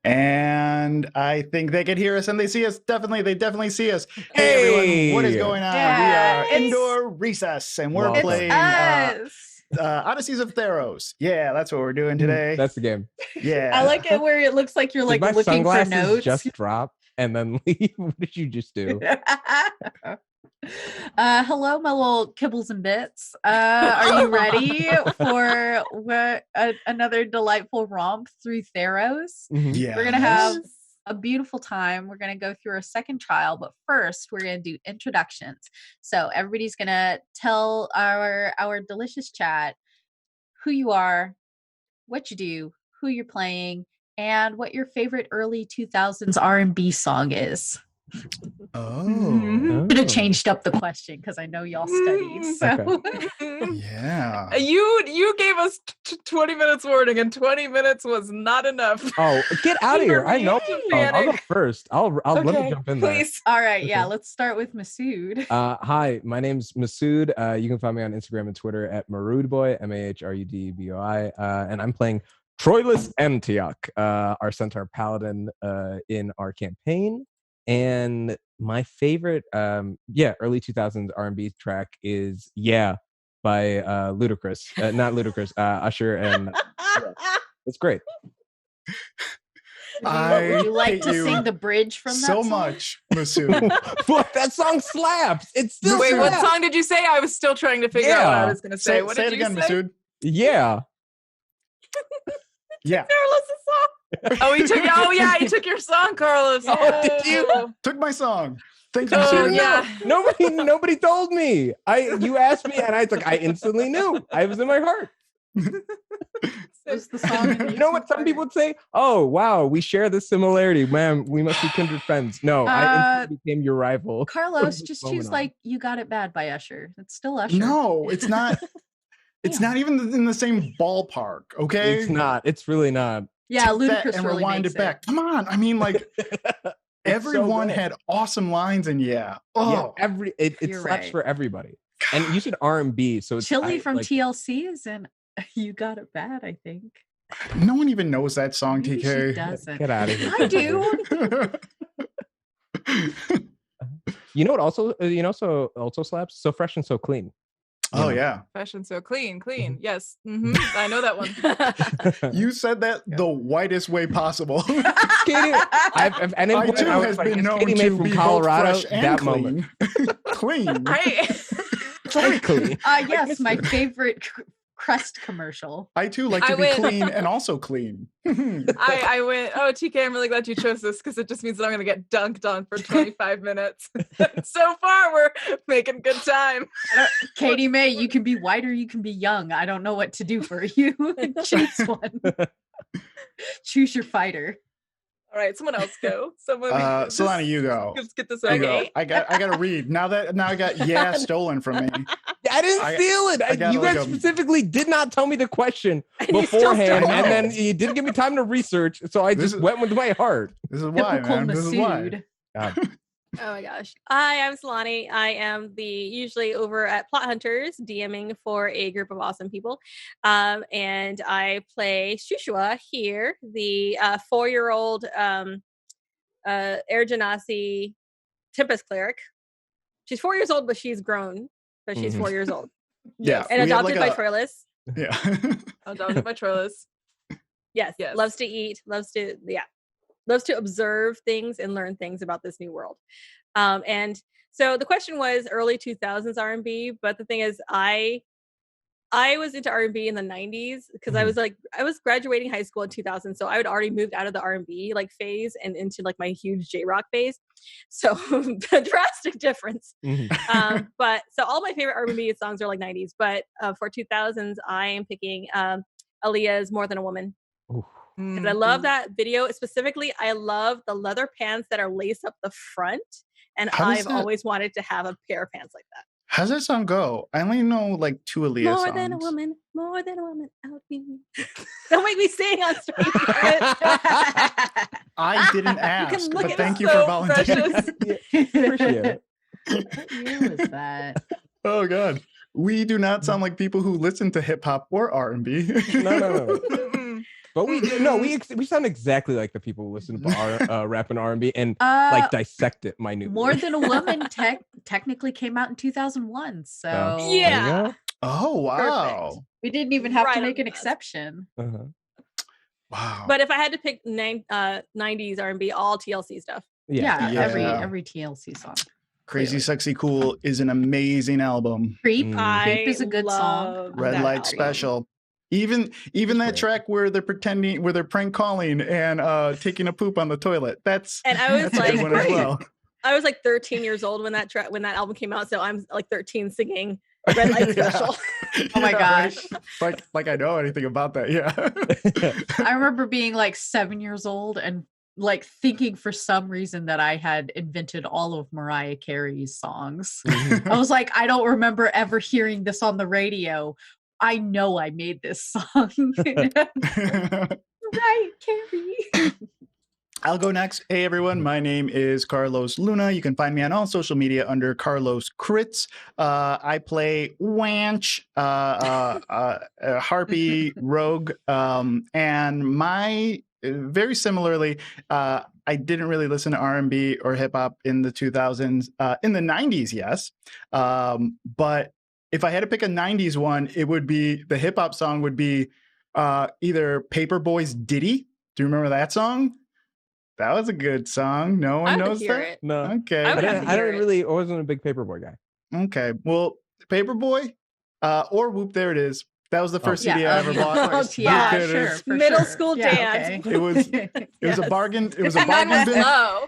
And I think they can hear us and they see us. They definitely see us. Hey, everyone, what is going on? Yeah, we are Indoor Recess, and we're playing Odysseys of Theros. Yeah, that's what we're doing today. That's the game. Yeah. I like it where it looks like you're like looking for notes. Just drop and then leave. What did you just do? Hello, my little kibbles and bits. Are you ready for another delightful romp through Theros? Yeah. We're gonna have a beautiful time. We're gonna go through our second trial, but first we're gonna do introductions. So everybody's gonna tell our delicious chat who you are, what you do, who you're playing, and what your favorite early 2000s R&B song is. Could have changed up the question because I know y'all studied. So yeah, you gave us 20 minutes warning, and 20 minutes was not enough. Oh, get out of here! I know. I'll go first. I'll let me jump in there. All right, yeah. Let's start with Masood. Hi, my name's Masood. You can find me on Instagram and Twitter at Marudboy, MAHRUDBOI, and I'm playing Troilus Antioch, our Centaur Paladin in our campaign. And my favorite, early 2000s R&B track is by Ludacris. Not Ludacris, Usher, and it's great. Would you like to sing the bridge from that so song? much, Masood. What? That song slaps. It's still Wait, slaps. what song did you say? I was still trying to figure out what I was going to say. What say did it again, you say? Masood. Yeah. Yeah. Carlos' song. He took your song, Carlos. Oh, did you? Took my song. Thanks, Oh, Masood. yeah. Nobody told me. You asked me, and I instantly knew. I was in my heart. Was the song You know what some people would say? Oh, wow, we share this similarity. Man, we must be kindred friends. No, I instantly became your rival. Carlos, just choose You Got It Bad by Usher. It's still Usher. No, it's not. It's not even in the same ballpark, okay? It's not. It's really not. Yeah, Take that Ludacris and really rewind makes it back. Come on. I mean, like, everyone so had awesome lines, and it You're slaps right. for everybody. And you said R&B, so it's Chili from TLC is in You Got It Bad, I think. No one even knows that song, Maybe TK. she doesn't. Get out of here. I do. You know what also slaps? So Fresh and So Clean. Oh, yeah. Fashion so clean. Yes. I know that one. You said that the whitest way possible. Katie, I too has been known Katie to made from be Colorado. both fresh and That clean. moment. Clean. Very clean. Yes, my favorite Crest commercial. I too like to be clean and also clean. I went, TK, I'm really glad you chose this because it just means that I'm going to get dunked on for 25 minutes. So far, we're making good time. Katie May, you can be white or you can be young. I don't know what to do for you. Choose one. Choose your fighter. All right, someone else go. Solana, you go. Let's get this You over. go. I got to read. Now I got stolen from me. I didn't steal it. You guys specifically did not tell me the question beforehand, and then you didn't give me time to research, so I just went with my heart. This is why, man. This is why. God. Oh my gosh. Hi, I'm Solani. I am usually over at Plot Hunters, DMing for a group of awesome people. And I play Shushua here, the 4-year-old Air Genasi Tempest Cleric. She's 4 years old, but she's grown. But she's 4 years old. Yeah. And adopted by Troilus. Yeah. Adopted by Troilus. Yes. Loves to eat, loves to observe things and learn things about this new world. And so the question was early 2000s R&B, but the thing is I was into R&B in the 90s because I was graduating high school in 2000, so I had already moved out of the R&B phase and into my huge J-rock phase. So the drastic difference. But so all my favorite R&B songs are 90s, but for 2000s I am picking Aaliyah's More Than a Woman. Because I love that video. Specifically, I love the leather pants that are laced up the front. And I've always wanted to have a pair of pants like that. How's that song go? I only know 2 Aaliyah songs. More than a woman, out me. Don't make me sing on stage. I didn't ask, but thank you so for volunteering. Appreciate it. What year was that? Oh, God. We do not sound like people who listen to hip hop or R&B. No. But we sound exactly like the people who listen to our rap and R&B and like dissect it minutely. More Than a Woman technically came out in 2001. So yeah. Oh wow! Perfect. We didn't even have to make an exception. Uh-huh. Wow. But if I had to pick 90s R&B, all TLC stuff. Yeah. Every TLC song. Crazy Sexy Cool is an amazing album. Creep is a good song. Red Light Special. Even that track where they're prank calling and taking a poop on the toilet. And I was like, well. I was like 13 years old when that album came out, so I'm like 13 singing Red Light Special. Oh my gosh. Like I know anything about that. Yeah. I remember being like 7 years old and like thinking for some reason that I had invented all of Mariah Carey's songs. I was like, I don't remember ever hearing this on the radio. I know I made this song. Mariah Carey. I'll go next. Hey everyone, my name is Carlos Luna. You can find me on all social media under Carlos Crits. I play Wanch, Harpy Rogue, and my very similarly, I didn't really listen to R&B or hip hop in the 2000s. In the 90s, yes, but if I had to pick a 90s one, it would be the hip hop song would be either Paperboy's Diddy. Do you remember that song? That was a good song. No one knows that? No. Okay. I wasn't a big Paperboy guy. Okay. Well, Paperboy or Whoop, There It Is. That was the first CD I ever bought. Middle school dance. Okay. It was a bargain. It was a bargain. Mine was low.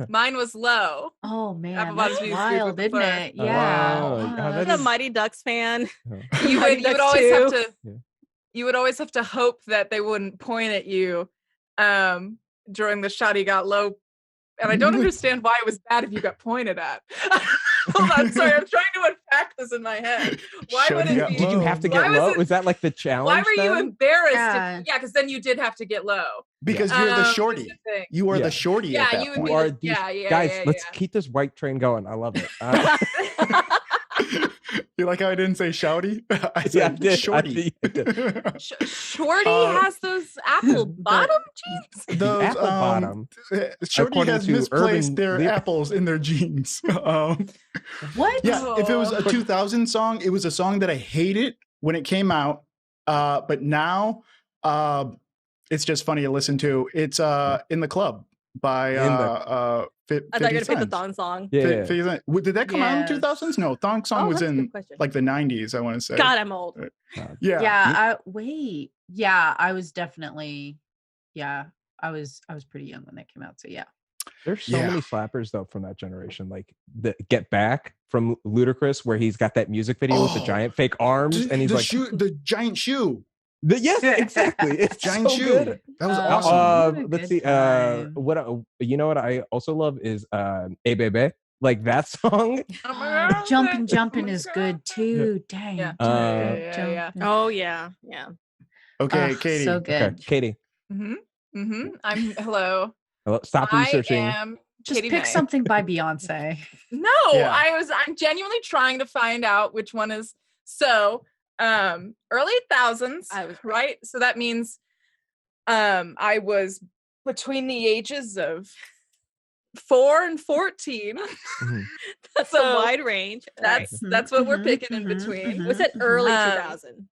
Mine was low. Oh man, that's wild, isn't it? Yeah. Wow. I'm a Mighty Ducks fan. You would always have to. You would always have to hope that they wouldn't point at you during the Shawty Got Low. And I don't understand why it was bad if you got pointed at. Hold on, sorry, I'm trying to unpack this in my head. Why would it be? Did you have to get low? Was that like the challenge? Why were you embarrassed? Yeah, because then you did have to get low. Because you're the shorty. You are the shorty at that point. Guys, let's keep this white train going. I love it. You like how I didn't say shouty? I said shorty. Shorty has those apple bottom jeans? Those apple bottom. Shorty has misplaced their apples in their jeans. What? Yeah, if it was a 2000 song, it was a song that I hated when it came out. But now it's just funny to listen to. It's In the Club by I thought you were going to pick the Thong Song. Yeah. Did that come out in 2000s? No, Thong Song was in like the 90s, I want to say. God, I'm old. Yeah. I was definitely, I was pretty young when that came out. So yeah. There's so many slappers though from that generation, like the Get Back from Ludacris, where he's got that music video with the giant fake arms, and he's the giant shoe. Yes, exactly. It's giant so shoe. Good. That was awesome. Let's see. What I also love is "Hey Bebe." Like that song. Jumping is good too. Dang. Yeah. Oh yeah. Okay, Katie. So good. Okay, Katie. I'm hello. Stop researching. Just pick something by Beyonce. No, I'm genuinely trying to find out which one is early 2000s, right? So that means I was between the ages of 4 and 14. That's a wide range. That's what we're picking in between. Was it early 2000?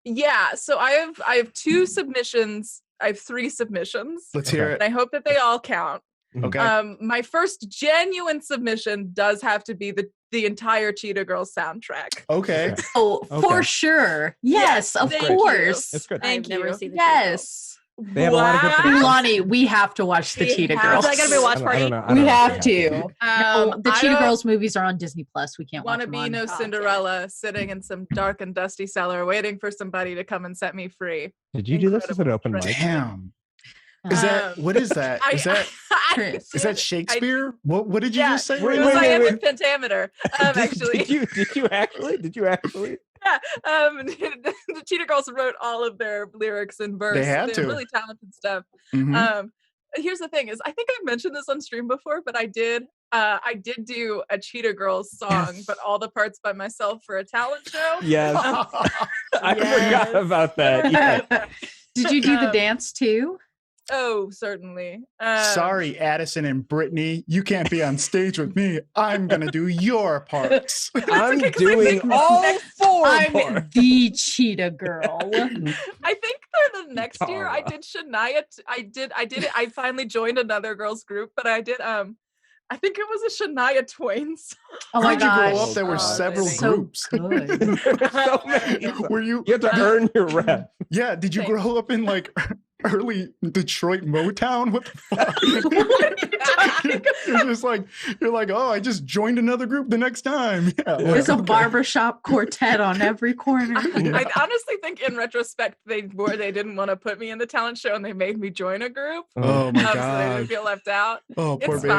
Yeah, so I have 2 submissions. I have 3 submissions. Let's hear it. And I hope that they all count. Okay. My first genuine submission does have to be the entire Cheetah Girls soundtrack. Okay. Oh, for sure. Yes, of course. It's good. I've never seen the Yes. They have a lot of good things. Lonnie, we have to watch the Cheetah Girls. Is that gonna be a watch party? We have to. The Cheetah Girls movies are on Disney Plus. We can't watch them. Want to be no Cinderella sitting in some dark and dusty cellar waiting for somebody to come and set me free. Did you do this as an open mic? Damn. Is that what is that? Is that Shakespeare? What did you just say? It was iambic pentameter. Actually, did you actually? Yeah. The Cheetah Girls wrote all of their lyrics in verse. They had to. Really talented stuff. Mm-hmm. Here's the thing: is I think I've mentioned this on stream before, but I did do a Cheetah Girls song, but all the parts by myself for a talent show. Yes. I forgot about that. Yeah. Did you do the dance too? Oh, certainly. Sorry, Addison and Brittany, you can't be on stage with me. I'm gonna do your parts. I'm okay, 'cause I doing think all four I'm parts. the cheetah girl. I think for the next year I did Shania. I did it. I finally joined another girls group, but I did I think it was a Shania Twain song. Oh my How'd you grow gosh. up? There were several So groups. good. So many. Were you? You have to earn your rep. Yeah. Did you Thanks. grow up in like early Detroit Motown? What the fuck? You're just like, oh, I just joined another group the next time. Yeah. There's a okay. barbershop quartet on every corner. I honestly think, in retrospect, they didn't want to put me in the talent show, and they made me join a group. Oh my So they didn't god. feel left out. Oh, poor It's baby.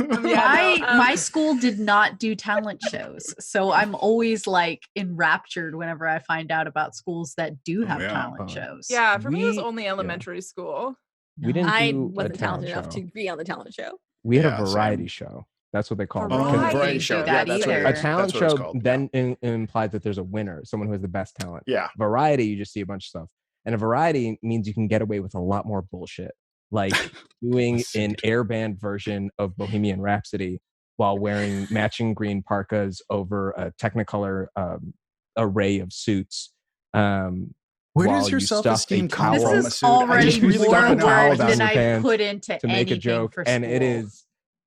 fine. My school did not do talent shows, so I'm always like enraptured whenever I find out about schools that do have yeah. talent shows. Yeah, for me, it was We- only elementary school. We didn't I do wasn't a talent talented enough show. to be on the talent show. We had Yeah, a same. variety show. That's what they called it. Oh, Because Variety variety didn't show. do Yeah, that that's either. what a talent that's what it's show called. then implies that there's a winner, someone who has the best talent. Yeah. Variety, you just see a bunch of stuff. And a variety means you can get away with a lot more bullshit, like doing an airband version of Bohemian Rhapsody while wearing matching green parkas over a Technicolor array of suits. Where while does your you stuff a self-esteem come towel from? This is Masood? I already just really more stuff a gotta know towel work down than your I pants put into to make a anything joke, for and it school. is,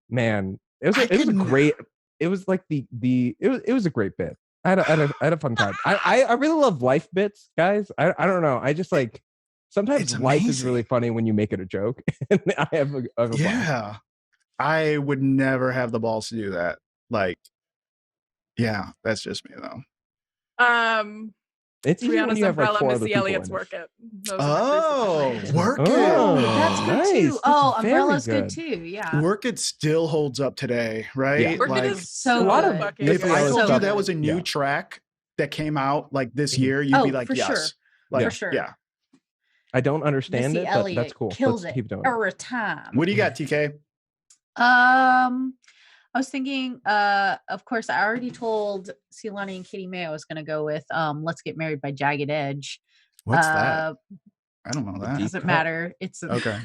man, it was I a couldn't- great. It was like it was a great bit. I had a fun time. I really love life bits, guys. I don't know. I just like sometimes It's life is amazing. really funny when you make it a joke. And I have a blast. Yeah. I would never have the balls to do that. Like, yeah, that's just me though. It's easy when Rihanna's you have like Umbrella, four other Missy people Elliott's in it. Work It. Those are my three Work It. Oh, That's good nice. too. That's Oh, very Umbrella's good good. too. Yeah. Work It still holds up today, right? Yeah. Work It Like, is So A lot of good. fucking if Missy I Elliott's told so you good. that was a new Yeah. track that came out like this Mhm. year, you'd be Oh, like, for yes. sure. Like, For sure. Yeah. I don't understand Missy it, but Elliott that's cool. kills Let's it keep doing it. every time. What do you got, TK? I was thinking, of course, I already told Silani and Katie May I was going to go with Let's Get Married by Jagged Edge. What's that? I don't know that. Deep Doesn't cut. matter. It's Okay.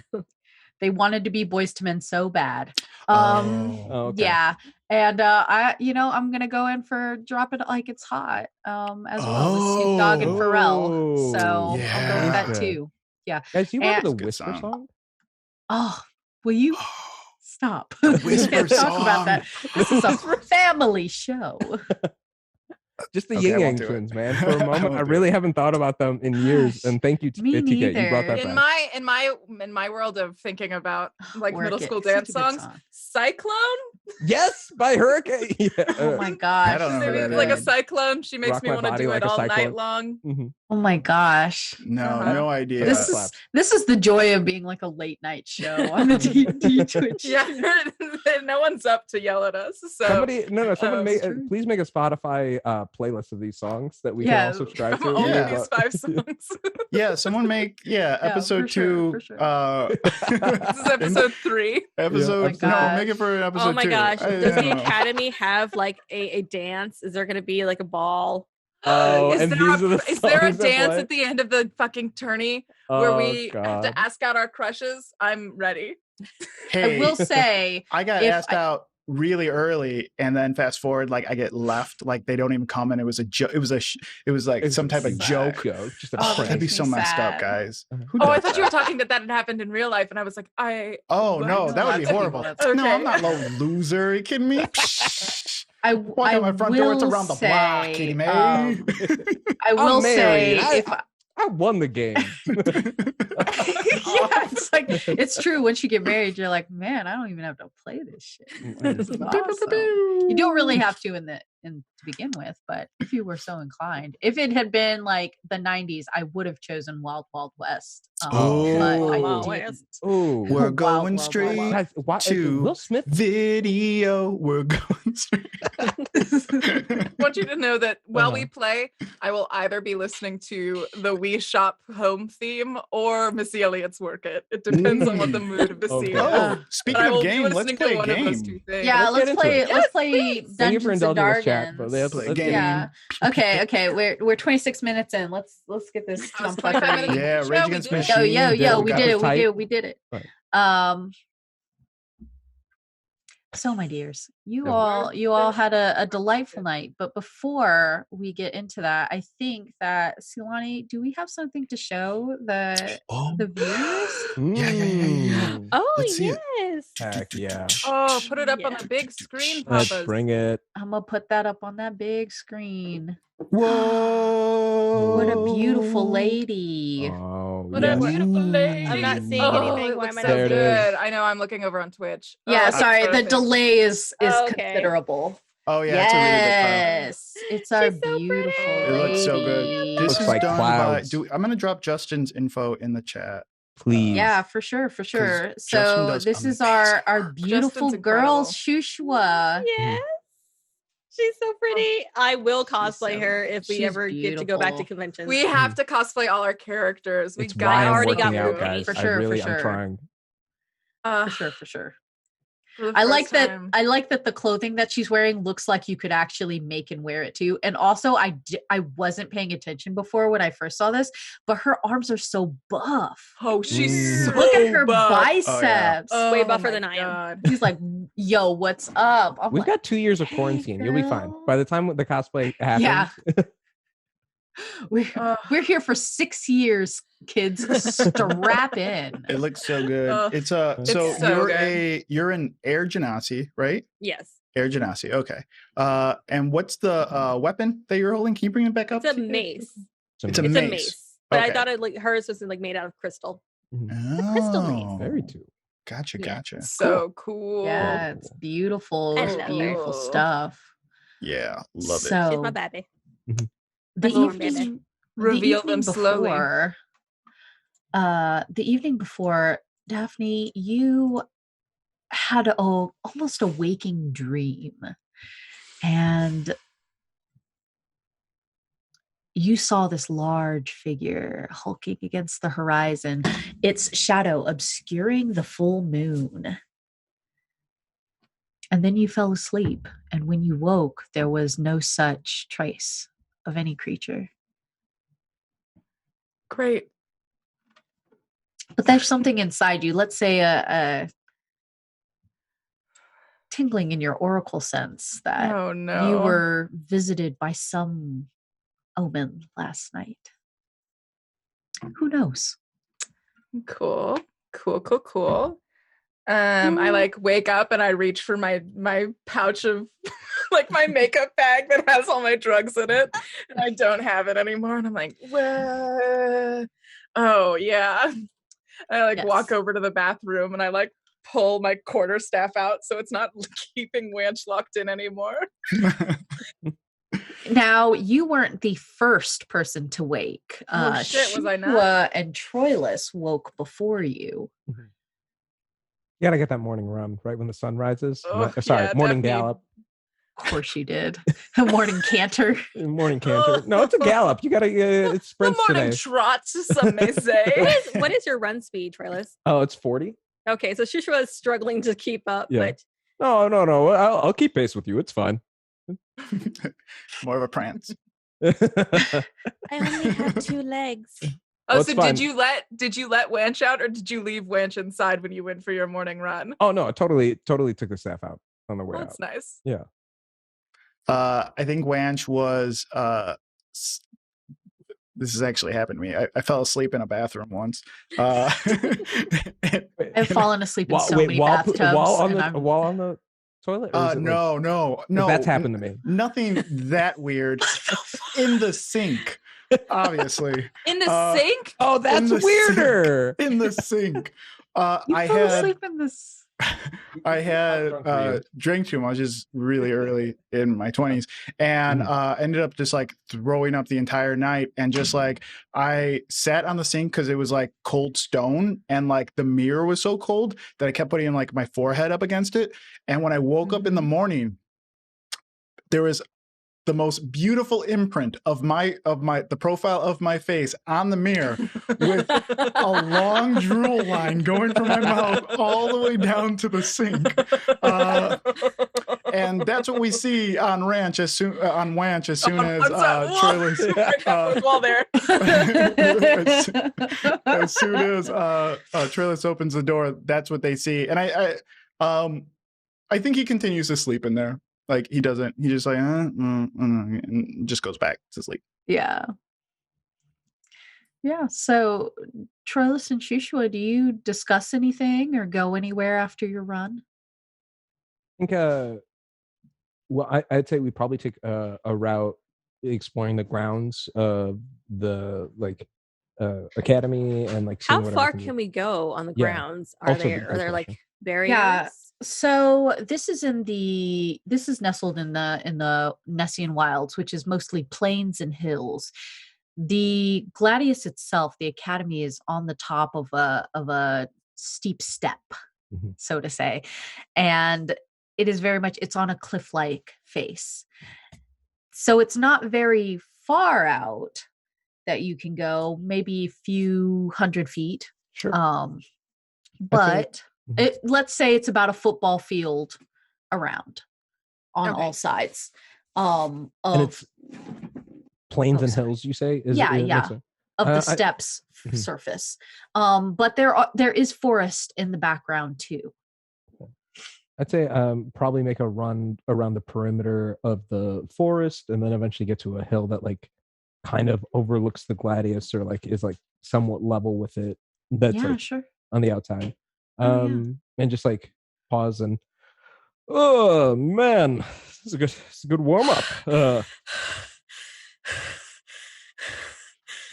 they wanted to be Boys to Men so bad. Oh. Oh, okay. Yeah, and I'm gonna go in for Drop It Like It's Hot as well with Snoop Dogg and Pharrell. So I'll go with yeah. that Good. too. Guys, do you remember And- the Good Whisper song. song? Oh, will you stop? Whisper We can't talk about song. that. This is a family show. Just the Okay, I Yin Yang won't do it. Twins, man. For a I moment, won't I do really haven't thought about them in years. Gosh, And thank you, me TK. You brought neither. that In back. my world of thinking about like Work middle It. school Such a dance good songs, song. Cyclone. Yes, by Hurricane. Yeah. Oh my gosh. I don't know who Maybe that like a is. cyclone. She makes Rock me my want to body do like it a all cyclone. night long. Mhm. Oh my gosh. No, Uh-huh. no idea. This is Slaps. this is the joy of being like a late night show on the D Twitch. Yeah, no one's up to yell at us. So Somebody, someone it's true. please make a Spotify playlist of these songs that we can Yeah, all subscribe from to. only Yeah. these 5 songs. Yeah, someone make episode for sure, 2. for sure. This is episode 3. Episode Oh my no, make it for episode 2. Oh my gosh. I Does don't the know. Academy have like a dance? Is there going to be like a ball? Oh, is and there these are the is there a songs that dance play? at the end of the fucking tourney where Oh, we have God. to ask out our crushes? I'm ready. Hey, I will say I got if asked out really early, and then fast forward, like I get left, like they don't even come, and it was a joke. It was like It's some type of sad joke. Just a Oh, prank. That'd be makes so me messed up, sad. guys. Uh-huh. Who Oh, I does thought you were that? talking that had happened in real life, and I was like, Oh no, that would be Lots of horrible. people have- No, I'm Okay. not no loser. Are you kidding me? Walk I out my front door. It's will around the block, say, Katie May. I will say married. if I won the game. yeah, it's like it's true. Once you get married, you're like, man, I don't even have to play this shit. This is awesome. You don't really have to to begin with, but if you were so inclined, if it had been like the 90s, I would have chosen Wild Wild West. Oh. But I Wild didn't. West. Oh, We're Wild, going Wild, Wild, straight Wild. guys, why, to Will Smith? video. We're going straight. I want you to know that while Uh-huh. we play, I will either be listening to the We Shop home theme or Missy Elliott's Work It. It depends on what the mood of the Okay. scene Oh, is. speaking But I will of be game, let's listening play to a one of those game. two things. Yeah, Let's get let's into play. it. Let's play Thank you for Dungeons and indulging us, chat. chat, but let's Play get game. Yeah. Okay. We're 26 minutes in. Let's get this I was dumb 25 fucker. minutes. Yeah, Show, Rage we Against did it. Machine. Yo, we got did it it. tight. We did it. Right. So my dears, you Yeah. all had a delightful night. But before we get into that, I think that Silani, do we have something to show the viewers? Yeah. Oh, Let's see it. yes. Heck yeah. Oh, put it up on Yeah. the big screen, Let's Papas. bring it. I'm gonna put that up on that big screen. Whoa! What a beautiful lady. Oh, What yes. a beautiful lady. I'm not seeing Oh, anything. it Why looks am I so not There it seeing is. good. I know. I'm looking over on Twitch. Yeah, Oh, sorry, the perfect. delay is Oh, okay. considerable. Oh yeah, it's a really big file. Yes, it's our She's so beautiful pretty. It looks so good. lady. This Looks is like done clouds. by. I'm gonna drop Justin's info in the chat. Please. Yeah, for sure. Justin So does this is our beautiful Justin's girl, incredible. Shushua. Yes. She's so pretty. I will cosplay so- her if we she's ever get to go back to beautiful. conventions. We have to cosplay all our characters. We It's got why I I'm already working got out, one. guys. For sure, I really, for sure. I'm trying. For sure. for the I like first that. time. I like that the clothing that she's wearing looks like you could actually make and wear it too. And also, I wasn't paying attention before when I first saw this, but her arms are so buff. Oh, she's so Look at her buff. biceps. Way Oh buffer my than I am. God. He's like, "Yo, what's up?" I'm We've like, got 2 years of "Hey, quarantine. You'll be fine. girl." By the time the cosplay happens, Yeah. Ugh. We're here for 6 years, kids. Strap in. It looks so good. Ugh, It's so it's so you're an Air Genasi, right? Yes. Air Genasi. Okay. And what's the weapon that you're holding? Can you bring it back up? It's a mace. It's a It's mace. a mace. But I Okay. thought hers was like made out of crystal. Mhm. crystal mace. Oh, Very cool. Gotcha. Yeah. Gotcha. So cool. Yeah, it's beautiful. I It's love beautiful it. stuff. Yeah. Love it. So She's my baby. the That's all I'm evening, Reveal the them evening slowly. before, the evening before, Daphne, you had almost a waking dream, and you saw this large figure hulking against the horizon, its shadow obscuring the full moon. And then you fell asleep, and when you woke, there was no such trace of any creature. Great. But there's something inside you, let's say a tingling in your oracle sense that Oh no. you were visited by some omen last night. Who knows? Cool. I like wake up and I reach for my pouch of like my makeup bag that has all my drugs in it, and I don't have it anymore. And I'm like, what? Oh yeah. I like walk Yes. over to the bathroom and I like pull my quarterstaff out so it's not keeping Wanch locked in anymore. Now, you weren't the first person to wake. Oh, shit, was I not? Shua and Troilus woke before you. You gotta get that morning run right when the sun rises. Oh, Sorry, yeah, morning definitely. gallop. Of course you did. A morning canter. Morning canter. No, it's a gallop. You gotta. It The sprints morning today. trot, some may say. What is your run speed, Troilus? Oh, it's 40. Okay, so Shushua is struggling to keep up, Yeah. but No. I'll keep pace with you. It's fine. More of a prance. I only have 2 legs. Oh, it's so fine. did you let Wanch out, or did you leave Wanch inside when you went for your morning run? Oh no, I totally took the staff out on the way That's out. nice. Yeah. I think Wanch was this has actually happened to me. I fell asleep in a bathroom once. I've fallen asleep in so many while bathtubs. on and the I'm- while on the toilet. Or is it like- no. That's happened to me. Nothing that weird. In the sink, obviously. In the sink? Oh, that's the sink. weirder. In the sink. You I fell had asleep in this. I had How drunk were you? drank too much, just really early in my 20s, and ended up just like throwing up the entire night. And just like I sat on the sink because it was like cold stone, and like the mirror was so cold that I kept putting like my forehead up against it. And when I woke up in the morning, there was the most beautiful imprint of the profile of my face on the mirror with a long drool line going from my mouth all the way down to the sink. And that's what we see on Wanch as soon as Troilus as soon as Troilus opens the door, that's what they see. And I think he continues to sleep in there. Like he just like and just goes back to sleep. Yeah. So Troilus and Shushua, do you discuss anything or go anywhere after your run? I think well, I'd say we probably take a route exploring the grounds of the academy and like how far can we go on the grounds? Are there like barriers? Yeah. So this is nestled in the Nessian wilds, which is mostly plains and hills. The Gladius itself, the academy, is on the top of a steep step, so to say, and it is very much, it's on a cliff-like face. So it's not very far out that you can go, maybe a few 100 feet. Sure. But let's say it's about a football field around on all sides. And it's plains and hills, you say? Of the steps surface. But there is forest in the background too. I'd say probably make a run around the perimeter of the forest and then eventually get to a hill that like kind of overlooks the Gladius or like is like somewhat level with it. That's on the outside. And just like pause and oh man, it's a good warm up.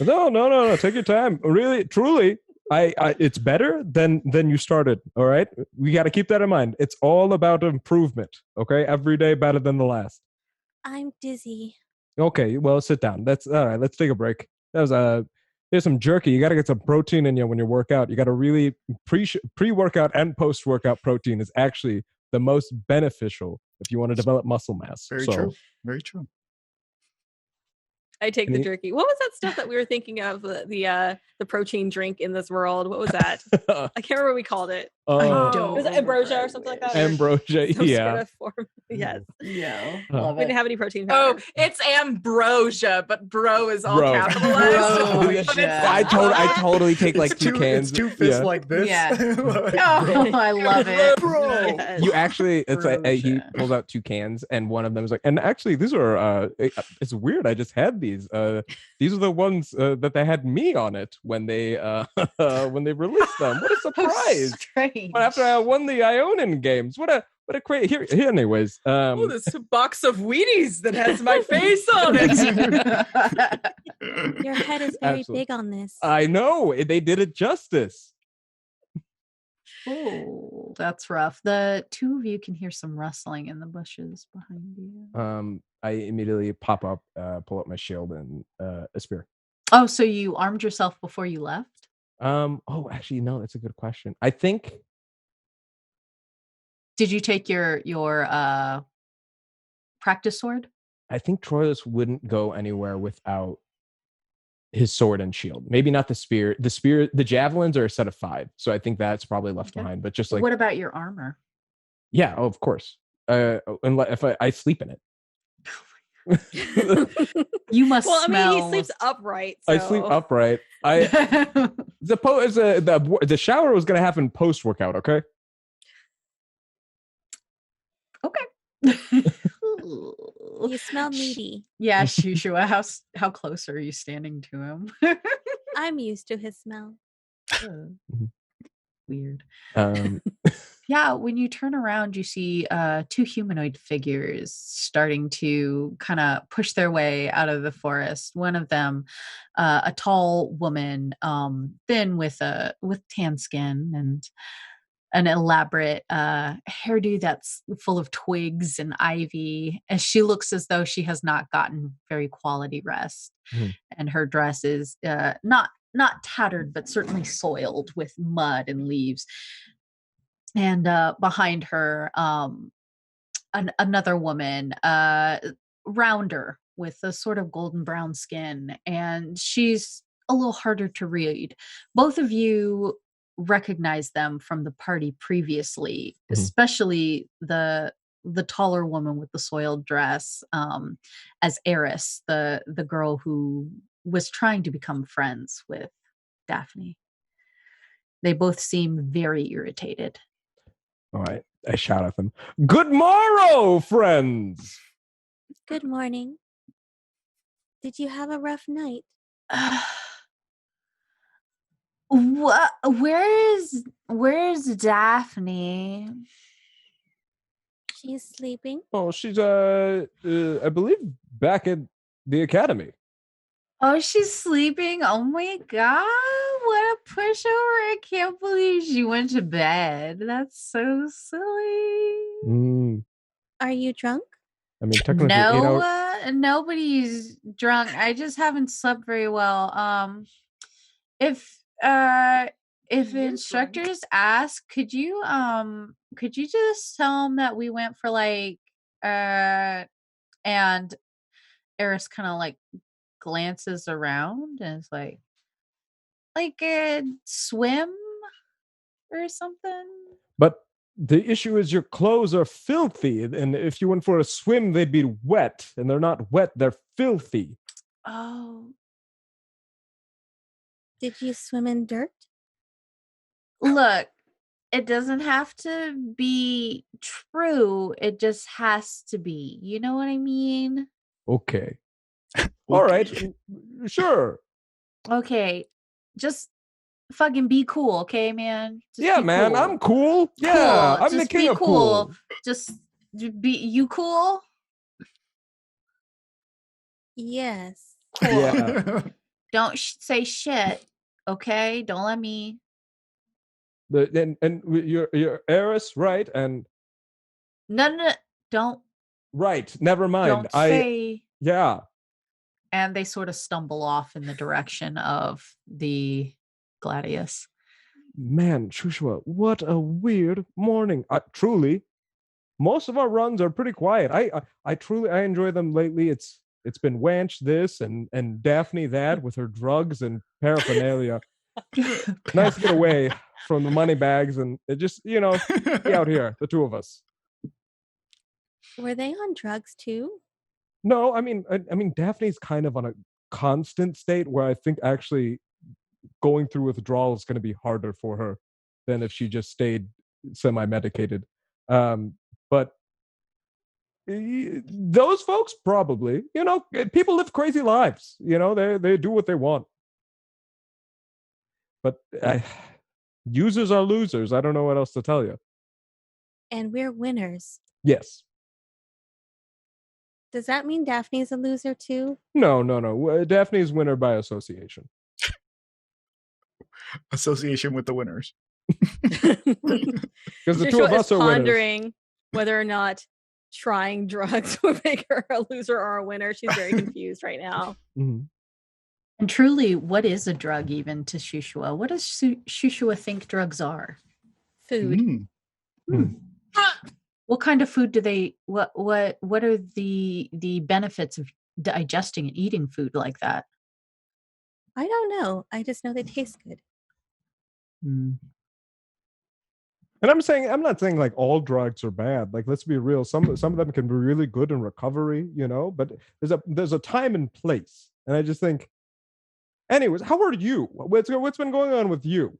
No, take your time. Really, truly, I it's better than you started. All right, we got to keep that in mind. It's all about improvement. Okay, every day better than the last. I'm dizzy. Okay, well, sit down. That's all right. Let's take a break. That was here's some jerky. You got to get some protein in you when you work out. You got to really pre-workout and post-workout protein is actually the most beneficial if you want to develop muscle mass. Very true. Very true. I take the jerky. What was that stuff that we were thinking of? The protein drink in this world. What was that? I can't remember what we called it. Was it ambrosia or something like that? Ambrosia, sort of form. Yes. Yeah. We didn't have any protein powder. Oh, it's ambrosia, but bro is all capitalized. I totally take like two cans. It's two fists like this. Yeah. I love it. Bro. Yes. You actually, it's like he pulls out two cans, and one of them is like, and actually these are. It's weird. I just had these. These are the ones that they had me on it when they released them. What a surprise! Strange. But after I won the Ionin games, what a crazy. Here, anyways. This box of Wheaties that has my face on it. Your head is very big on this. I know they did it justice. Oh, that's rough. The two of you can hear some rustling in the bushes behind you. I immediately pop up, pull up my shield and a spear. Oh, so you armed yourself before you left? Oh, actually, no, that's a good question. I think. Did you take your practice sword? I think Troilus wouldn't go anywhere without his sword and shield. Maybe not the spear. The javelins are a set of 5, so I think that's probably left behind. But just like, what about your armor? Yeah, of course. If I sleep in it. You must. Well, smell. I mean, he sleeps upright. So. I sleep upright. The shower was going to happen post workout. Okay. Okay. You smell meaty. Yeah, Shushua, how close are you standing to him? I'm used to his smell. Weird. Yeah, when you turn around, you see 2 humanoid figures starting to kind of push their way out of the forest. One of them, a tall woman, thin with tan skin and an elaborate hairdo that's full of twigs and ivy, as she looks as though she has not gotten very quality rest. And her dress is not tattered, but certainly soiled with mud and leaves. And behind her, another woman, rounder with a sort of golden brown skin, and she's a little harder to read. Both of you recognize them from the party previously, especially the taller woman with the soiled dress, as Eris, the girl who was trying to become friends with Daphne. They both seem very irritated. All right, I shout at them. Good morrow, friends. Good morning. Did you have a rough night? What? Where's Daphne? She's sleeping. Oh, she's I believe back at the academy. Oh, she's sleeping. Oh my god, what a pushover. I can't believe she went to bed. That's so silly. Are you drunk? I mean, technically, no, nobody's drunk. I just haven't slept very well. If instructors ask, could you just tell them that we went for like and Eris kind of like glances around and is like a swim or something. But the issue is your clothes are filthy, and if you went for a swim, they'd be wet, and they're not wet, they're filthy. Oh. Did you swim in dirt? Look, it doesn't have to be true. It just has to be. You know what I mean? Okay. All right. Sure. Okay. Just fucking be cool, okay, man? Just yeah, man. cool. I'm cool. Yeah, cool. I'm the king of cool. Just be you cool? Yes. Cool. Yeah. Don't say shit, okay? Don't let me. And you're Eris, right? And No, don't. Right. Never mind. Don't say. Yeah. And they sort of stumble off in the direction of the Gladius. Man, Shushua, what a weird morning. Truly, most of our runs are pretty quiet. I truly enjoy them lately. It's been Wanch this and Daphne that with her drugs and paraphernalia. Nice to get away from the money bags and it just, be out here, the two of us. Were they on drugs too? No, I mean Daphne's kind of on a constant state where I think actually going through withdrawal is going to be harder for her than if she just stayed semi-medicated. But those folks probably, people live crazy lives. They do what they want. But users are losers. I don't know what else to tell you. And we're winners. Yes. Does that mean Daphne's a loser too? No. Daphne's winner by association. Association with the winners. Because the two of us are pondering winners. Whether or not trying drugs would make her a loser or a winner. She's very confused right now. Mm-hmm. And truly, what is a drug even to Shushua? What does Shushua think drugs are? Food. What kind of food do they? What are the benefits of digesting and eating food like that? I don't know. I just know they taste good. And I'm not saying like all drugs are bad. Like, let's be real. Some of them can be really good in recovery, but there's a time and place. And I just think, anyways, how are you? What's been going on with you?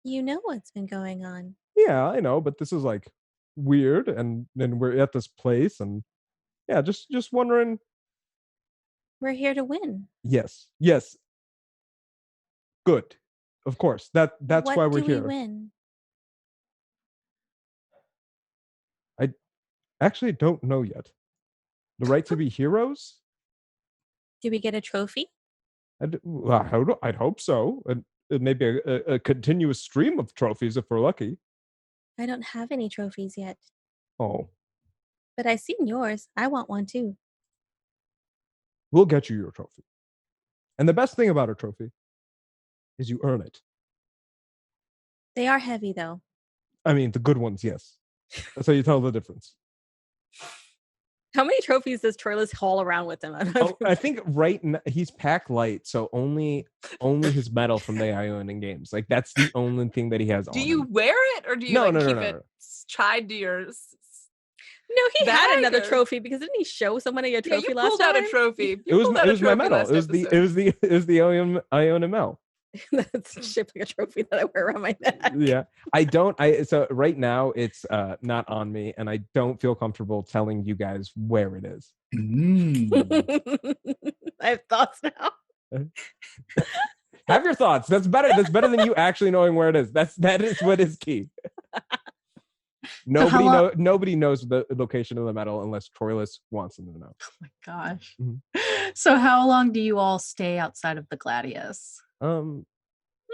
You know what's been going on. Yeah, I know, but this is like weird, and then we're at this place, and yeah, just wondering. We're here to win. Yes. Good. Of course. That's why we're here. What do we win? I actually don't know yet. The right to be heroes? Do we get a trophy? I'd hope so. And maybe a continuous stream of trophies if we're lucky. I don't have any trophies yet. Oh. But I've seen yours. I want one too. We'll get you your trophy. And the best thing about a trophy is you earn it. They are heavy though. I mean, the good ones, yes. That's how you tell the difference. How many trophies does Troilus haul around with him? I think right now he's pack light, so only his medal from the Ionian Games. Like that's the only thing that he has on. Do you wear it, or do you keep it tied to yours? No, he had another trophy because didn't he show somebody a trophy last time? You pulled out a trophy. It was my medal. It was the Ionian medal. That's shaped like a trophy that I wear around my neck. Yeah, so right now it's not on me, and I don't feel comfortable telling you guys where it is. I have thoughts now. Have your thoughts. That's better. That's better than you actually knowing where it is. That is what is key. Nobody knows the location of the medal unless Troilus wants them to know. Oh my gosh. Mm-hmm. So how long do you all stay outside of the Gladius? An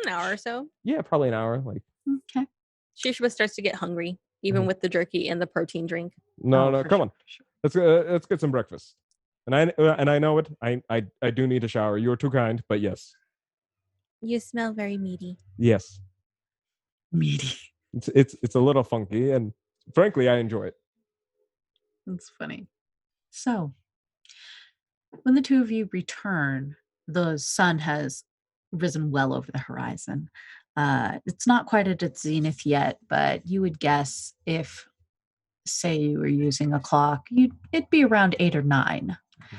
hour or so. Yeah, probably an hour. Like okay. Shushba starts to get hungry, even with the jerky and the protein drink. No, come on. Let's get some breakfast. And I know it. I do need a shower. You're too kind, but yes. You smell very meaty. Yes. Meaty. It's a little funky, and frankly, I enjoy it. That's funny. So, when the two of you return, the sun has risen well over the horizon. It's not quite at its zenith yet, but you would guess if, say, you were using a clock, it'd be around 8 or 9. Mm-hmm.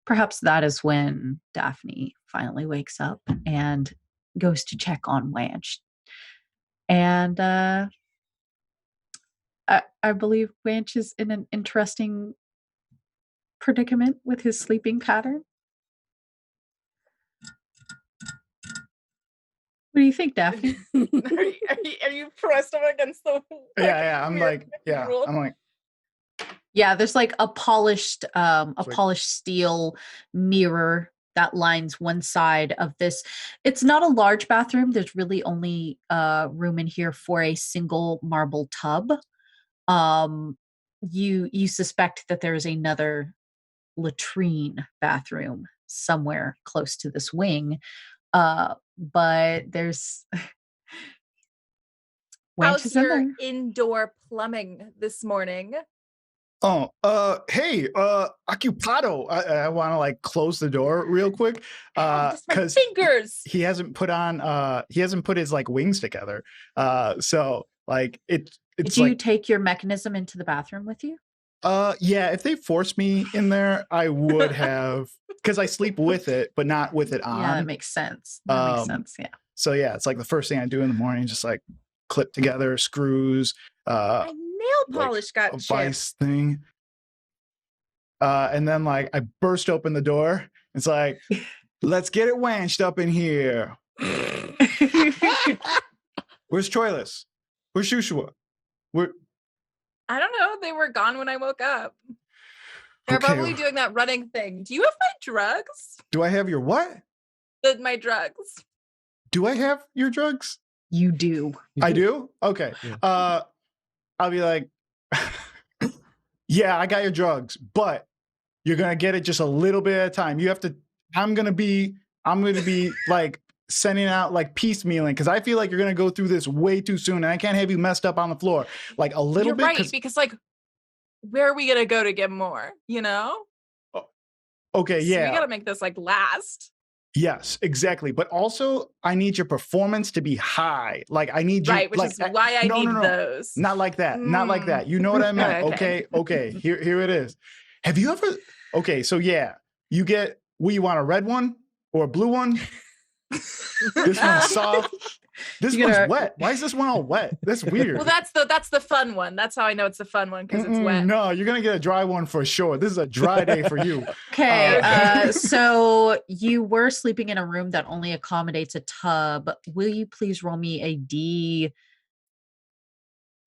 Perhaps that is when Daphne finally wakes up and goes to check on Wanch. And I believe Wanch is in an interesting predicament with his sleeping pattern. What do you think, Daphne? Are you pressed up against the? I'm like, yeah. There's like a polished steel mirror that lines one side of this. It's not a large bathroom. There's really only room in here for a single marble tub. You suspect that there is another latrine bathroom somewhere close to this wing. But there's how's your indoor plumbing this morning? Oh, hey, Occupado. I want to like close the door real quick. Because fingers. He hasn't put his like wings together. So like it's Did you take your mechanism into the bathroom with you? Yeah, if they forced me in there, I would have, because I sleep with it, but not with it on. Yeah, that makes sense. Yeah. So yeah, it's like the first thing I do in the morning, just like clip together screws. My nail polish got a vice thing. And then like I burst open the door. It's like, let's get it wanched up in here. Where's Troilus? Where's Shushua? I don't know. They were gone when I woke up. They're probably doing that running thing. Do you have my drugs? Do I have your what? My drugs. Do I have your drugs? You do. I do? Okay. Yeah. I'll be like, yeah, I got your drugs, but you're going to get it just a little bit at a time. I'm going to be like sending out like piecemealing because I feel like you're going to go through this way too soon and I can't have you messed up on the floor. Like a little bit. Right, because like, where are we going to go to get more, you know? Okay, so yeah. We got to make this like last. Yes, exactly. But also, I need your performance to be high. Like, I need you. Right, which is why I need those. Not like that. Not like that. You know what I meant. Okay. Here it is. Have you ever... Okay, so yeah. You get... you want a red one or a blue one? This one's soft. This one's wet. Why is this one all wet? That's weird. Well, that's the fun one. That's how I know it's the fun one, because it's wet. No, you're going to get a dry one for sure. This is a dry day for you. Okay. So you were sleeping in a room that only accommodates a tub. Will you please roll me a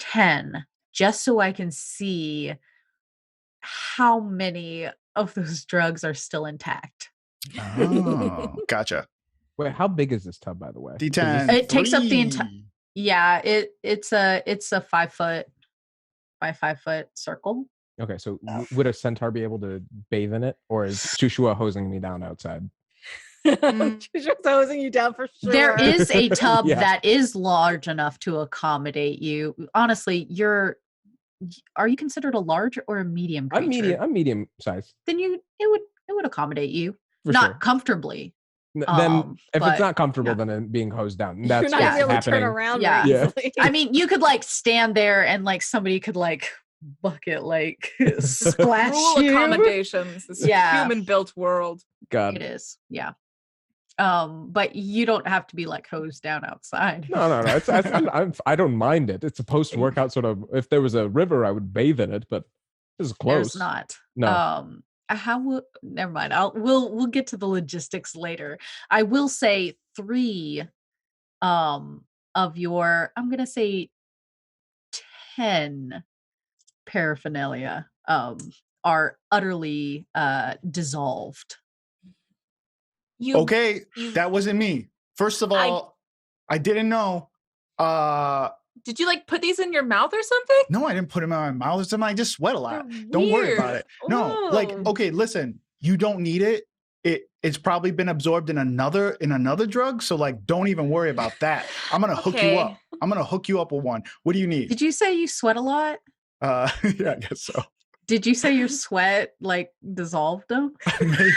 D10 just so I can see how many of those drugs are still intact? Oh, gotcha. Wait, how big is this tub, by the way? D10. It takes up the entire. Yeah, it's a 5 foot by 5 foot circle. Okay, so would a centaur be able to bathe in it, or is Shushua hosing me down outside? Shushua's hosing you down for sure. There is a tub that is large enough to accommodate you. Honestly, you're are you considered a large or a medium creature? I'm medium sized. Then it would accommodate you, For not sure. comfortably. Then if but, it's not comfortable, yeah. then I'm being hosed down. You're That's not what's gonna be able to happening. turn around Yeah. very Yeah. easily. I mean, you could like stand there and like somebody could like bucket like splash Rule you. accommodations. This Yeah. human built world. God. It is, yeah. But you don't have to be like hosed down outside. No. I don't mind it. It's a post workout sort of. If there was a river, I would bathe in it. But this is close. There's not. No. Never mind. We'll get to the logistics later. I will say 3 of your, I'm gonna say 10 paraphernalia are utterly dissolved. Okay, that wasn't me. First of all, I didn't know. Did you like put these in your mouth or something? No, I didn't put them in my mouth or something. I just sweat a lot. They're Don't worry about weird. it. No, like, Oh. okay, listen, you don't need it. It's probably been absorbed in another drug. So like, don't even worry about that. I'm gonna hook you up. I'm gonna hook you up with one. What do you need? Did you say you sweat a lot? Yeah, I guess so. Did you say your sweat like dissolved them? Maybe.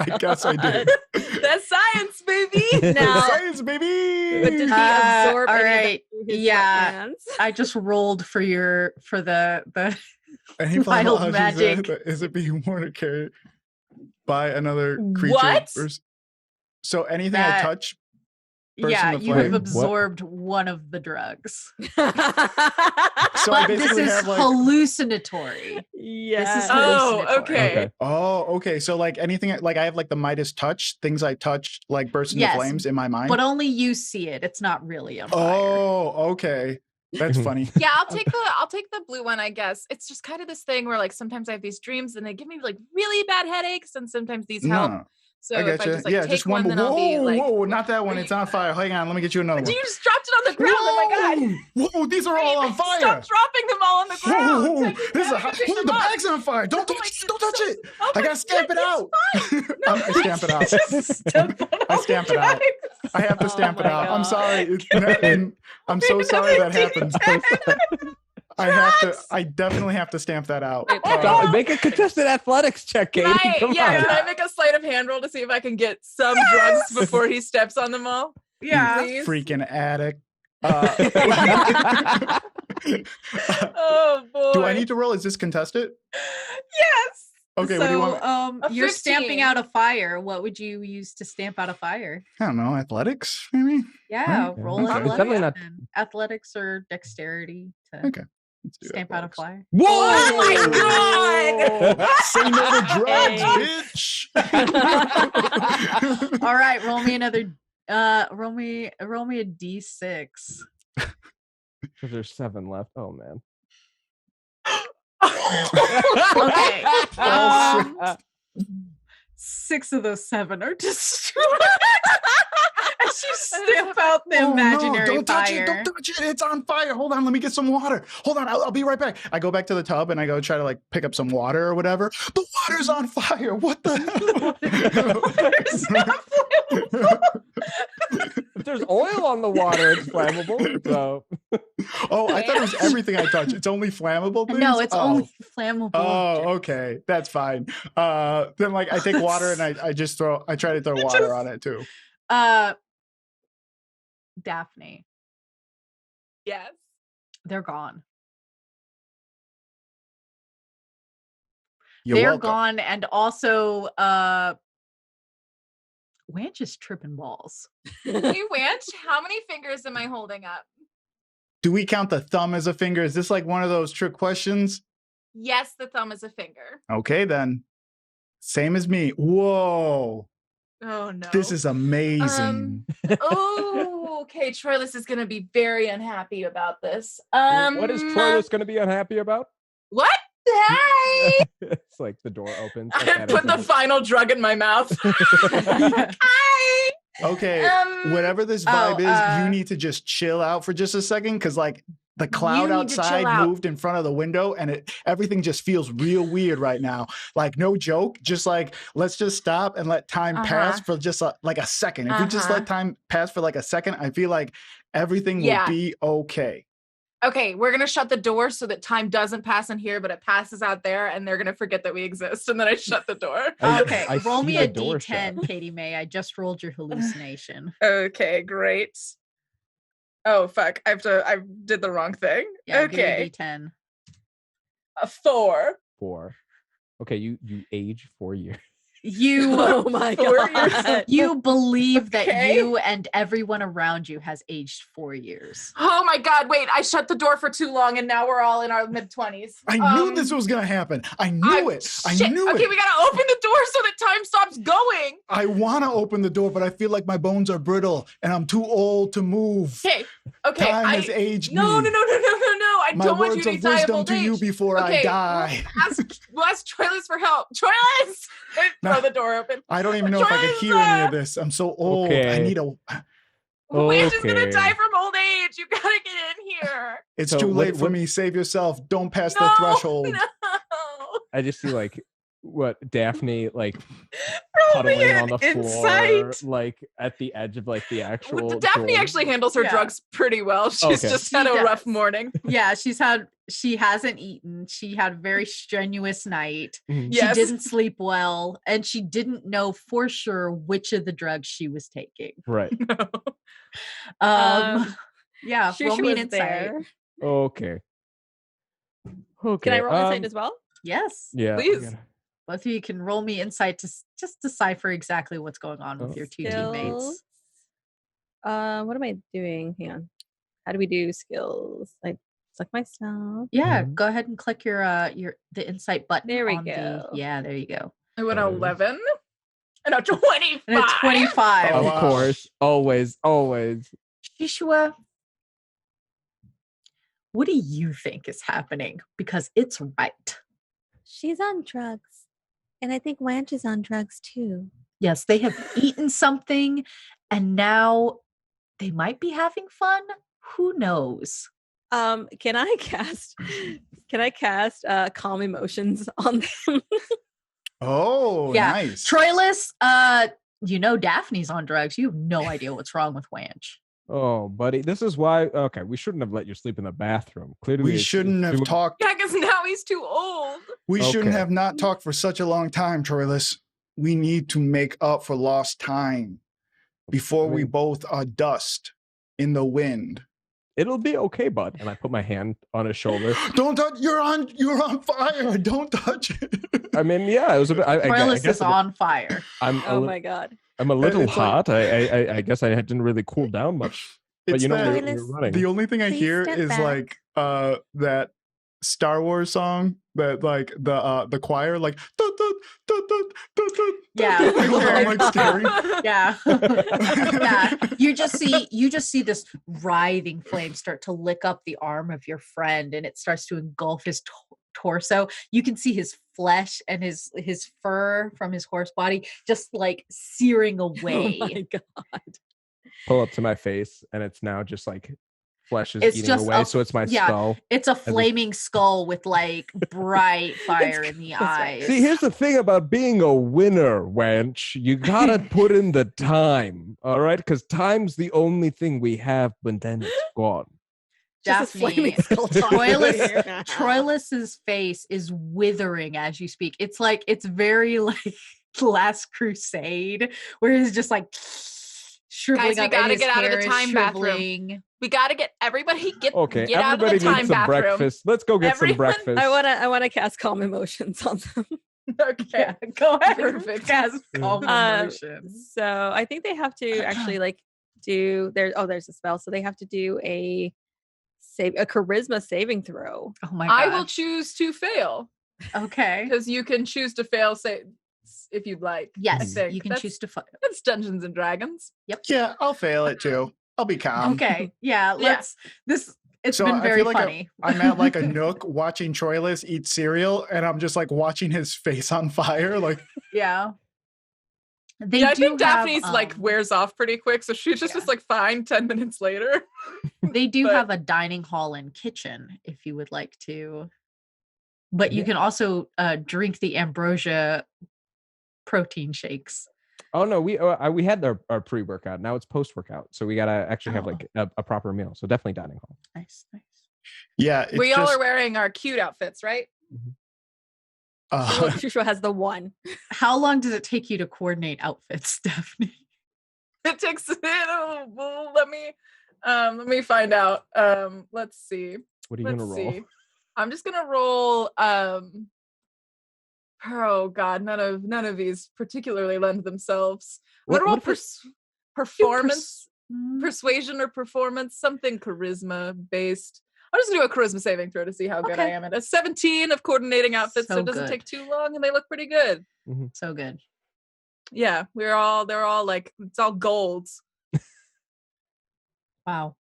I guess I did. That's science, baby. Now- Science, baby. But did he absorb all any of that right. through his Yeah. hands? I just rolled for the Any final wild magic magic. is it being worn or carried by another creature? What? So anything I That- touch. yeah, in the you have flame. absorbed one of the drugs. So I But this basically is have like. hallucinatory. Yeah. This is Oh, hallucinatory. okay. Oh, okay. So like anything, like I have like the Midas touch, things I touch like burst into Yes, flames in my mind. But only you see it. It's not really on fire. Oh, okay. That's funny. Yeah, I'll take the blue one, I guess. It's just kind of this thing where like sometimes I have these dreams and they give me like really bad headaches and sometimes these help. No, So I if I getcha. just like Yeah, take just one, one. then I'll be like, Whoa, not that one. Are It's you- on fire. Hang on, let me get you another one. you just dropped it on the ground. Oh my god. Whoa, these are all on fire. Stop dropping them all on the ground. Whoa, Take this is them a back and pick the them up. bag's on fire. Don't Oh touch my it. Don't touch it. Oh I my gotta stamp it God, out. it's fine. No, I stamp it out. just stamp it I out. stamp it out. I have to Oh stamp it my out. I'm God. sorry. I'm so sorry that happened. I definitely have to stamp that out. Stop, make a contested athletics check, Katie. Come on. Can I make a sleight of hand roll to see if I can get some drugs before he steps on them all? Yeah. Please? Freaking addict. Oh boy. Do I need to roll? Is this contested? Yes. Okay, So, what do you want? A you're 15. stamping out a fire. What would you use to stamp out a fire? I don't know. Athletics, maybe? Yeah, Okay. roll Okay. It's athletics. definitely not- then. Athletics or dexterity to Okay. Let's do stamp out a athletics. fire. Whoa! Oh my God! Say no to drugs, Hey. bitch. All right, roll me another. Roll me a d6. Because there's 7 left. Oh man. Okay. Oh, 6 of those 7 are destroyed. As you stamp out the Oh, no, imaginary don't touch fire. it. Don't touch it. It's on fire. Hold on. Let me get some water. Hold on. I'll be right back. I go back to the tub and I go try to like pick up some water or whatever. The water's on fire. What the If there's oil on the water, it's flammable. So Oh, I thought it was everything I touch. It's only flammable things? No, it's Oh. only flammable. Oh, objects. okay. That's fine. Then like I take water and I try to throw water on it too. Daphne, Yes. they're gone. You're They're welcome. gone, and also Wanch is tripping balls. Hey, Wanch, how many fingers am I holding up? Do we count the thumb as a finger? Is this like one of those trick questions? Yes, the thumb is a finger. Okay, then. Same as me. Whoa. Oh no. This is amazing. Oh, okay. Troilus is gonna be very unhappy about this. what is Troilus going to be unhappy about? What? Hi. It's like the door opens. I put the final drug in my mouth. Hi. Okay, whatever this vibe is, you need to just chill out for just a second because like the cloud need to chill outside out. moved in front of the window and everything just feels real weird right now. Like no joke, just like let's just stop and let time pass for just like a second. If we just let time pass for like a second, I feel like everything will Yeah. be okay. Okay, we're gonna shut the door so that time doesn't pass in here, but it passes out there, and they're gonna forget that we exist. And then I shut the door. Okay, I roll see me the a door d10, shut. Katie May. I just rolled your hallucination. Okay, great. Oh fuck! I did the wrong thing. Yeah, give me a Okay, d10. a 4. 4. Okay, you age 4 years. You, Oh my 4 god. years. you believe that Okay. you and everyone around you has aged 4 years. Oh my god! Wait, I shut the door for too long, and now we're all in our mid-20s. I knew this was gonna happen. I knew it. I knew Okay, it. we gotta open the door so that time stops going. I want to open the door, but I feel like my bones are brittle and I'm too old to move. Okay. Time has aged No. me. I My don't want words you to of die of wisdom old to you age. before I die. We'll ask Troilus for help. Troilus! Throw the door open. I don't even know if I can hear any of this. I'm so old. I Okay. need a. Witch is gonna Okay. die from old age. You gotta get in here. It's So too what- late for me. Save yourself. Don't pass the No, threshold. No. I just see like what Daphne like Roll me cuddling an on the floor, insight. like at the edge of like the actual. Daphne door. actually handles her Yeah. drugs pretty well. She's Okay. just had She a rough does. morning. Yeah, she hasn't eaten. She had a very strenuous night. Mhm. Yes. She didn't sleep well, and she didn't know for sure which of the drugs she was taking. Right. Yeah, roll Shusha me an was insight. there. Okay. Okay. Can I roll insight as well? Yes, Yeah. Please. both of you can roll me insight to just decipher exactly what's going on with Oh. your two teammates. Skills. What am I doing? Hang on. How do we do skills? I select myself. Yeah, Mhm. go ahead and click your the insight button. There we on go. Yeah, there you go. I went Nice. 11 and a 25. And a 25. Oh, Of wow. course. Always. Always. Joshua, what do you think is happening? Because it's right. She's on drugs. And I think Wanch is on drugs too. Yes, they have eaten something and now they might be having fun. Who knows? Can I cast calm emotions on them? Oh, Yeah. nice. Troilus, you know Daphne's on drugs. You have no idea what's wrong with Wanch. Oh, buddy. This is why. Okay, we shouldn't have let you sleep in the bathroom. Clearly, We it's- shouldn't have too- talked. Yeah, because now he's too old. We shouldn't Okay. have not talked for such a long time, Troilus. We need to make up for lost time before we both are dust in the wind. It'll be okay, bud. And I put my hand on his shoulder. Don't touch. You're on fire. Don't touch it. I mean, yeah, it was a bit. I Troilus guess is on fire. I'm Oh my god. I'm a little It's like- hot. I guess I didn't really cool down much. But It's you know, that- you're running. the only thing I Please hear step is back. like that Star Wars song that like the choir like Yeah, for sure. I'm like scary. Yeah. Yeah. You just see this writhing flame start to lick up the arm of your friend and it starts to engulf his torso. You can see his flesh and his fur from his horse body just like searing away. Oh my god. Pull up to my face, and it's now just like flesh is It's eating just away. a- So it's my yeah. skull. It's a flaming skull with like bright fire in the That's right. eyes. See, here's the thing about being a winner, wench. You gotta put in the time, all right? Because time's the only thing we have, but then it's gone. Just a flaming Daphne, skull Troilus, Troilus's face is withering as you speak. It's like it's very like Last Crusade, where he's just like shriveling Guys, we up. gotta and his get out of the hair is time bathroom. shriveling. We gotta get everybody Okay, get out of everybody the time needs some bathroom. breakfast. Let's go get some Everyone- breakfast. I wanna cast calm emotions on them. Okay. Yeah, go ahead. Perfect. Cast calm emotions. So I think they have to actually like do there's a spell. So they have to do a charisma saving throw. Oh my god. I will choose to fail Okay. because you can choose to fail, say, if you'd like. I Yes, think you can that's- choose to. That's Dungeons and Dragons. Yeah, I'll fail it too. I'll be calm. Okay. Yeah. Yeah. Let's. This. It's So been I very feel like funny. I'm at like a nook watching Troilus eat cereal, and I'm just like watching his face on fire. Like, Yeah. They Yeah, I do think have, Daphne's like wears off pretty quick, so she just yeah. was like fine 10 minutes later. They do but- have a dining hall and kitchen if you would like to. But you Yeah. can also drink the ambrosia protein shakes. Oh no, we had our pre-workout. Now it's post-workout, so we gotta actually have Oh. like a proper meal. So definitely dining hall. Nice, nice. Yeah, We all are wearing our cute outfits, right? Shusha has the one. How long does it take you to coordinate outfits, Daphne? It takes let me find out. Let's see. What are you gonna roll? I'm just gonna roll oh god, none of these particularly lend themselves. I'm gonna roll performance, persuasion or performance, something charisma based. I'll just do a charisma saving throw to see how good I am at a 17 of coordinating outfits, so it doesn't take too long and they look pretty good. Mm-hmm. So good. Yeah, they're all like, it's all golds. Wow.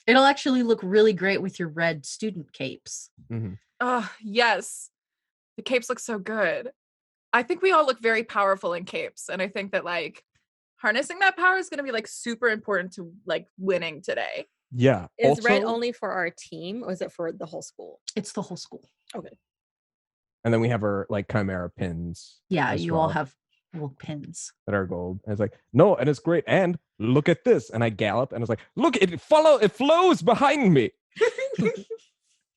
It'll actually look really great with your red student capes. Mm-hmm. Oh, yes. The capes look so good. I think we all look very powerful in capes. And I think that like harnessing that power is going to be like super important to like winning today. Yeah. Is red only for our team or is it for the whole school? It's the whole school. Okay. And then we have our like chimera pins. Yeah, you all have little pins that are gold. And it's like, no, and it's great. And look at this. And I gallop and it's like, look, it flows behind me.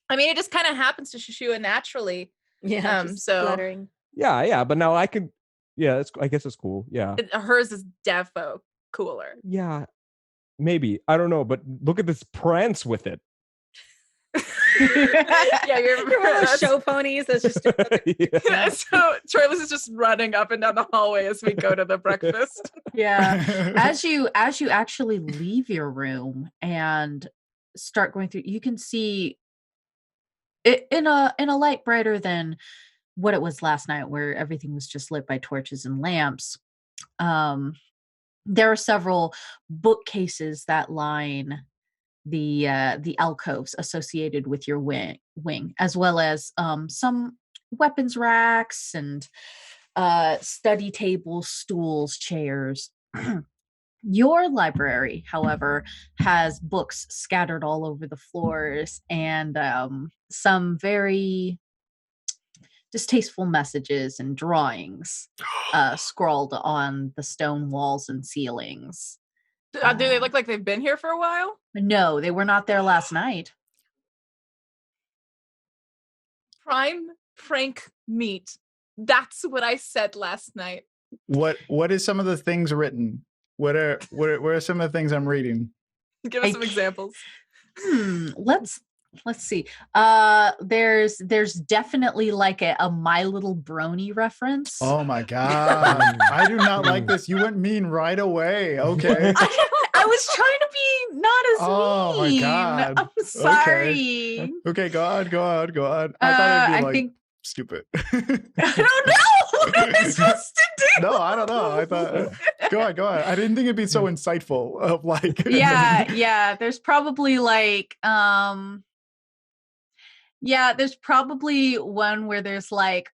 I mean, it just kind of happens to Shushua naturally. Yeah. So fluttering. Yeah. But now I can. Yeah, I guess it's cool. Yeah. Hers is defo cooler. Yeah. Maybe. I don't know, but look at this prance with it. Yeah, you're one of those show ponies. That's just yeah. So Troilus is just running up and down the hallway as we go to the breakfast. Yeah. As you actually leave your room and start going through, you can see it in a light brighter than what it was last night, where everything was just lit by torches and lamps. There are several bookcases that line the alcoves associated with your wing, as well as some weapons racks and study tables, stools, chairs. Your library, however, has books scattered all over the floors and some very distasteful messages and drawings scrawled on the stone walls and ceilings. Do they look like they've been here for a while? No, they were not there last night. Prime Frank meat. That's what I said last night. What is some of the things written? What are some of the things I'm reading? Give us some examples. Let's see. There's definitely like a My Little Brony reference. Oh my god. I do not like this. You went mean right away. Okay. I was trying to be not as mean. My god. I'm sorry. Okay, go on. I thought it'd be like stupid. I don't know what am I supposed to do. No, I don't know. I thought go on. I didn't think it'd be so insightful of like Yeah. There's probably like there's probably one where there's like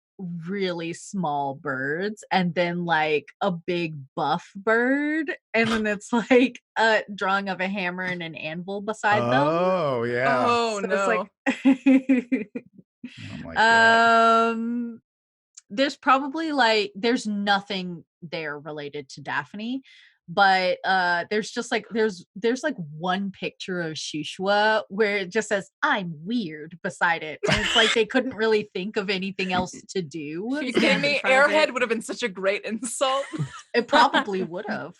really small birds and then like a big buff bird and then it's like a drawing of a hammer and an anvil beside them. Oh yeah. Oh so no. It's like there's probably like there's nothing there related to Daphne, but there's just like there's like one picture of Shushua where it just says "I'm weird" beside it, and it's like they couldn't really think of anything else to do. Are you kidding me? Airhead would have been such a great insult. It probably would have.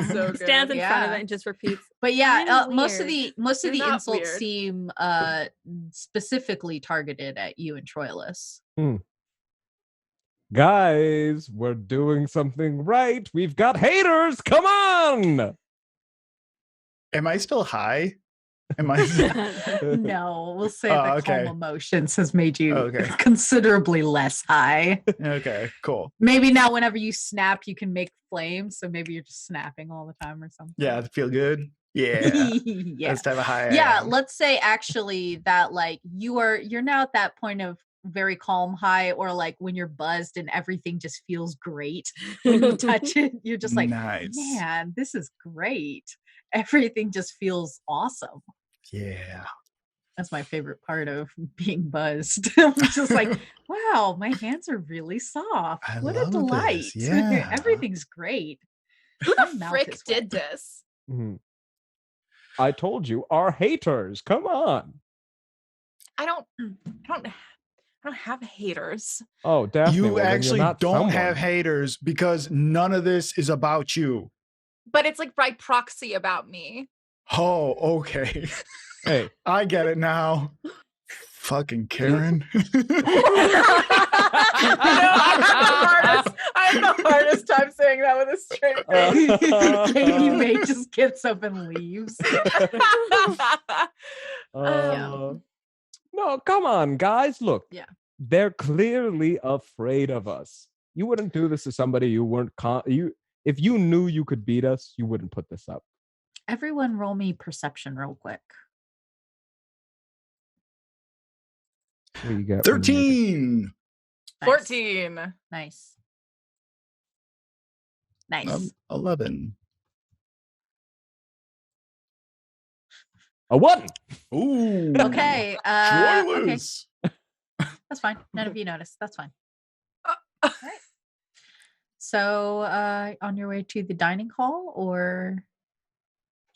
So stands in front of it and just repeats. But yeah, most of You're the not insults weird. seem specifically targeted at you and Troilus. Guys, we're doing something right. We've got haters. Come on. Am I still high? Am I? No, we'll say the okay. calm emotions has made you Okay. considerably less high. Okay, cool. Maybe now whenever you snap, you can make flames. So maybe you're just snapping all the time or something. Yeah, feel good. Yeah. Yeah. That's the type of high I Yeah, am. let's say actually that like you're now at that point of very calm high, or like when you're buzzed and everything just feels great when you touch it. You're just like, Nice. man, this is great. Everything just feels awesome. Yeah. That's my favorite part of being buzzed. I'm just like, wow, my hands are really soft. I What a love delight. this. Yeah. Everything's great. Who My the mouth frick is did wet. this? Mhm. I told you, our haters. Come on. I don't have haters. Oh, Daphne, You well, then you're actually not don't someone. have haters because none of this is about you. But it's like by proxy about me. Oh, okay. Hey, I get it now. Fucking Karen. I have the hardest time saying that with a straight face. Katie May just gets up and leaves. No, come on, guys. Look, Yeah. they're clearly afraid of us. You wouldn't do this to somebody you weren't if you knew you could beat us, you wouldn't put this up. Everyone roll me perception real quick. What you got? 13. Nice. 14. Nice. Nice. 11. A 1. Ooh. Okay. Okay. Spoilers. That's fine. None of you noticed. That's fine. All right. So, on your way to the dining hall, or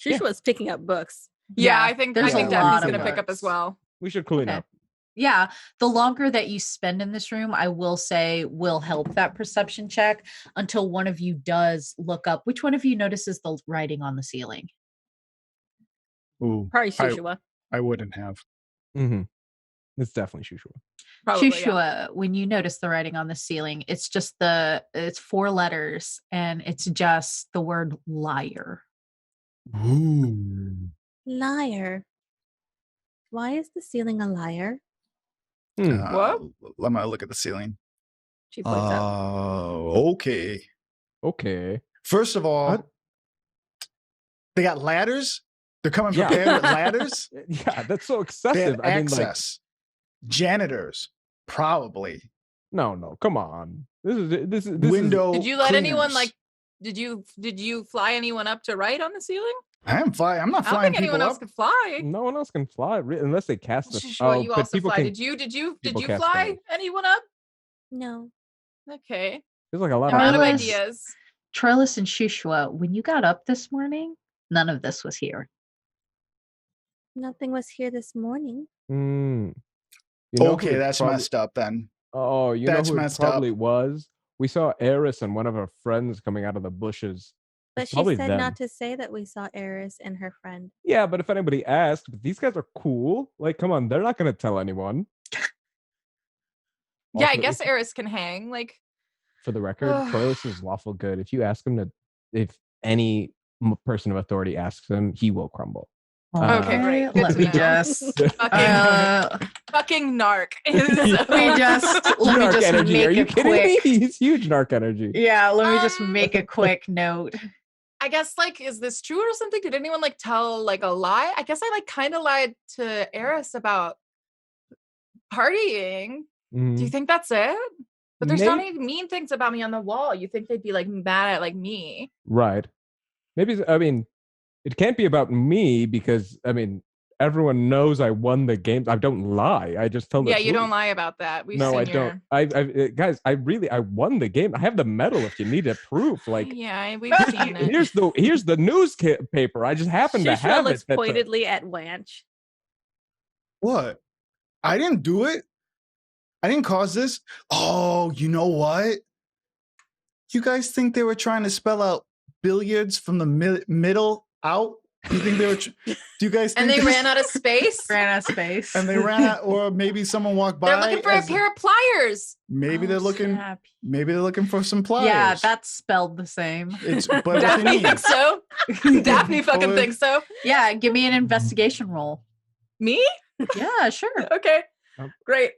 Shushua's picking up books. Yeah, I think there's a Daphne's lot of going to pick up books. as well. We should clean Okay. up. Yeah, the longer that you spend in this room, I will say will help that perception check until one of you does look up. Which one of you notices the writing on the ceiling? Ooh. Probably Shushua. I wouldn't have. Mm-hmm. It's definitely Shushua. Probably, Shushua, when you notice the writing on the ceiling, it's just it's 4 letters and it's just the word liar. Ooh. Liar. Why is the ceiling a liar? What? Let me look at the ceiling. She points up. Okay. Okay. First of all, What? they got ladders. They're coming Yeah. prepared with ladders. Yeah, that's so They excessive. have I mean, like, access. Janitors, probably. no, come on. This is Window. Did you let anyone cleaners. did you fly anyone up to write on the ceiling? I'm flying. I'm not I don't flying think anyone people else up. could fly. No one else can fly unless they cast the. Sure, you but also people fly. can- Did you people cast fly spells. anyone up? No. Okay. There's like a lot I'm out of Troilus. ideas. Troilus and Shushua, when you got up this morning, none of this was here. Nothing was here this morning. You know Okay, who it that's probably- messed up then. Oh, you That's know who it messed up. probably was? We saw Eris and one of her friends coming out of the bushes. But It's she probably said them. not to say that we saw Eris and her friend. Yeah, but if anybody asked, but these guys are cool. Like, come on, they're not going to tell anyone. Yeah, I Also, guess Eris can hang. Like, for the record, Troilus is lawful good. If you ask him if any person of authority asks him, he will crumble. Okay, great. Good Let to me know. just fucking narc. let me just Narc energy. Are make you a kidding quick. me? He's huge narc energy. Yeah, let me just Um, make a quick note. I guess, like, is this true or something? Did anyone like tell like a lie? I guess I like kind of lied to Eris about partying. Do you think that's it? But there's not any mean things about me on the wall. You think they'd be like mad at like me? Right. Maybe, I mean, it can't be about me because, I mean, everyone knows I won the game. I don't lie. I just tell the Yeah, truth. you don't lie about that. We've No, seen I don't. Guys, I won the game. I have the medal if you need a proof. Like, yeah, we've seen it. here's the newspaper. I just happen to Shushua have looks it. pointedly at Wanch. What? I didn't do it. I didn't cause this. Oh, you know what? You guys think they were trying to spell out billiards from the middle out? You think they were? Do you guys? Think And they this- ran out of space. Ran out of space. And they ran out, or maybe someone walked by. They're looking for a as- pair of pliers. Maybe they're looking. Snap. Maybe they're looking for some pliers. Yeah, that's spelled the same. It's but what they Daphne need. thinks so. Daphne fucking Well, thinks so. Yeah, give me an investigation roll. Me? Yeah, sure. Okay. Great.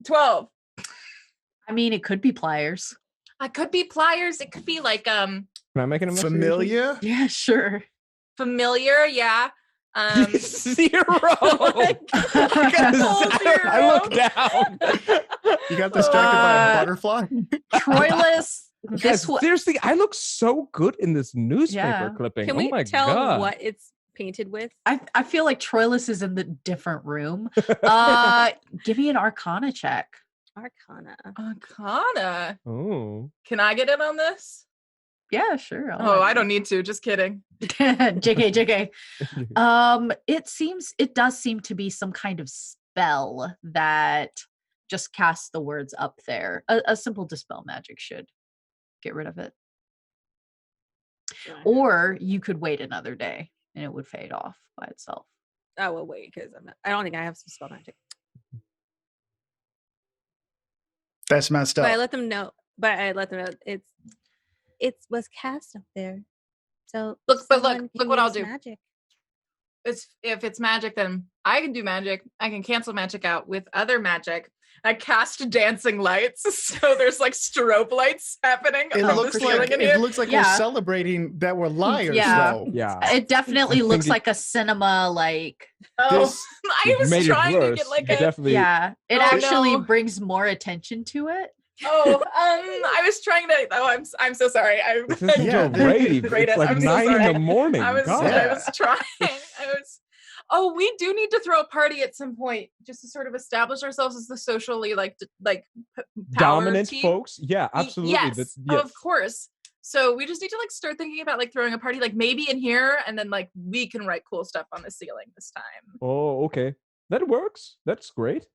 12. I mean, it could be pliers. I could be pliers. It could be like Can I make an investigation? Familiar. Yeah, sure. familiar. Yeah. 0. Oh I look down. You got distracted by a butterfly. Troilus, Guys, this was seriously, I look so good in this newspaper Yeah. clipping. Can Oh we my tell god! what it's painted with? I feel like Troilus is in the different room. Give me an Arcana check. Arcana. Arcana. Oh, Can I get in on this? Yeah, sure. Oh, I don't need to. Just kidding. JK. It does seem to be some kind of spell spell that just casts the words up there. A simple dispel magic should get rid of it. Or you could wait another day and it would fade off by itself. I will wait because I don't think I have some spell magic. That's messed up. But I let them know. It was cast up there. So look what I'll do. Magic. If it's magic, then I can do magic. I can cancel magic out with other magic. I cast dancing lights, so there's like strobe lights happening. It looks like we're celebrating that we're liars, though. Yeah, it definitely looks like a cinema. Like, I was trying to get like it actually brings more attention to it. I was trying to. I'm so sorry. This isn't a rave. It's like 9 in the morning. I was trying. We do need to throw a party at some point, just to sort of establish ourselves as the socially dominant team. folks. Yeah, absolutely. Yes, of course. So we just need to like start thinking about like throwing a party, like maybe in here, and then like we can write cool stuff on the ceiling this time. Oh, okay, that works. That's great.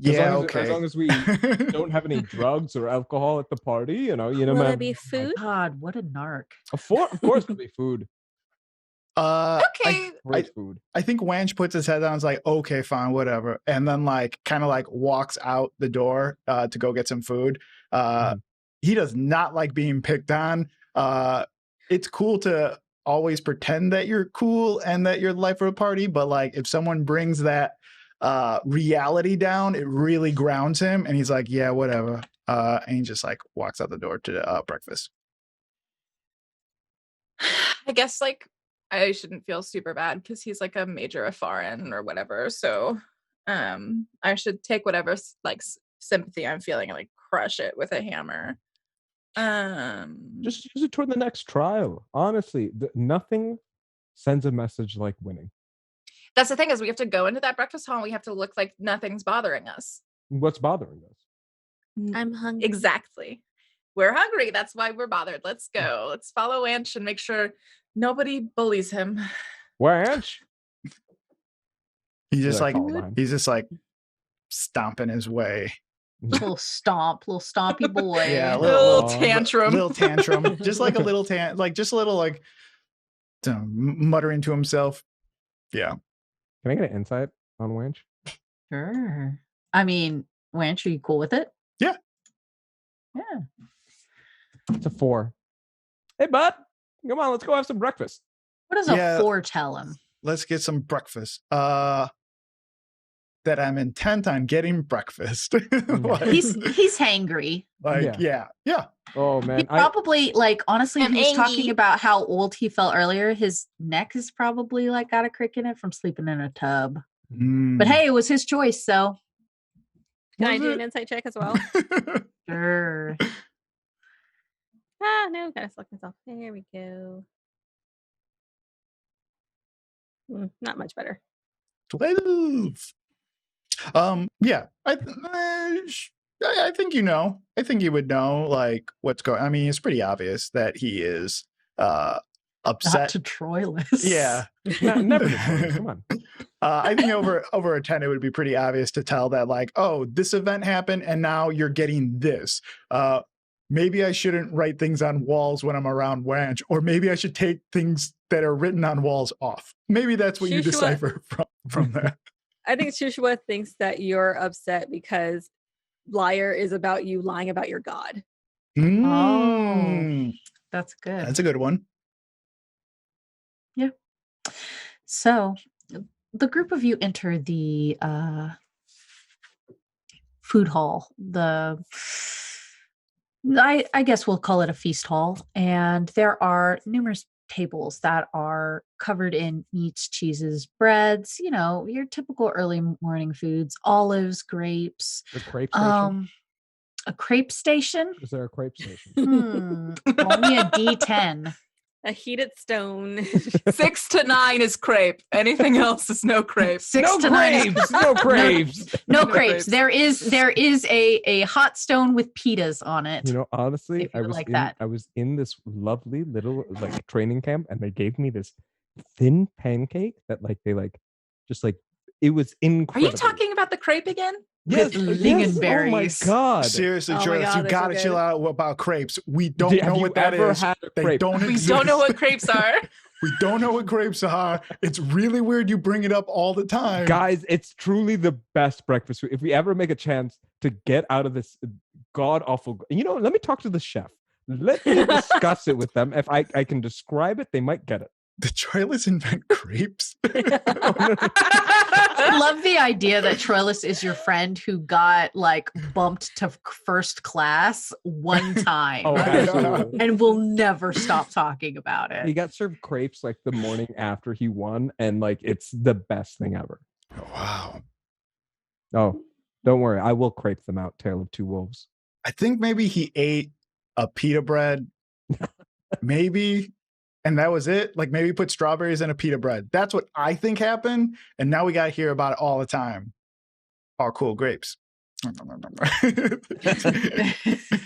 As long as we don't have any drugs or alcohol at the party, Will man. it be food? God, what a narc! Of course, it'll be food. Okay. Food. I think Wanch puts his head down and is like, okay, fine, whatever. And then kind of walks out the door to go get some food. He does not like being picked on. It's cool to always pretend that you're cool and that you're the life of a party. But if someone brings that reality down, it really grounds him. And he's like, yeah, whatever. And he just walks out the door to breakfast. I guess I shouldn't feel super bad because he's a major Afaran or whatever. So I should take whatever sympathy I'm feeling and crush it with a hammer. Just use it toward the next trial. Honestly, nothing sends a message like winning. That's the thing, is we have to go into that breakfast hall and we have to look like nothing's bothering us. What's bothering us? I'm hungry. Exactly. We're hungry. That's why we're bothered. Let's go. Let's follow Anch and make sure nobody bullies him. Where Anch? He's just stomping his way. Little stompy boy. Yeah, little tantrum. Little tantrum. Just a little muttering to himself. Yeah. Can I get an insight on Wanch? Sure. I mean, Wanch, are you cool with it? Yeah. Yeah. It's a 4. Hey, bud. Come on, let's go have some breakfast. What does a 4 tell him? Let's get some breakfast. That I'm intent on getting breakfast. He's hangry. Yeah. Oh man. He probably honestly, he was talking about how old he felt earlier. His neck is probably got a crick in it from sleeping in a tub. But hey, it was his choice, so can I do an insight check as well? Sure. No, gotta select myself. There we go. Not much better. 12. Yeah. I think I think you would know what's going. I mean, it's pretty obvious that he is upset. Not to Troilus. Yeah. Never. Come on. I think over a 10, it would be pretty obvious to tell that this event happened and now you're getting this. Maybe I shouldn't write things on walls when I'm around Wanch, or maybe I should take things that are written on walls off. Maybe that's what you decipher from that. I think Shushua thinks that you're upset because liar is about you lying about your god. Oh, that's good. That's a good one. Yeah. So the group of you enter the food hall. I guess we'll call it a feast hall. And there are numerous tables that are covered in meats, cheeses, breads, your typical early morning foods, olives, grapes. A crepe station? A crepe station? Is there a crepe station? Only a D10. A heated stone. 6 to 9 is crepe. Anything else is no crepe. 6 to 9. No crepes. No crepes. There is a hot stone with pitas on it. Honestly, I was in this lovely little training camp, and they gave me this thin pancake that they just It was Are incredible. you talking about the crepe again? Yes, With yes. lingonberries. Oh my god! Seriously, Oh my Joyce, God, you they're gotta so chill good. out about crepes. We don't Have know you what that ever is. had a They crepe? don't We exist. don't know what crepes are. We don't know what crepes are. It's really weird you bring it up all the time. Guys, it's truly the best breakfast food. If we ever make a chance to get out of this god awful, let me talk to the chef. Let me discuss it with them. If I can describe it, they might get it. Did Troilus invent crepes? I love the idea that Troilus is your friend who got like bumped to first class one time Oh, absolutely. and will never stop talking about He it. got served crepes like the morning after he won, and like it's the best thing ever. Wow. Oh, don't worry, I will crepe them out. Tale of Two Wolves. I think maybe he ate a pita bread. Maybe. And that was it. Like maybe put strawberries in a pita bread. That's what I think happened. And now we got to hear about it all the time. Oh, cool. Grapes.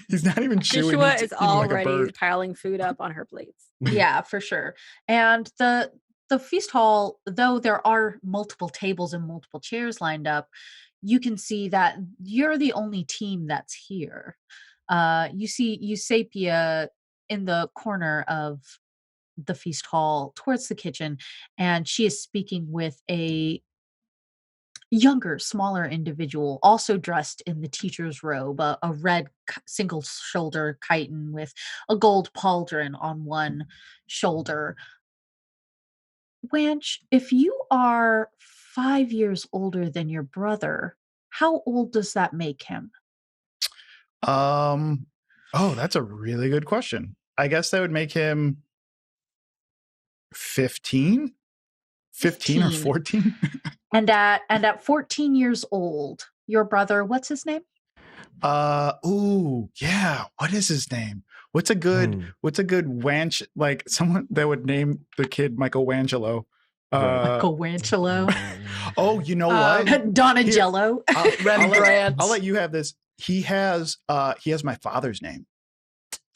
He's not even chewing. Joshua He's is eating like a already bird. piling food up on her plates. Yeah, for sure. And the feast hall, though there are multiple tables and multiple chairs lined up, you can see that you're the only team that's here. You see Eusapia in the corner of the feast hall towards the kitchen, and she is speaking with a younger, smaller individual, also dressed in the teacher's robe, a red single-shoulder chiton with a gold pauldron on one shoulder. Wench, if you are 5 years older than your brother, how old does that make him? Oh, that's a really good question. I guess that would make him 15 or 14. And at 14 years old, your brother, what's his name? Ooh, yeah. What is his name? What's a good Wanch, like someone that would name the kid Michelangelo? Michelangelo. Oh, you know what? Donatello. Rembrandt. I'll let you have this. He has my father's name.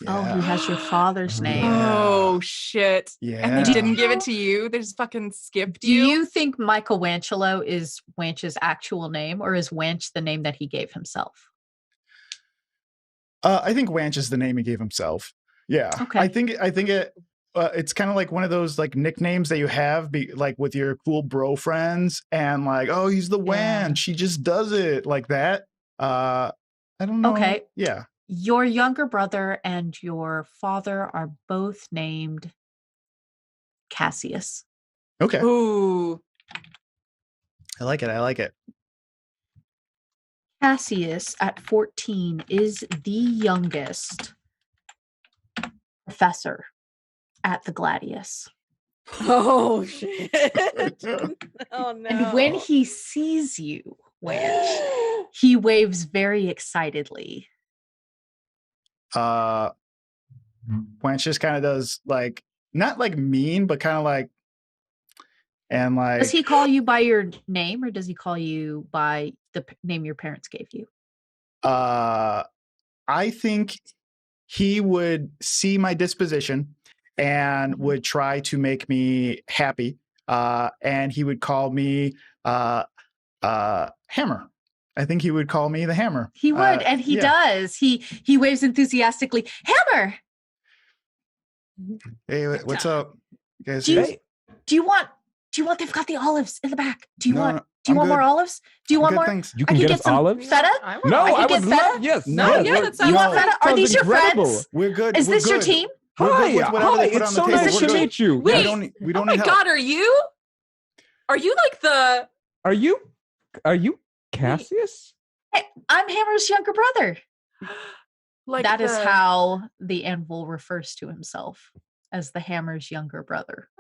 Oh, he has your father's name. Oh shit. Yeah. And they didn't give it to you. They just fucking skipped Do you. you think Michelangelo is Wanch's actual name, or is Wanch the name that he gave himself? I think Wanch is the name he gave himself. Yeah. Okay. I think it's kind of like one of those like nicknames that you have like with your cool bro friends, and like, oh, he's the Wanch. He just does it like that. I don't know. Okay. Yeah. Your younger brother and your father are both named Cassius. Okay. Ooh. I like it. Cassius at 14 is the youngest professor at the Gladius. Oh shit! Oh no! And when he sees you, Wanch, he waves very excitedly. Wanch just kind of does like, not like mean, but kind of like, and like. Does he call you by your name, or does he call you by the name your parents gave you? I think he would see my disposition and would try to make me happy. And he would call me Hammer. I think he would call me the Hammer. He would, and he does. He waves enthusiastically. Hammer. Hey, what's up, guys? Do you want? They've got the olives in the back. Do you want I'm more good. olives? Do you want more? Thanks. You can get us some olives? feta. No, I can would get love. feta? Yes. No, yeah, that sounds You want feta? Are these your incredible. friends? We're good. Is We're this your good. team? We're Hi, good with whatever they put it's on so the table. nice We're to good. meet you. Wait, We don't oh my need god, help. are you like the Are you Cassius? Hey, I'm Hammer's younger brother. like That is the- how the Anvil refers to himself, as the Hammer's younger brother.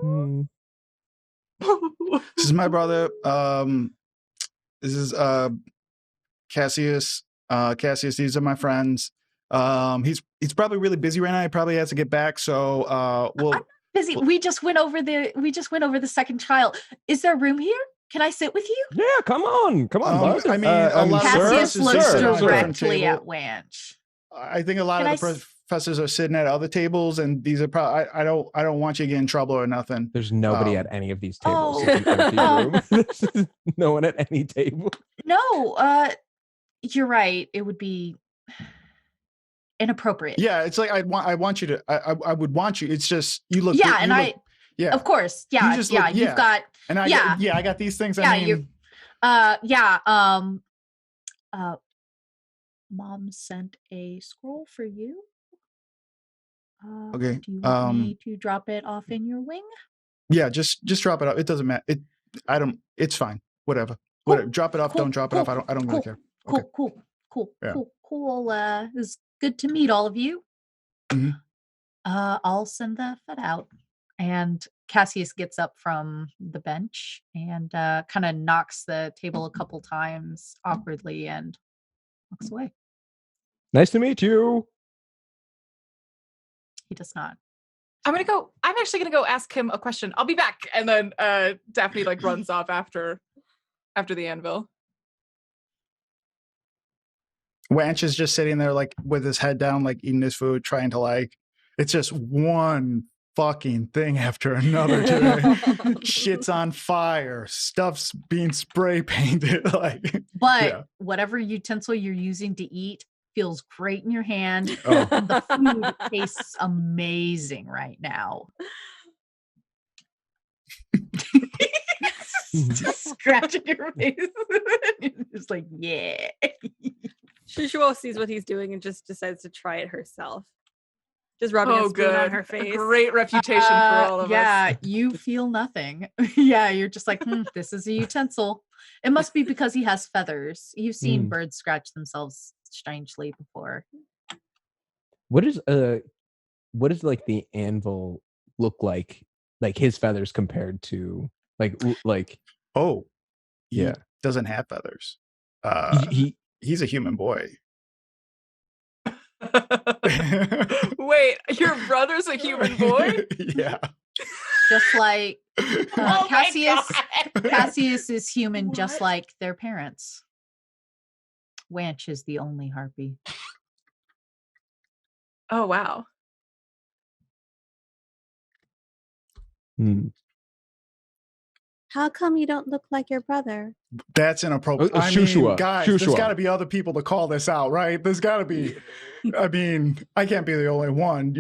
Hmm. This is my brother. This is Cassius. Cassius, these are my friends. He's probably really busy right now. He probably has to get back. So we'll Busy. We just went over the second trial. Is there room here? Can I sit with you? Yeah, come on, bud. I mean, a lot of Cassius sir, looks sir, sir, directly table. at Wanch. I think a lot Can of I the professors are sitting at other tables, and these are probably. I don't want you to get in trouble or nothing. There's nobody at any of these tables. Oh. It's an empty room. There's no one at any table. No, you're right. It would be inappropriate. Yeah, it's like I want you to. I would want you. It's just you look. Yeah, you and look, yeah, of course, yeah, You just yeah. look- You've got and I yeah. I got these things. Yeah, I mean, Mom sent a scroll for you. Okay, Do you want me to drop it off in your wing? yeah, just drop it off. It doesn't matter. I don't. It's fine. Whatever. Cool. Whatever. Drop it off. Cool. Don't drop it Cool. off. I don't really care. Okay. Cool. It was good to meet all of you. Mhm. I'll send the FED out. And Cassius gets up from the bench and kind of knocks the table a couple times awkwardly and walks away. Nice to meet you. He does not. I'm actually gonna go ask him a question. I'll be back. And then Daphne like runs off after the anvil. Wanch is just sitting there like with his head down, like eating his food, trying to like. It's just one fucking thing after another today. Shit's on fire. Stuff's being spray painted. Like, But yeah. whatever utensil you're using to eat feels great in your hand. Oh. And the food tastes amazing right now. Just scratching your face. Just like, yeah. Shushuo sees what he's doing and just decides to try it herself. Just rubbing a spoon good. on her A face. great reputation for all of Yeah, us. you feel nothing. Yeah, you're just like, this is a utensil. It must be because he has feathers. You've seen birds scratch themselves strangely before. What is like the anvil look like his feathers compared to like Oh, he yeah. doesn't have feathers. He's a human boy. Wait, your brother's a human boy? Yeah. Just like Oh my Cassius. God. Cassius is human, just What? like their parents. Wanch is the only harpy. Oh wow. How come you don't look like your brother? That's inappropriate. I Shushua. mean, guys, Shushua. there's got to be other people to call this out, right? There's got to be. I mean, I can't be the only one.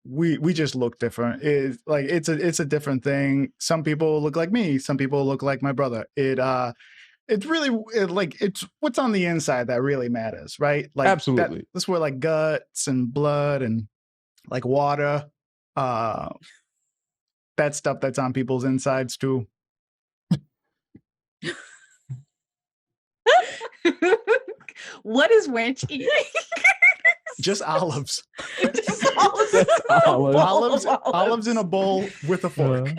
We just look different. It's a different thing. Some people look like me. Some people look like my brother. It's really it's what's on the inside that really matters, right? Like Absolutely. That's where like guts and blood and like water, that stuff that's on people's insides too. What is Wanch eating? Just olives. Just olives. Just olives. Olives in a bowl with a fork.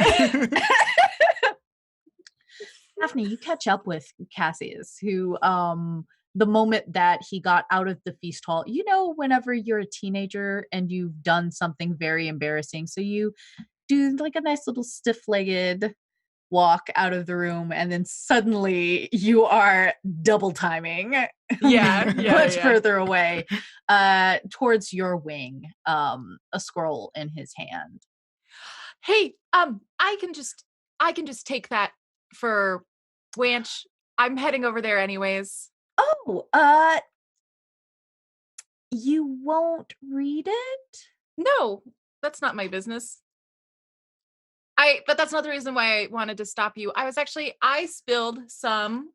Daphne, you catch up with Cassius, who the moment that he got out of the feast hall, whenever you're a teenager and you've done something very embarrassing, so you do like a nice little stiff-legged walk out of the room, and then suddenly you are double timing much further away towards your wing, a scroll in his hand. Hey, I can just take that for Wanch. I'm heading over there anyways. Oh, you won't read it? No, that's not my business. But that's not the reason why I wanted to stop you. I spilled some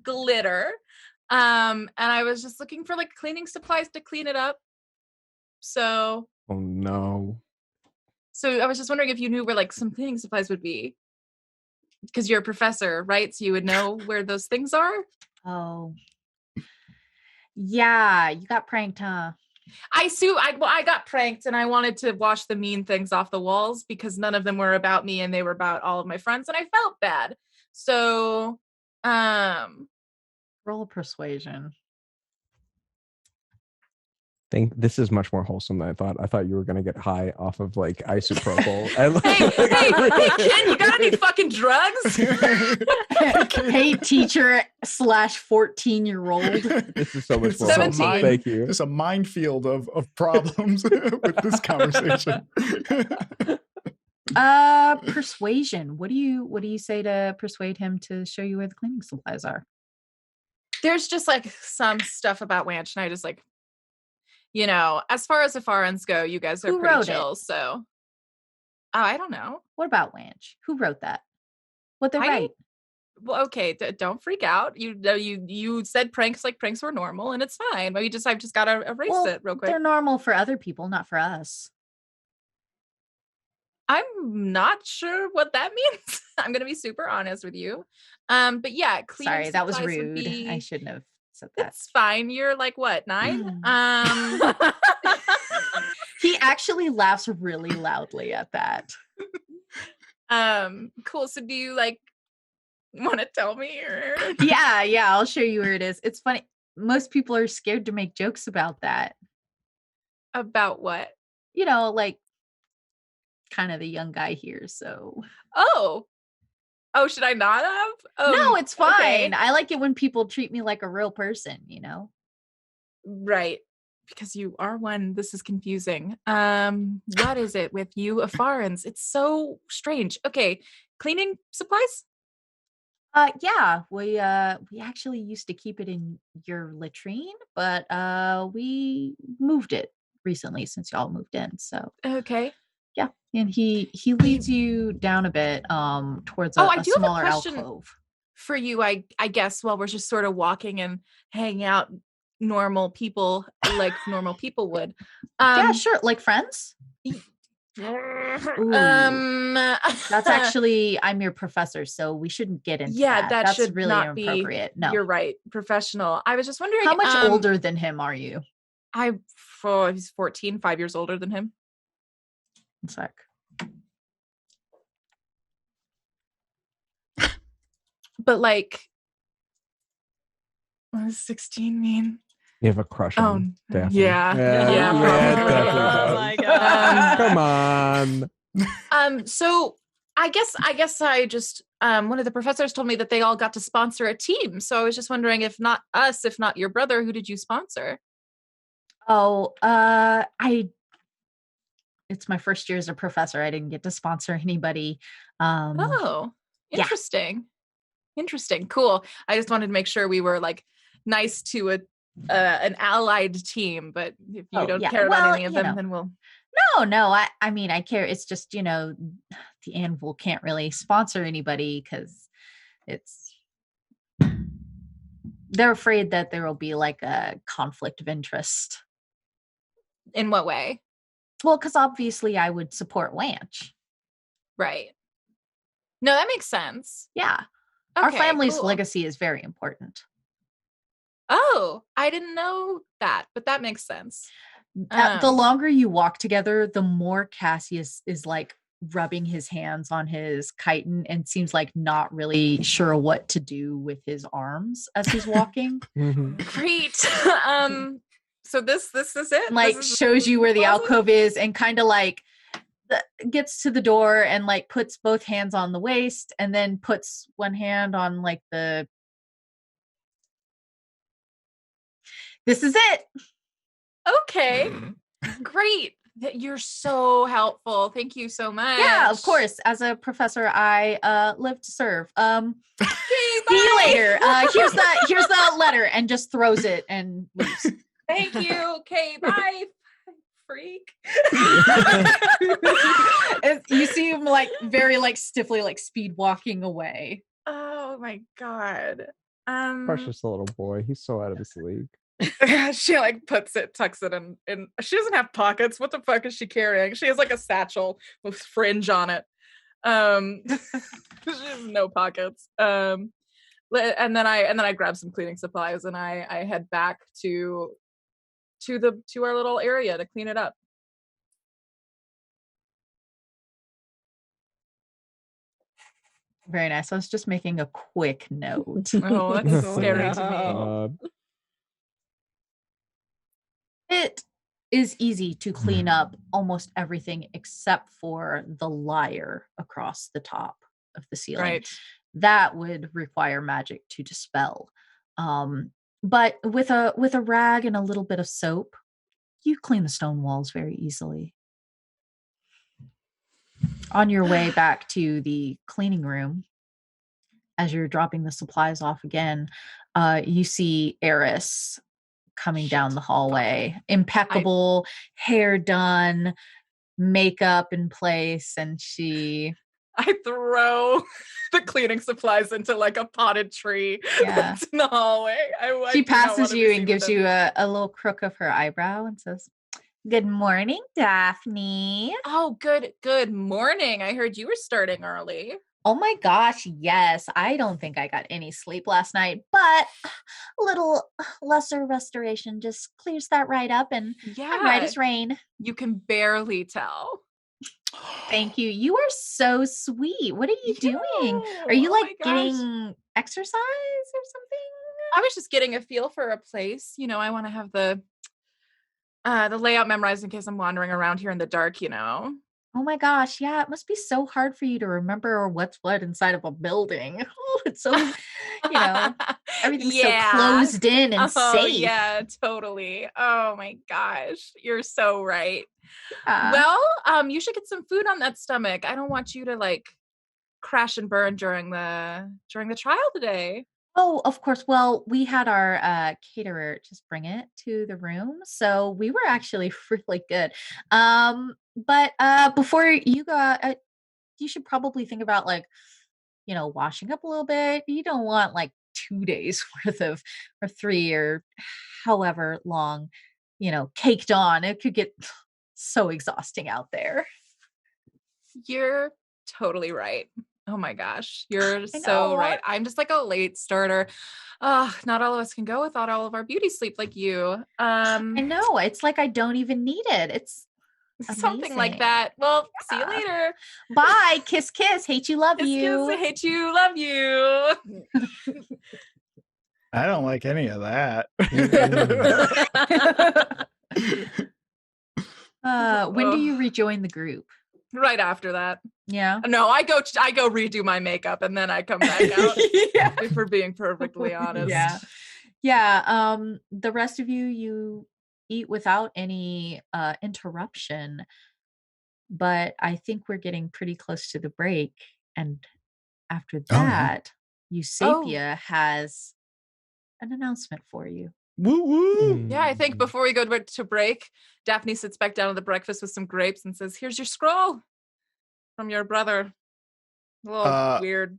glitter. And I was just looking for like cleaning supplies to clean it up. So Oh no. So I was just wondering if you knew where like some cleaning supplies would be. Because you're a professor, right? So you would know where those things are? Oh. Yeah, you got pranked, huh? I got pranked and I wanted to wash the mean things off the walls because none of them were about me and they were about all of my friends and I felt bad. So, roll a persuasion. This is much more wholesome than I thought. I thought you were gonna get high off of like isopropyl. Hey, kid, you got any fucking drugs? Hey, teacher / 14-year-old. This is so much more 17. wholesome. Thank you. There's a minefield of problems with this conversation. Persuasion. What do you say to persuade him to show you where the cleaning supplies are? There's just like some stuff about Wanch, and I just like, as far as the Farans go, you guys are Who pretty wrote chill. it? So, I don't know. What about Wanch? Who wrote that? What they write? Well, okay, don't freak out. You said pranks like pranks were normal, and it's fine. I've just gotta erase it real quick. They're normal for other people, not for us. I'm not sure what that means. I'm gonna be super honest with you. But yeah, sorry, that was supplies would rude. be- I shouldn't have said that. It's fine. You're like what, 9? He actually laughs really loudly at that. Cool. So do you like want to tell me or Yeah, I'll show you where it is. It's funny. Most people are scared to make jokes about that. about what? Like kind of the young guy here, so Oh, should I not have? no, it's fine. Okay. I like it when people treat me like a real person, Right. Because you are one. This is confusing. What is it with you Afarans? It's so strange. Okay. Cleaning supplies? Yeah, we actually used to keep it in your latrine, but we moved it recently since y'all moved in. So Okay. yeah, and he leads you down a bit towards a I do have a smaller question alcove. For you, I guess while we're just sort of walking and hanging out normal people like normal people would. Yeah, sure, like friends. That's That's actually, I'm your professor, so we shouldn't get into that. That's should really not be inappropriate. No. You're right. Professional. I was just wondering How much older than him are you? He's 14, 5 years older than him. One sec. But like, what does 16 mean? You have a crush on him, Daphne. Yeah. Definitely Oh does. my God. Come on. So I guess I just one of the professors told me that they all got to sponsor a team. So I was just wondering, if not us, if not your brother, who did you sponsor? It's my first year as a professor. I didn't get to sponsor anybody. Interesting. Interesting. Cool. I just wanted to make sure we were like nice to an allied team, but if you don't care about any of them, then we'll. No. I mean, I care. It's just, the Anvil can't really sponsor anybody because they're afraid that there will be like a conflict of interest. In what way? Well, because obviously I would support Wanch. Right. No, that makes sense. Yeah. Okay, Our family's cool. legacy is very important. Oh, I didn't know that, but that makes sense. The longer you walk together, the more Cassius is like rubbing his hands on his chitin and seems like not really sure what to do with his arms as he's walking. Great. So this is it. Like This is shows you where the closet? alcove is and kind of like gets to the door and like puts both hands on the waist and then puts one hand on like this is it. Okay. Great. You're so helpful. Thank you so much. Yeah, of course. As a professor, I live to serve. Okay, See you bye. later. Here's the letter and just throws it and leaves. Thank you. Okay, bye. Freak. You see him like very like stiffly like speed walking away. Oh my God. Precious little boy. He's so out of his league. She like tucks it in. She doesn't have pockets. What the fuck is she carrying? She has like a satchel with fringe on it. She has no pockets. And then I grab some cleaning supplies and I head back to our little area to clean it up. Very nice. I was just making a quick note. Oh, that's scary to me. It is easy to clean up almost everything except for the lyre across the top of the ceiling. Right. That would require magic to dispel. But with a rag and a little bit of soap, you clean the stone walls very easily. On your way back to the cleaning room, as you're dropping the supplies off again, you see Eris coming down the hallway. Impeccable, hair done, makeup in place, and I throw the cleaning supplies into like a potted tree that's in the hallway. She passes you and gives you a little crook of her eyebrow and says, "Good morning, Daphne." Oh, good morning. I heard you were starting early. Oh my gosh, yes. I don't think I got any sleep last night, but a little lesser restoration just clears that right up, and I'm right as rain. You can barely tell. Thank you. You are so sweet. What are you doing? Are you like getting exercise or something? I was just getting a feel for a place. You know, I want to have the layout memorized in case I'm wandering around here in the dark, you know. Oh my gosh, yeah, it must be so hard for you to remember what's what inside of a building. Oh, it's so, everything's so closed in and safe. Yeah, totally. Oh my gosh, you're so right. Well, you should get some food on that stomach. I don't want you to like crash and burn during the trial today. Oh, of course. Well, we had our caterer just bring it to the room, so we were actually really good. But before you go, you should probably think about like, washing up a little bit. You don't want like 2 days worth of, or 3 or however long, caked on. It could get so exhausting out there. You're totally right. Oh my gosh, you're so right. I'm just like a late starter. Not all of us can go without all of our beauty sleep like you. I know. It's like I don't even need it. It's something like that. Well, see you later. Bye. Kiss, kiss. Hate you, love kiss, you. Kiss, hate you, love you. I don't like any of that. When do you rejoin the group? Right after that. Yeah. No, I go redo my makeup and then I come back out. If we're being perfectly honest. Yeah. Yeah. The rest of you eat without any interruption. But I think we're getting pretty close to the break. And after that, Eusapia has an announcement for you. Woo woo. Yeah, I think before we go to break, Daphne sits back down at the breakfast with some grapes and says, "Here's your scroll from your brother." A little weird.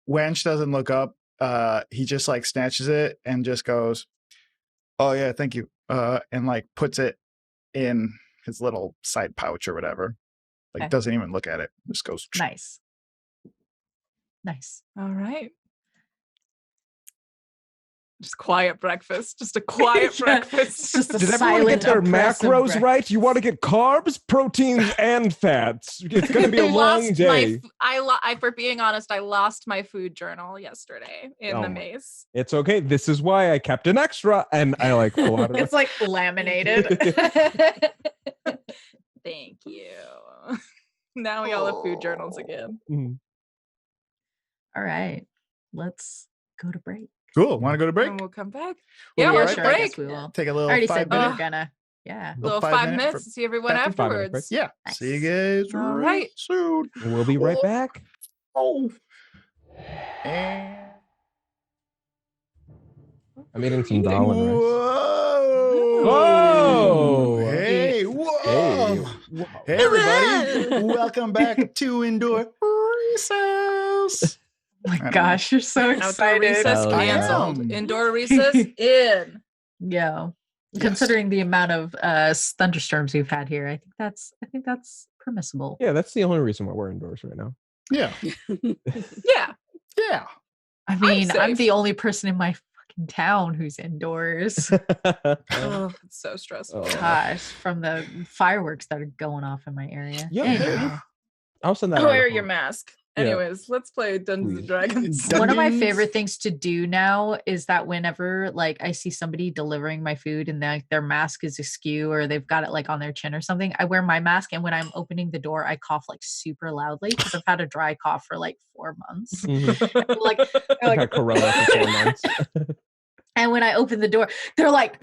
Wench doesn't look up. He just like snatches it and just goes, "Oh yeah, thank you." And like puts it in his little side pouch or whatever. Like doesn't even look at it. Just goes. Nice. All right. Just quiet breakfast. Just a quiet breakfast. Just a Did everyone get their macros breakfast. right? You want to get carbs, proteins, and fats. It's going to be a long day. For being honest, I lost my food journal yesterday in the maze. It's okay. This is why I kept an extra, and I like pull out of It's like laminated. Thank you. Now we all have food journals again. Mm-hmm. All right. Let's go to break. Cool. Want to go to break? And we'll come back. We'll we'll sure, break. I guess we will. Take a little. I already 5 said we minute. were gonna. Yeah. Little 5 minutes to see everyone back in 5 minutes afterwards. Yeah. Nice. See you guys All right. soon. We'll be right back. Oh. And I'm eating some dal and rice. whoa. Whoa. Hey. Whoa. Hey, everybody. Welcome back to Indoor Recess. Oh my gosh, you're so Outdoor excited. recess Hell yeah. canceled. Indoor recess in. Yeah. Yes. Considering the amount of thunderstorms we've had here, I think that's permissible. Yeah, that's the only reason why we're indoors right now. Yeah. Yeah. Yeah. I mean, I'm safe. the only person in my fucking town who's indoors. Oh, it's so stressful. Oh. Gosh, from the fireworks that are going off in my area. Yeah. Anyway. I'll send that. Wear article. your mask. Anyways, let's play Dungeons and Dragons. One of my favorite things to do now is that whenever like I see somebody delivering my food and their mask is askew or they've got it like on their chin or something, I wear my mask, and when I'm opening the door, I cough like super loudly because I've had a dry cough for like 4 months. like had corona for 4 months. And when I open the door, they're like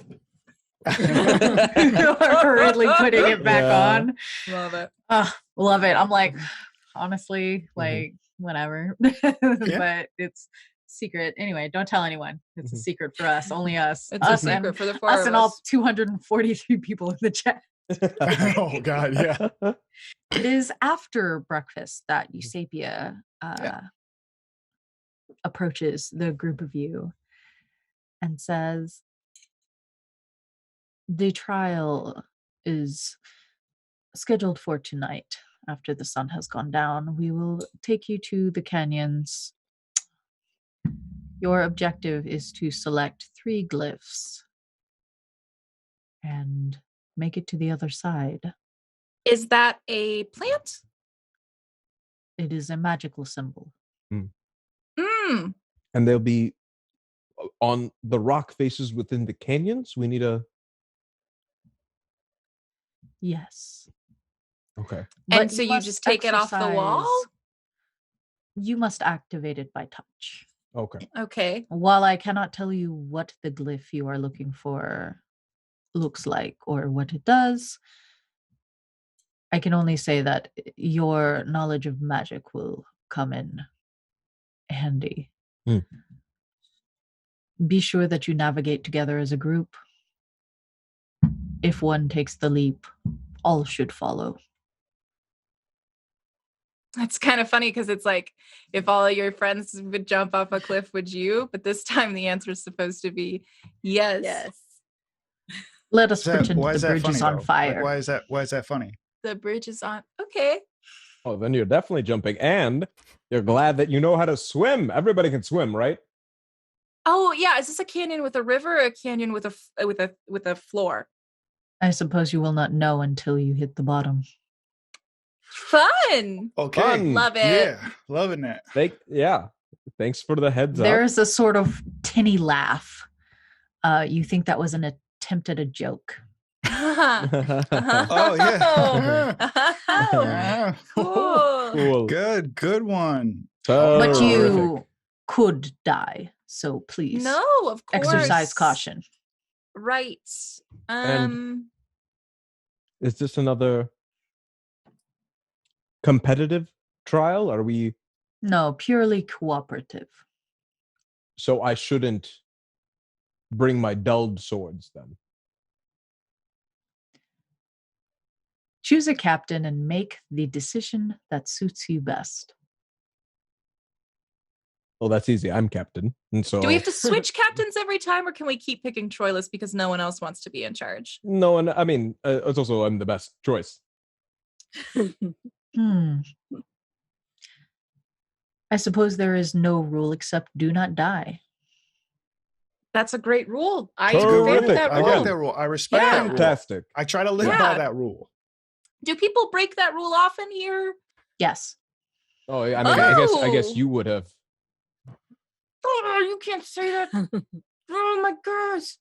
hurriedly putting it back on. Love it. Love it. I'm like, honestly, like whatever. But it's secret. Anyway, don't tell anyone. It's a secret for us. Only us. It's us a secret and, for the 4 us of and us. all 243 people in the chat. Oh God, yeah. It is after breakfast that Eusapia approaches the group of you and says, the trial is scheduled for tonight. After the sun has gone down, we will take you to the canyons. Your objective is to select 3 glyphs and make it to the other side. Is that a plant? It is a magical symbol. And they'll be on the rock faces within the canyons. We need a... Yes. Okay. But And so you must just take it off the wall? You must activate it by touch. Okay. Okay. While I cannot tell you what the glyph you are looking for looks like or what it does, I can only say that your knowledge of magic will come in handy. Be sure that you navigate together as a group. If one takes the leap, all should follow. That's kind of funny because it's like, if all of your friends would jump off a cliff, would you? But this time the answer is supposed to be yes. Yes. Let us Why pretend is the that bridge funny, is on though? fire. Why is that funny? The bridge is on. Okay. Oh, then you're definitely jumping. And you're glad that you know how to swim. Everybody can swim, right? Oh yeah. Is this a canyon with a river or a canyon with a floor? I suppose you will not know until you hit the bottom. Fun. Okay. Fun. Love it. Yeah, loving it. Thanks for the heads up. There's a sort of tinny laugh. You think that was an attempt at a joke. Oh yeah. Oh, cool. Cool. Good one. But Terrific. you could die, so please No, of course. exercise caution. Right. Is this another competitive trial? Are we... No, purely cooperative. So I shouldn't bring my dulled swords then? Choose a captain and make the decision that suits you best. Well, that's easy. I'm captain. And so... Do we have to switch captains every time, or can we keep picking Troilus because no one else wants to be in charge? No, and I mean, it's also I'm the best choice. I suppose there is no rule except do not die. That's a great rule. I Terrific. favor that I rule. like that rule. I respect that rule. Fantastic. I try to live by that rule. Do people break that rule often here? Yes. Oh, I mean, I guess you would have. Oh, you can't say that. Oh my gosh.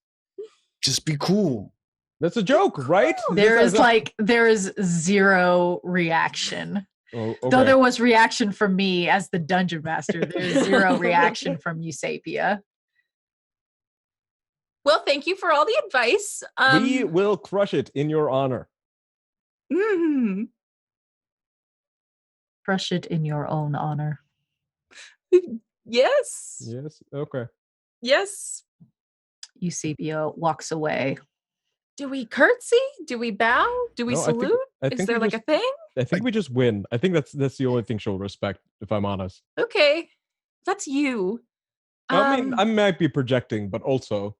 Just be cool. That's a joke, right? There is zero reaction. Oh, okay. Though there was reaction from me as the dungeon master, there's zero reaction from Eusapia. Well, thank you for all the advice. We will crush it in your honor. Crush it in your own honor. Yes. Yes. Okay. Yes. Eusapia walks away. Do we curtsy? Do we bow? Do we No, salute? I think Is there we like a thing? I think we just win. I think that's the only thing she'll respect, if I'm honest. Okay. That's you. I mean, I might be projecting, but also...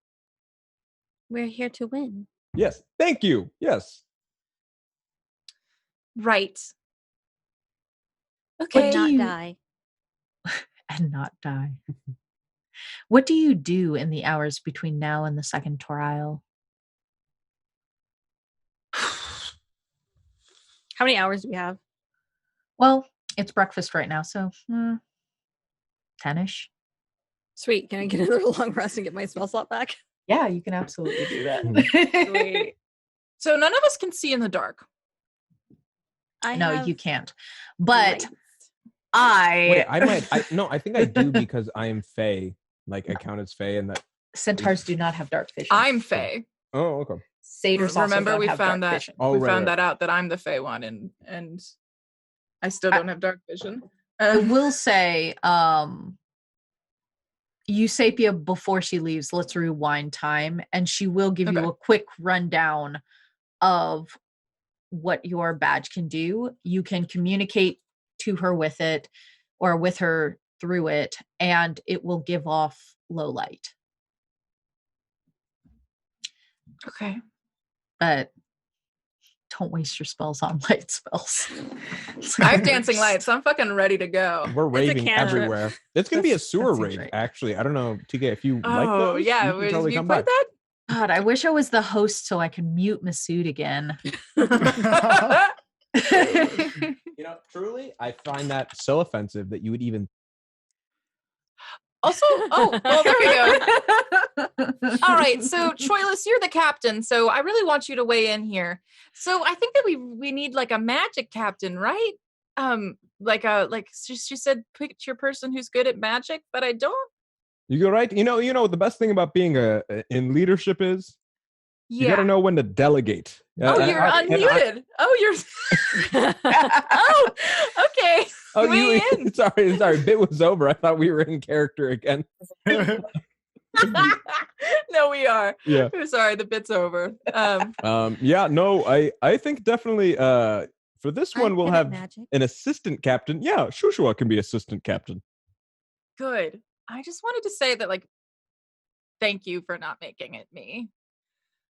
We're here to win. Yes. Thank you. Yes. Right. Okay. And not die. And not die. What do you do in the hours between now and the second trial? How many hours do we have? Well, It's breakfast right now, so 10ish. Sweet. Can I get another long rest and get my spell slot back? Yeah, you can absolutely do that. Sweet. So none of us can see in the dark. No, you can't. But Wait, I think I do because I am Fae. Like I count as Fae, and that centaurs do not have dark vision. I'm Fae. Oh, okay. Satyrs also remember don't we have found dark that vision. Oh, we right, found right. that out that I'm the Fae one, and I still don't have dark vision. I will say, Eusapia, before she leaves, let's rewind time, and she will give you a quick rundown of what your badge can do. You can communicate to her with it, or with her through it, and it will give off low light. Okay. But don't waste your spells on light spells. I have dancing lights. So I'm fucking ready to go. We're raving cantrip. everywhere. It's gonna be a sewer seems rave, right. actually. I don't know, TK, if you like Oh those, yeah, you can totally you come played by. that? God, I wish I was the host so I could mute Masood again. You know, truly, I find that so offensive that you would even. Also, well, there we go. All right, so Troilus, you're the captain, so I really want you to weigh in here. So I think that we need like a magic captain, right? Like she said, pick your person who's good at magic, but I don't. You're right. You know the best thing about being in leadership is you Yeah. got to know when to delegate. Oh, you're unmuted. Oh, okay. Weigh in. Sorry. Bit was over. I thought we were in character again. No, we are. Yeah. Sorry, the bit's over. Yeah. No. I think definitely. For this one, we'll have an assistant captain. Yeah, Shushua can be assistant captain. Good. I just wanted to say that, like, thank you for not making it me.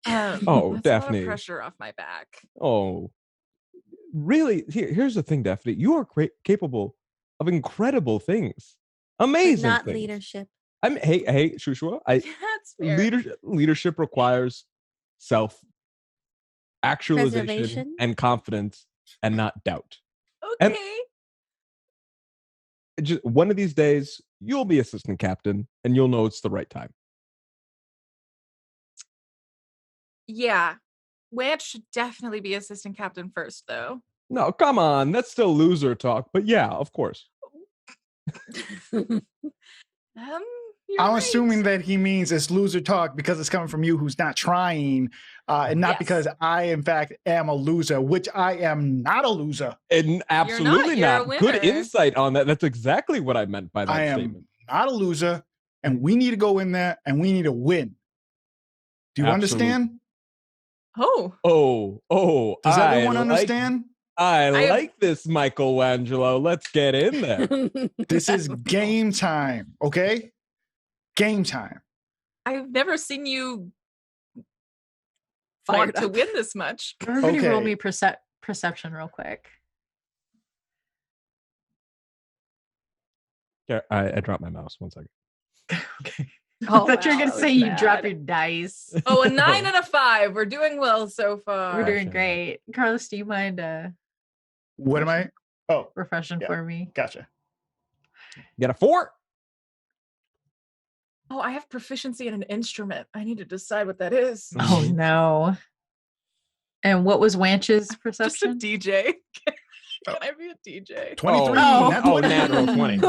Oh, that's Daphne. A lot of pressure off my back. Oh, really? Here's the thing, Daphne. You are capable of incredible things, amazing Not things. leadership. Hey, Shushua. That's fair. Leadership requires self-actualization Preservation. and confidence, and not doubt. Okay. And just one of these days, you'll be assistant captain, and you'll know it's the right time. Yeah. Wance should definitely be assistant captain first, though. No, come on. That's still loser talk. But yeah, of course. I'm assuming that he means it's loser talk because it's coming from you who's not trying, and not because I, in fact, am a loser, which I am not a loser. And absolutely You're not. a winner. Good insight on that. That's exactly what I meant by that I am statement. not a loser, and we need to go in there and we need to win. Do you Absolutely. understand? Oh. Does everyone understand? I like this, Michelangelo. Let's get in there. This is game time, okay? Game time. I've never seen you Fired want to up. win this much. Everybody roll Okay. me perception real quick. Yeah, I dropped my mouse. 1 second. Okay. Oh, I thought you were wow, going that to say was you drop bad. your dice. Oh, a 9 and a 5. We're doing well so far. We're doing Gotcha. great. Carlos, do you mind What am I? Oh, refreshing Yeah. for me? gotcha. Get a 4. Oh, I have proficiency in an instrument. I need to decide what that is. Oh, no. And what was Wanch's Just a perception? DJ. Can I be a DJ? 23. Natural 20.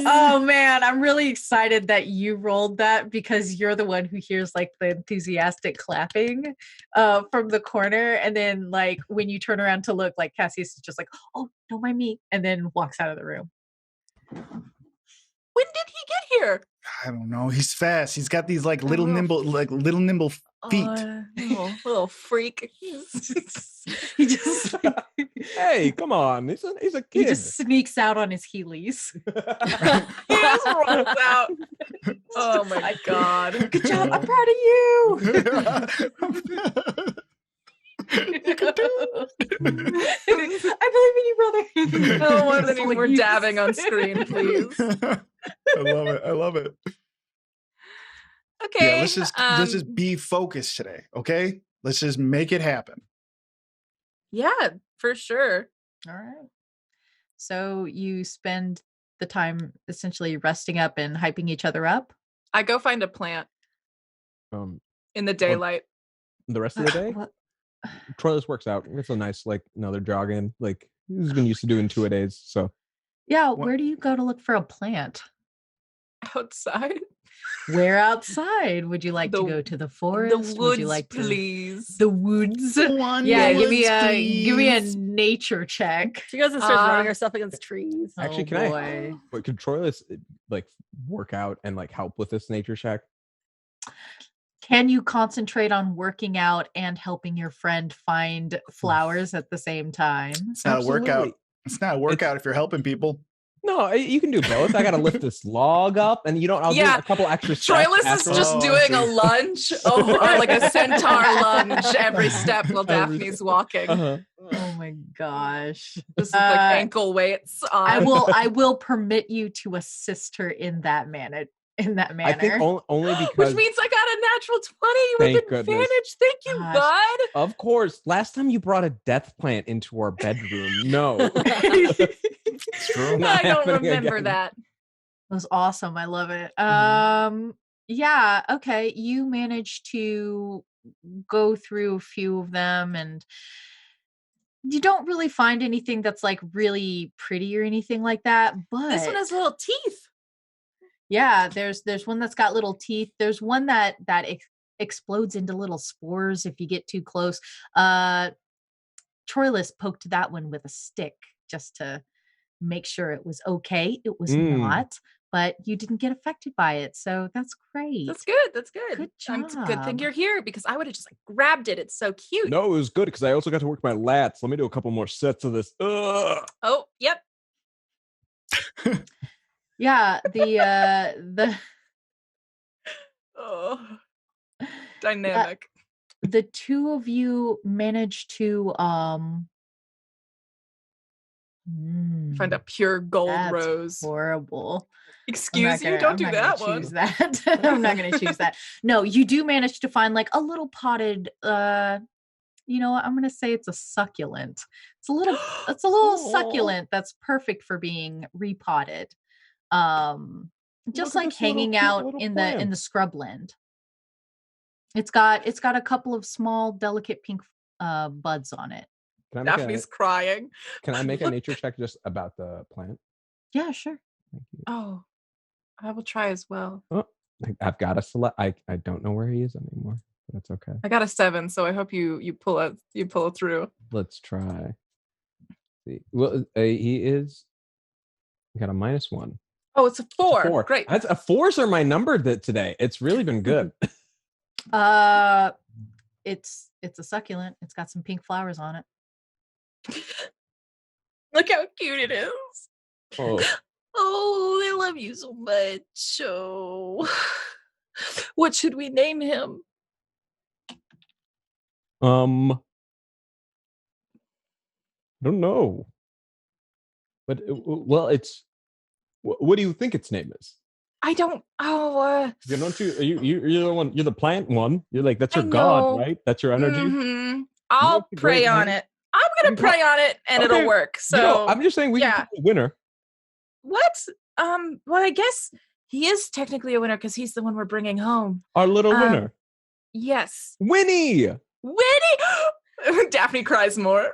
Oh man, I'm really excited that you rolled that because you're the one who hears like the enthusiastic clapping from the corner, and then like when you turn around to look, like Cassius is just like, "Oh, don't mind me," and then walks out of the room. When did he get here? I don't know. He's fast. He's got these like little nimble feet. Little freak. He just Hey, come on. He's a he kid. just sneaks out on his heelys. He just runs out. Oh my god. Good job! I'm proud of you. I believe in you, brother. I don't want any Like more you dabbing on said. screen, please. I love it. Okay. Yeah, let's just be focused today, okay? Let's just make it happen. Yeah, for sure. All right. So you spend the time essentially resting up and hyping each other up? I go find a plant in the daylight. The rest of the day, Troilus works out. It's a nice, like, another jog in. Like, he's been used to doing 2-a-days. So, yeah, where do you go to look for a plant? Outside. Where outside? Would you like to go to the forest? The woods, Would you like please. The woods. Yeah, give me a nature check. She goes and starts running herself against trees. Actually, could Troilus like work out and like help with this nature check? Can you concentrate on working out and helping your friend find flowers at the same time? It's not a workout. It's not a workout if you're helping people. No, you can do both. I got to lift this log up, and I'll do a couple extra steps. Troilus is just doing a lunge, or like a centaur lunge every step while Daphne's walking. Oh my gosh! This is like ankle weights. I will permit you to assist her in that manner. I think only because, which means I got a natural 20 with advantage. Thank you, bud. Of course. Last time you brought a death plant into our bedroom. No. I don't remember that. It was awesome. I love it. Yeah. Okay. You managed to go through a few of them, and you don't really find anything that's like really pretty or anything like that. But this one has little teeth. Yeah, there's one that's got little teeth. There's one that explodes into little spores if you get too close. Troilus poked that one with a stick just to make sure it was okay. It was not, but you didn't get affected by it, so that's great. That's good. That's good. Good job. It's a good thing you're here because I would have just like grabbed it. It's so cute. No, it was good because I also got to work my lats. Let me do a couple more sets of this. Ugh. Oh, yep. Yeah, the dynamic. The two of you managed to find a pure gold rose. Horrible. Excuse you, don't do that one. I'm not going to choose that. No, you do manage to find like a little potted. You know what? I'm going to say it's a succulent. It's a little succulent that's perfect for being repotted. Just like hanging out in the scrubland. It's got a couple of small delicate pink buds on it. Daphne's crying. Can I make a nature check just about the plant? Yeah, sure. Thank you. Oh, I will try as well. Oh, I've got a select. I don't know where he is anymore, but it's okay. I got a 7, so I hope you pull it through. Let's try. See, well, he is got a -1. Oh, it's a 4. It's a 4. Great. That's a 4s are my number today. It's really been good. It's a succulent. It's got some pink flowers on it. Look how cute it is. Oh, I love you so much. Oh, what should we name him? I don't know. But well, it's. What do you think its name is? I don't. Oh, don't you? You're the one. You're the plant one. You're like that's your god, right? That's your energy. Mm-hmm. I'll pray on it. I'm gonna pray on it, and it'll work. So I'm just saying we can pick a winner. What? Well, I guess he is technically a winner because he's the one we're bringing home. Our little winner. Yes, Winnie. Daphne cries more.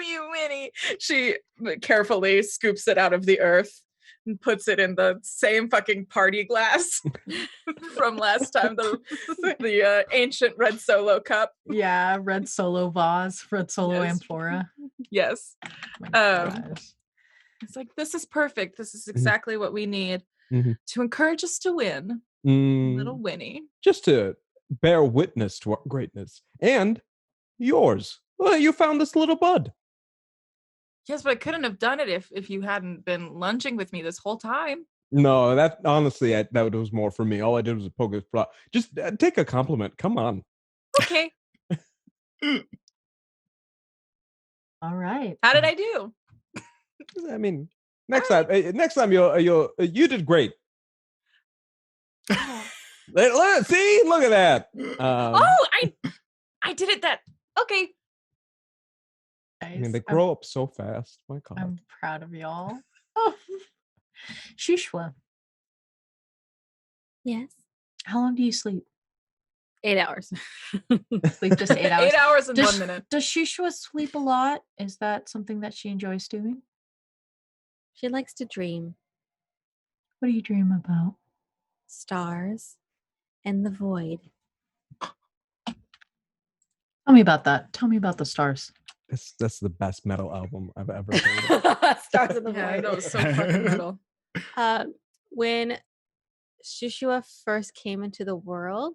You, Winnie. She carefully scoops it out of the earth and puts it in the same fucking party glass from last time, the ancient red solo cup. Yeah, red solo vase, red solo amphora. Yes. It's like, this is perfect. This is exactly what we need to encourage us to win. Little Winnie. Just to bear witness to our greatness. And yours. Well, you found this little bud. Yes, but I couldn't have done it if you hadn't been lunging with me this whole time. No, that honestly, that was more for me. All I did was poke his plot. Just take a compliment. Come on. Okay. All right. How did I do? I mean, next time you did great. See, look at that. I did it. Okay. I mean, they grow up so fast. My God. I'm proud of y'all. Oh. Shushwa, Yes. how long do you sleep? 8 hours. Sleep just 8 hours. 8 hours and Does, 1 minute. Does Shushwa sleep a lot? Is that something that she enjoys doing? She likes to dream. What do you dream about? Stars and the void. Tell me about that. Tell me about the stars. That's the best metal album I've ever heard. Stars in the Yeah, void. that was so fucking metal. When Shushua first came into the world,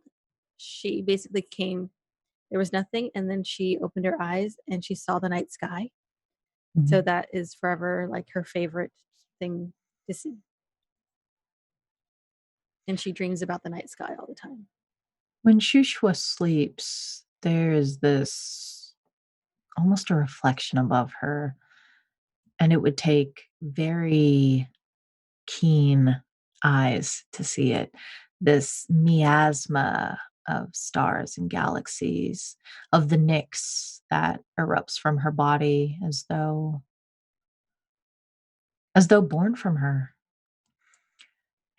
she basically came, there was nothing, and then she opened her eyes and she saw the night sky. Mm-hmm. So that is forever like her favorite thing to see. And she dreams about the night sky all the time. When Shushwa sleeps, there is this almost a reflection above her, and it would take very keen eyes to see it. This miasma of stars and galaxies, of the Nyx that erupts from her body as though born from her.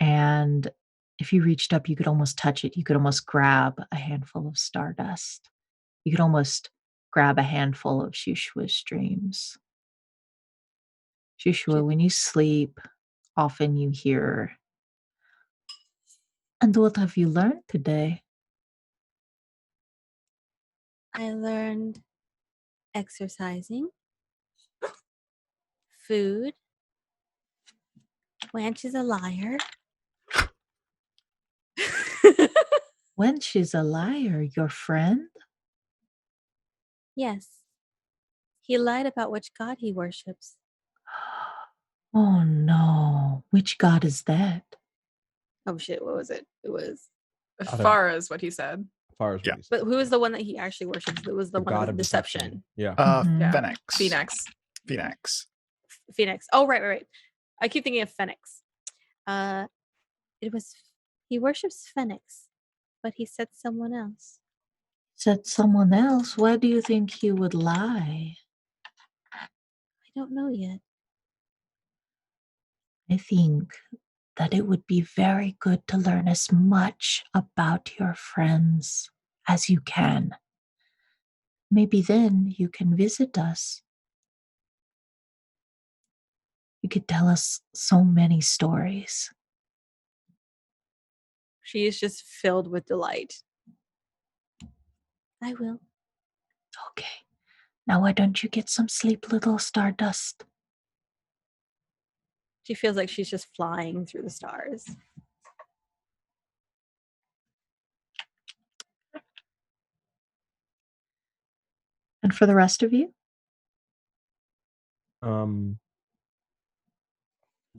And if you reached up, you could almost touch it. You could almost grab a handful of stardust. You could almost grab a handful of Shushwa's dreams. Shushwa, when you sleep, often you hear, "And what have you learned today?" I learned exercising, food, Wench is a liar. Wench is a liar, your friend? Yes. He lied about which god he worships. Oh no. Which god is that? Oh shit, what was it? It was Farah is what he said. Farah is what he said. But who is the one that he actually worships? It was the one god of deception. Yeah. Yeah. Phoenix. Phoenix. Phoenix. Oh, right. I keep thinking of Phoenix. He worships Phoenix, but he said someone else. Said someone else? Why do you think he would lie? I don't know yet. I think that it would be very good to learn as much about your friends as you can. Maybe then you can visit us. You could tell us so many stories. She is just filled with delight. I will. Okay. Now why don't you get some sleep, little stardust? She feels like she's just flying through the stars. And for the rest of you?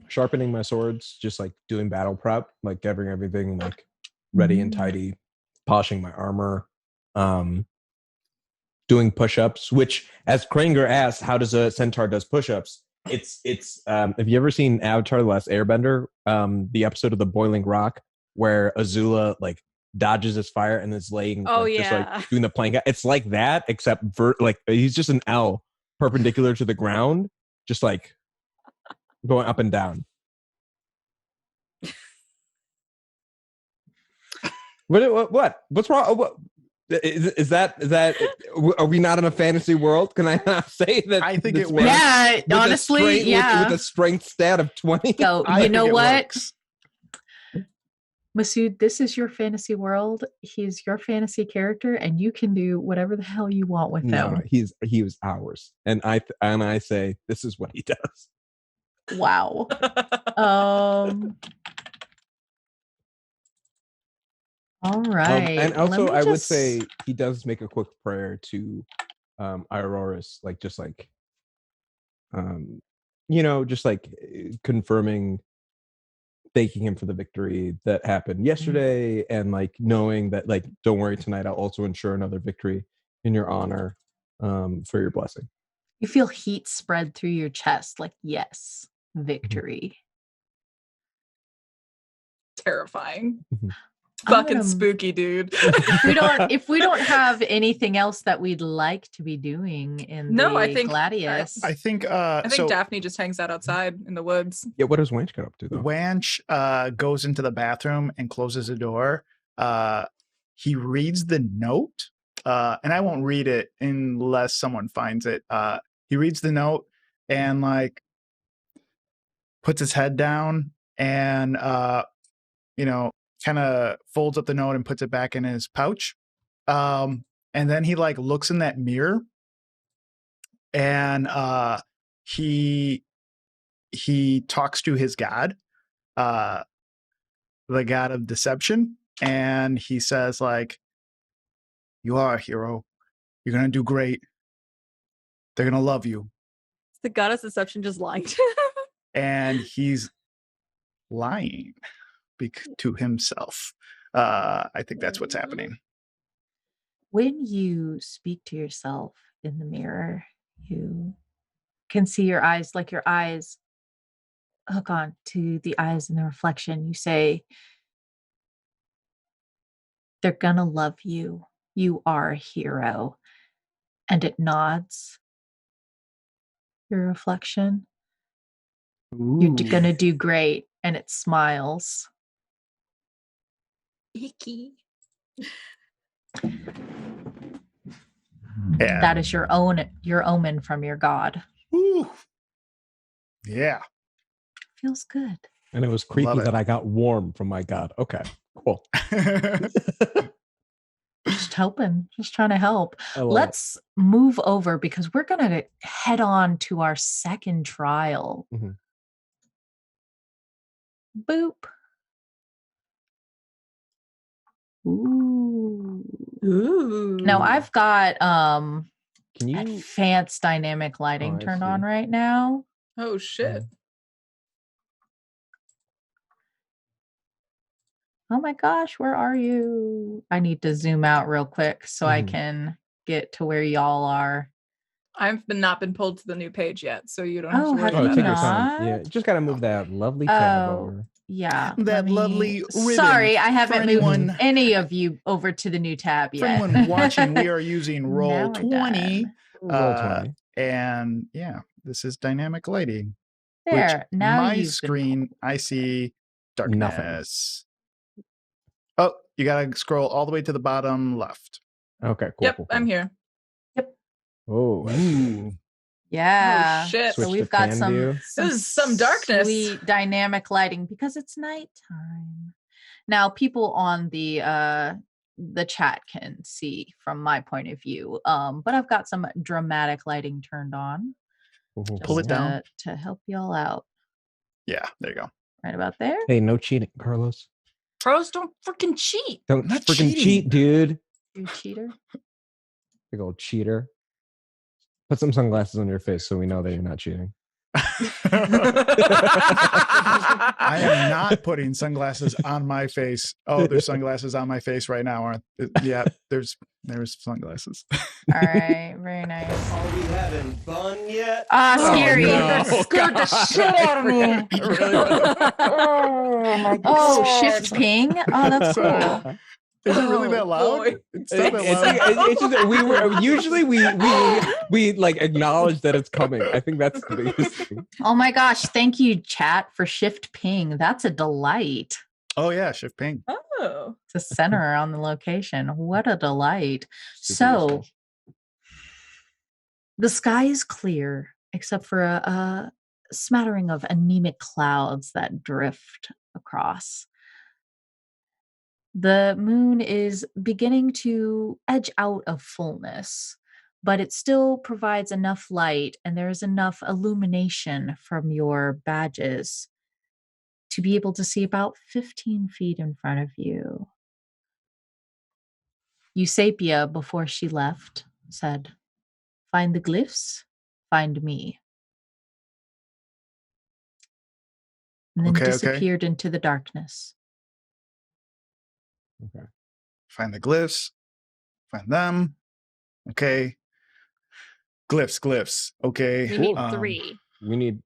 Sharpening my swords, just like doing battle prep, like getting everything like ready and tidy, polishing my armor, doing push-ups, which, as Kranger asked, how does a centaur does push-ups? It's have you ever seen Avatar: The Last Airbender, the episode of the Boiling Rock where Azula like dodges his fire and is laying just like doing the plank? It's like that, except like he's just an L perpendicular to the ground, just like going up and down. What's wrong? What is that? Are we not in a fantasy world? Can I not say that? I think it works. Yeah, honestly, with a strength stat of 20. So, you know what? Masood, this is your fantasy world. He's your fantasy character, and you can do whatever the hell you want with him. He was ours, and I say this is what he does. Wow. All right. And also, I would say he does make a quick prayer to Aurorus, like just like just like confirming, thanking him for the victory that happened yesterday, and like knowing that, like, don't worry, tonight I'll also ensure another victory in your honor, for your blessing. You feel heat spread through your chest, like, yes, victory. Terrifying. fucking spooky, dude. If we don't have anything else that we'd like to be doing in Gladius, I think Daphne just hangs out outside in the woods. Yeah, what does Wanch get up to though? Wanch goes into the bathroom and closes the door. He reads the note, and I won't read it unless someone finds it. He reads the note and like puts his head down and kind of folds up the note and puts it back in his pouch. And then he like looks in that mirror and he talks to his god, the god of deception. And he says like, you are a hero. You're going to do great. They're going to love you. The goddess deception just lying to him. And he's lying to himself. I think that's what's happening. When you speak to yourself in the mirror, you can see your eyes, like your eyes hook on to the eyes in the reflection. You say, they're gonna love you. You are a hero. And it nods your reflection. Ooh. You're gonna do great. And it smiles. Icky. Yeah. That is your omen from your god. Ooh. Yeah. Feels good. And it was creepy that I got warm from my god. Okay, cool. Just helping, just trying to help. Let's move over because we're going to head on to our second trial. Mm-hmm. Boop. Ooh. Now I've got advanced dynamic lighting turned on right now. Oh shit. Oh my gosh, where are you? I need to zoom out real quick so I can get to where y'all are. I've not been pulled to the new page yet, so you don't have to worry about it. Take your time. Yeah, just gotta move that lovely tab over. Yeah. That lovely ribbon. Sorry, I haven't moved any of you over to the new tab yet. For anyone watching, we are using Roll20. Roll20. And yeah, this is dynamic lighting. There. Now my screen, I see darkness. Nothing. Oh, you gotta scroll all the way to the bottom left. Okay, cool. Yep, cool. I'm here. Yep. Oh. Yeah. Oh, shit. So we've got some darkness. Sweet dynamic lighting because it's nighttime. Now, people on the chat can see from my point of view. But I've got some dramatic lighting turned on. Pull it down to help y'all out. Yeah, there you go. Right about there. Hey, no cheating, Carlos. Pros don't freaking cheat. Don't freaking cheat, dude. You cheater. Big old cheater. Put some sunglasses on your face so we know that you're not cheating. I am not putting sunglasses on my face. Oh, there's sunglasses on my face right now, aren't there? Yeah, there's sunglasses. All right, very nice. Are we having fun yet? Scary. That scared the shit out of me. Oh, shift ping. Oh, that's cool. Is it really that loud? It's still that loud. It's just we were usually we like acknowledge that it's coming. I think that's the biggest thing. Oh my gosh! Thank you, chat, for shift ping. That's a delight. Oh yeah, shift ping. Oh, To center on the location. What a delight. So the sky is clear, except for a smattering of anemic clouds that drift across. The moon is beginning to edge out of fullness, but it still provides enough light and there's enough illumination from your badges to be able to see about 15 feet in front of you. Eusapia, before she left, said, "Find the glyphs, find me." And then disappeared into the darkness. Okay. Find the glyphs. Find them. Okay. Glyphs. Okay. We need 3. We need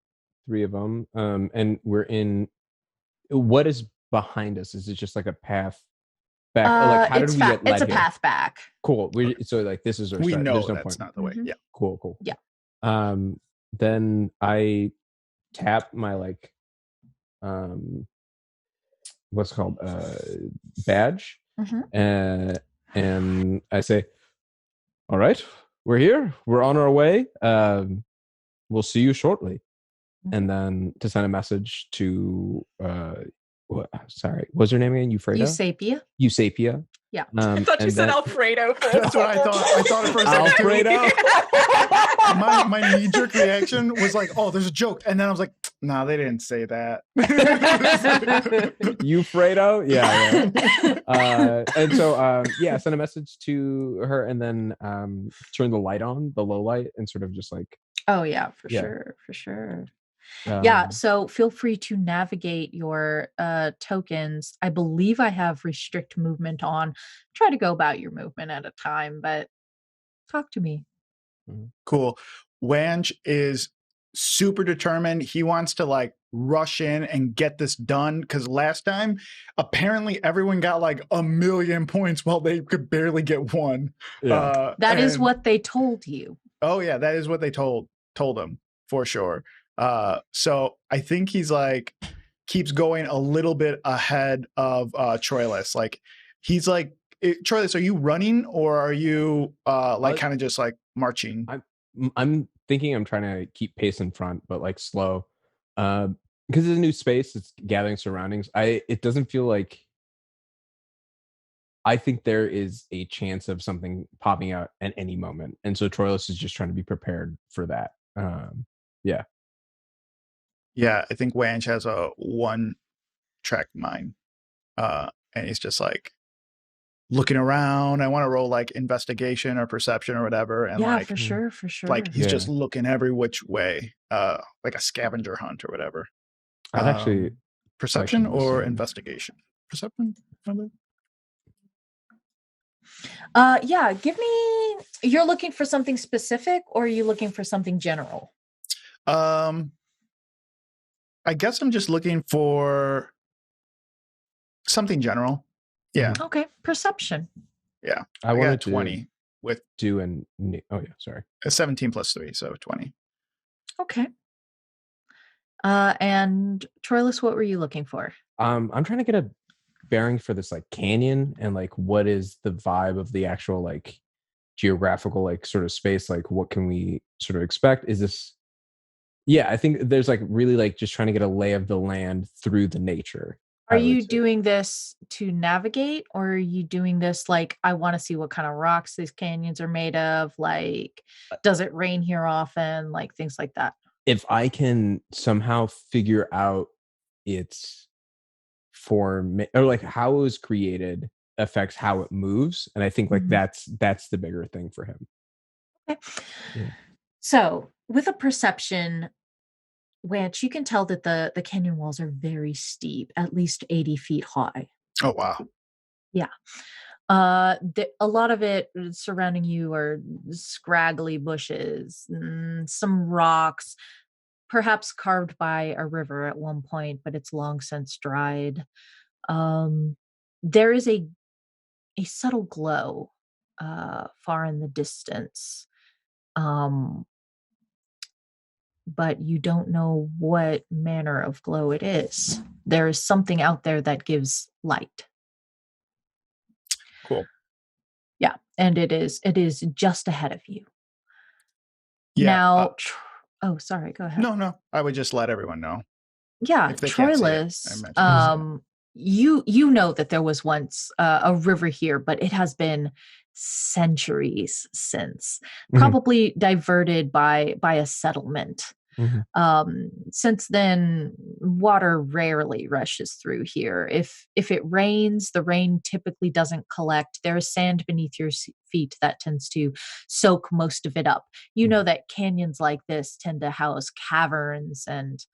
3 of them. And we're in. What is behind us? Is it just like a path back? Like, how did it's we get led it's a here? path back. Cool. So like this is our We start. know There's no that's point. not the way. Mhm. Yeah. Cool. Yeah. Then I tap my like what's it called badge, and I say, all right, we're here, we're on our way, we'll see you shortly. And then to send a message to what's her name again? Eusapia. Yeah. I thought you said Alfredo. That's what I thought. I thought it for a second. Alfredo. My knee-jerk reaction was like, "Oh, there's a joke," and then I was like, "No, they didn't say that." Eufredo, yeah. And so, send a message to her, and then turn the light on, the low light, and sort of just like. Oh yeah, for sure. Yeah, so feel free to navigate your tokens. I believe I have restrict movement on. Try to go about your movement at a time, but talk to me. Cool. Wange is super determined. He wants to like rush in and get this done because last time apparently everyone got like 1 million points while they could barely get one. That is what they told you. Oh yeah, that is what they told him for sure. So I think he's like keeps going a little bit ahead of Troilus. Like he's like, Troilus, are you running or are you like kind of just like marching? I'm thinking I'm trying to keep pace in front, but like slow. Because it's a new space, it's gathering surroundings. It doesn't feel like. I think there is a chance of something popping out at any moment, and so Troilus is just trying to be prepared for that. Yeah, I think Wange has a 1-track mind, and he's just like looking around. I want to roll like investigation or perception or whatever, and like for sure. like he's just looking every which way, like a scavenger hunt or whatever. I'd actually perception or investigation. Perception. Give me. You're looking for something specific, or are you looking for something general? I guess I'm just looking for something general. Yeah. Okay. Perception. Yeah. I wanted 20 with sorry. A 17 plus 3, so 20. Okay. And Troilus, what were you looking for? I'm trying to get a bearing for this like canyon and like what is the vibe of the actual like geographical like sort of space, like what can we sort of expect? Is this I think there's like really like just trying to get a lay of the land through the nature. Are you doing this to navigate, or are you doing this like I want to see what kind of rocks these canyons are made of, like does it rain here often, like things like that? If I can somehow figure out its form or like how it was created affects how it moves, and I think like that's the bigger thing for him. Okay. So with a perception, which you can tell that the canyon walls are very steep, at least 80 feet high. Oh wow. Yeah. A lot of it surrounding you are scraggly bushes, some rocks, perhaps carved by a river at one point, but it's long since dried. There is a subtle glow far in the distance, but you don't know what manner of glow it is. There is something out there that gives light. Cool. Yeah, and it is just ahead of you. Yeah. Now, sorry, go ahead. No, I would just let everyone know. Yeah, Troilus, you know that there was once a river here, but it has been centuries since, probably diverted by a settlement. Since then, water rarely rushes through here. If it rains, the rain typically doesn't collect. There is sand beneath your feet that tends to soak most of it up. You know that canyons like this tend to house caverns, and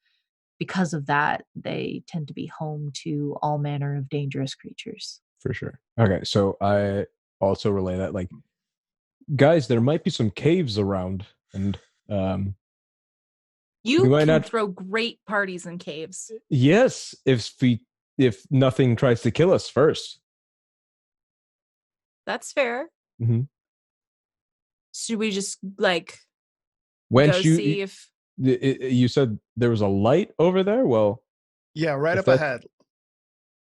because of that, they tend to be home to all manner of dangerous creatures. For sure. Okay, so I also relay that, like, guys, there might be some caves around, and you can throw great parties in caves. Yes, if nothing tries to kill us first. That's fair. Mm-hmm. Should we just like When go see if you said there was a light over there? Well, Yeah, right up that- ahead.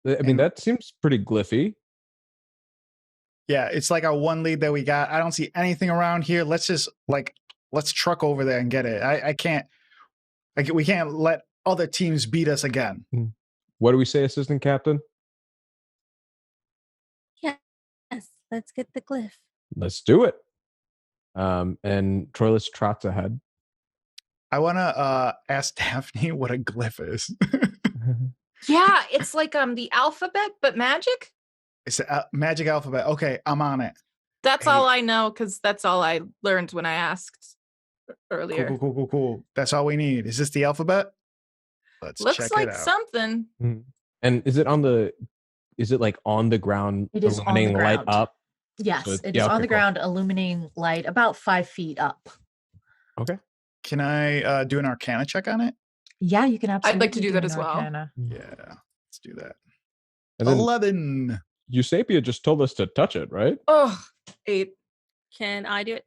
I mean, that seems pretty glyphy. Yeah, it's like our one lead that we got. I don't see anything around here. Let's just let's truck over there and get it. I can't. We can't let other teams beat us again. What do we say, Assistant Captain? Yes, let's get the glyph. Let's do it. And Troilus trots ahead. I want to ask Daphne what a glyph is. yeah, it's like the alphabet but magic. It's a magic alphabet. Okay, I'm on it. That's all I know because that's all I learned when I asked earlier. Cool. That's all we need. Is this the alphabet? Let's Looks check like it out. something. And is it like on the ground? It is on the illuminating light ground. up? Yes, So it is on the cool. ground, illuminating light about 5 feet up. Okay. Can I do an Arcana check on it? Yeah, you can absolutely. I'd like to do that an as well. Arcana. Yeah, let's do that. And then 11. Eusapia just told us to touch it, right? Oh, 8. Can I do it?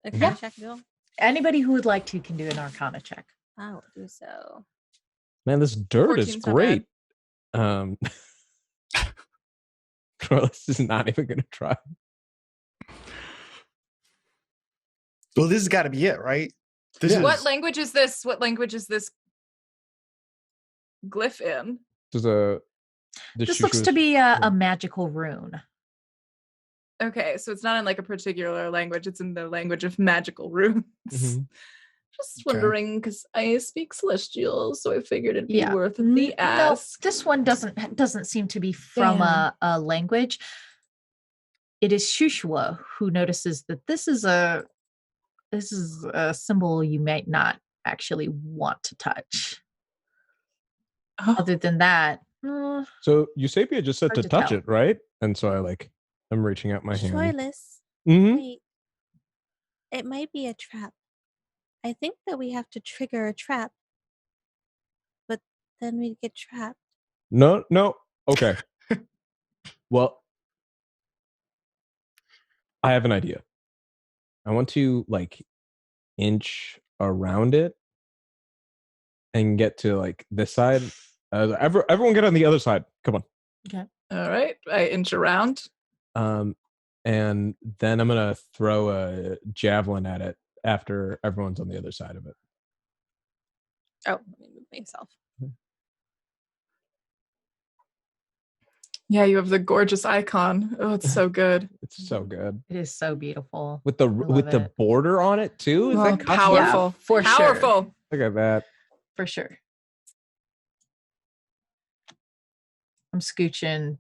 A Yeah. kind check as well? Anybody who would like to can do an Arcana check. I will do so. Man, this dirt is 14's not great. Troilus is not even going to try. Well, this has got to be it, right? This What language is this? What language is this glyph in? This looks to be a magical rune. Okay, so it's not in like a particular language. It's in the language of magical runes. Mhm. Just wondering because I speak Celestial, so I figured it'd be Yeah. worth the ask. No, this one doesn't seem to be from a language. It is Shushua who notices that this is a symbol you might not actually want to touch. Oh. Other than that, So Eusapia just said Hard to to touch tell. it, right? And so I'm reaching out my hand. Troilus, Mm-hmm. wait. It might be a trap. I think that we have to trigger a trap. But then we'd get trapped. No. Okay. Well, I have an idea. I want to inch around it and get to this side. Everyone get on the other side. Come on. okay. All right, I inch around. And then I'm gonna throw a javelin at it after everyone's on the other side of it. Oh, let me move myself. Yeah, you have the gorgeous icon. Oh, it's so good. It's so good It is so beautiful. with the love it. border on it too. Is Oh, that custom? powerful. Yeah, for sure. Powerful. Look at that. For sure. I'm scooching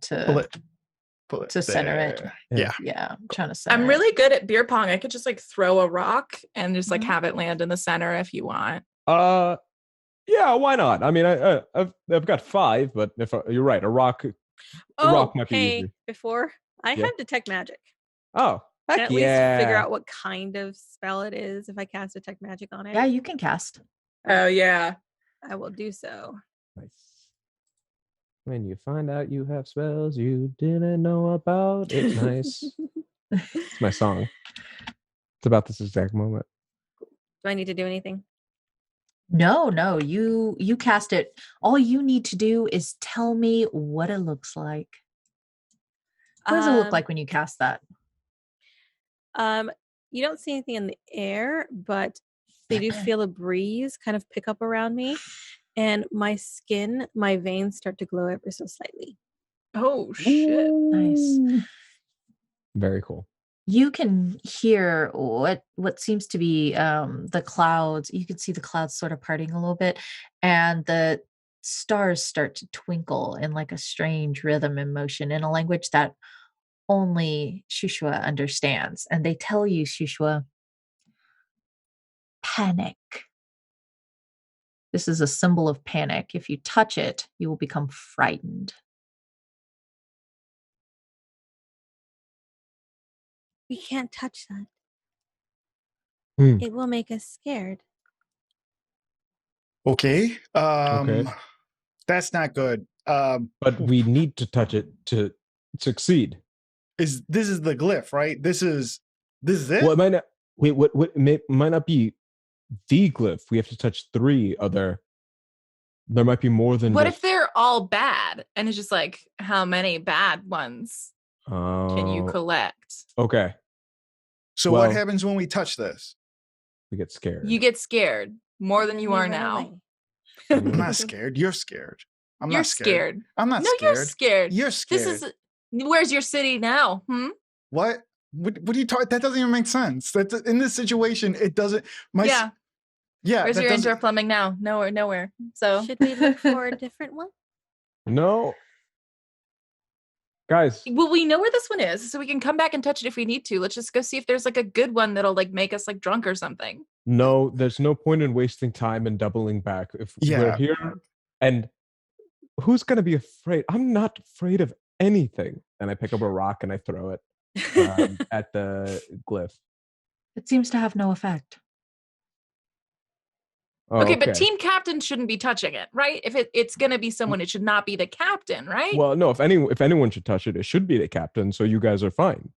Pull it to center it. there. Yeah. Yeah. I'm trying to center I'm it. really good at beer pong. I could just throw a rock and just Mhm. have it land in the center if you want. Yeah, why not? I mean, I've got 5, but if you're right, a rock might be hey, easier. before I Yeah. have detect magic. Oh, Can heck at least yeah! figure out what kind of spell it is if I cast detect magic on it. Yeah, you can cast. Oh yeah. I will do so. Nice. When you find out you have spells you didn't know about, it's nice. It's my song. It's about this exact moment. Do I need to do anything? No, you cast it. All you need to do is tell me what it looks like. What does it look like when you cast that? You don't see anything in the air, but they do feel a breeze kind of pick up around me, and my skin, my veins start to glow ever so slightly. Oh shit. Nice. Very cool. You can hear what seems to be the clouds. You can see the clouds sort of parting a little bit, and the stars start to twinkle in a strange rhythm and motion in a language that only Shushua understands. And they tell you, Shushua, panic. This is a symbol of panic. If you touch it, you will become frightened. We can't touch that. Hmm. It will make us scared. Okay. Okay. That's not good. But we need to touch it to succeed. is the glyph, right? This is it. Well, it might not. Wait, might not be the glyph. We have to touch 3 other. There might be more than. What just, if they're all bad? And it's just like, how many bad ones can you collect? Okay. So what happens when we touch this? We get scared. You get scared more than you are now. I'm not scared. You're scared. You're not scared. I'm not scared. No, you're scared. You're scared. Where's your city now? What are you talking? That doesn't even make sense. That's in this situation. It doesn't. Yeah. Where's your indoor plumbing now? Nowhere. So should we look for a different one? No. Guys. Well, we know where this one is, so we can come back and touch it if we need to. Let's just go see if there's like a good one that'll like make us like drunk or something. No, there's no point in wasting time and doubling back. If we're here, and who's gonna be afraid? I'm not afraid of anything. And I pick up a rock and I throw it at the glyph. It seems to have no effect. Oh, okay, but team captain shouldn't be touching it, right? If it's going to be someone, it should not be the captain, right? Well, no, if anyone should touch it, it should be the captain, so you guys are fine.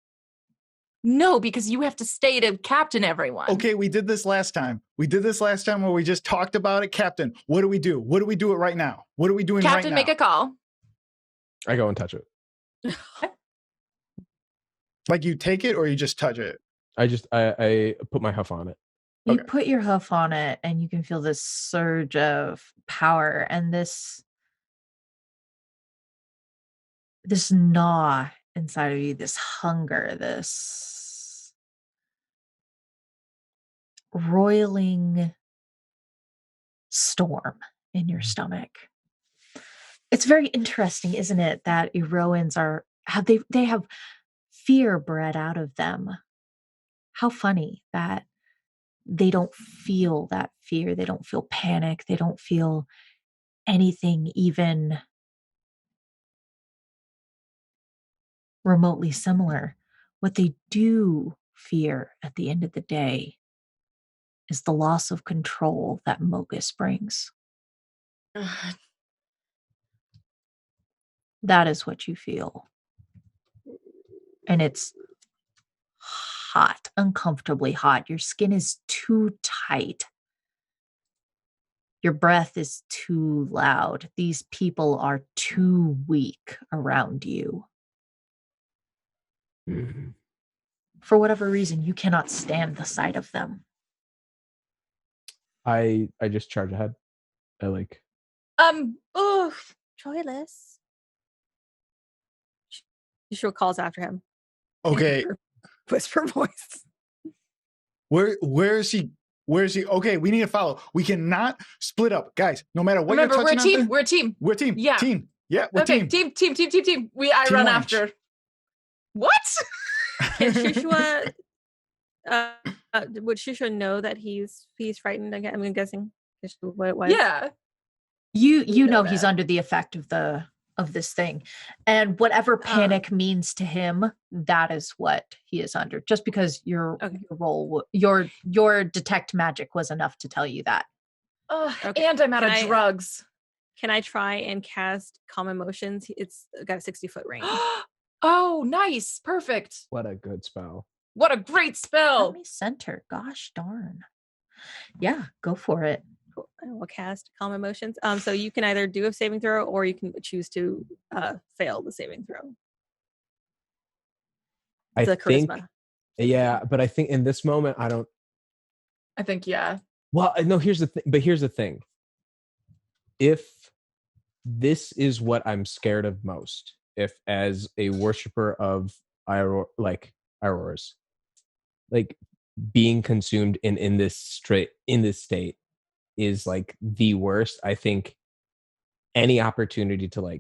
No, because you have to stay to captain everyone. Okay, we did this last time. Where we just talked about it. Captain, what do we do? What do we do it right now? What are we doing captain, right now? Captain, make a call. I go and touch it. Like you take it or you just touch it? I put my hoof on it. You put your hoof on it and you can feel this surge of power and this gnaw inside of you, this hunger, this roiling storm in your stomach. It's very interesting, isn't it, that Eroans they have fear bred out of them. How funny that they don't feel that fear. They don't feel panic. They don't feel anything even remotely similar. What they do fear at the end of the day is the loss of control that Mogus brings. That is what you feel. And it's hot, uncomfortably hot. Your skin is too tight. Your breath is too loud. These people are too weak around you. Mm-hmm. For whatever reason, you cannot stand the sight of them. I just charge ahead. Troilus. She calls after him. Okay. Whisper voice. Where is he? Okay, we need to follow. We cannot split up, guys. No matter what. Remember, you're touching, we're a team. We're a team. Yeah. Team. Yeah. We're team. Team. I run orange. after. What? Can Shishua? Would Shishua know that he's frightened again? I'm guessing. What? Yeah. You know he's under the effect of this thing, and whatever panic means to him, that is what he is under. Just because your detect magic was enough to tell you that. And I'm out of drugs. Can I try and cast Calm Emotions? It's got a 60-foot range. Oh, nice. Perfect. What a good spell. What a great spell. Let me center. Gosh darn. Yeah, go for it. Cool. I will cast Calm Emotions. So you can either do a saving throw or you can choose to fail the saving throw. I think, charisma. Yeah, but I think in this moment, I think, yeah. Well, no, here's the thing. If this is what I'm scared of most, if as a worshiper of Auroras, like being consumed in this state is like the worst, I think any opportunity to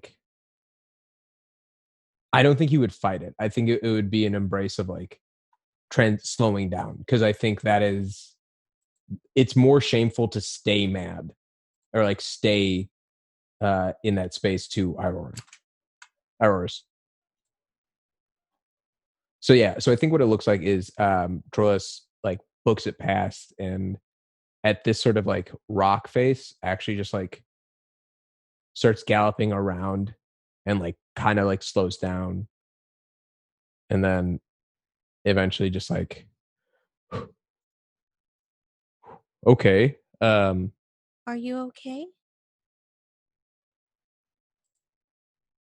I don't think he would fight it. I think it would be an embrace of slowing down, because I think it's more shameful to stay mad or stay in that space to Auroras. So yeah, so I think what it looks like is Troilus books it past, and at this sort of rock face actually just starts galloping around and kind of slows down and then eventually just like, okay. Are you okay?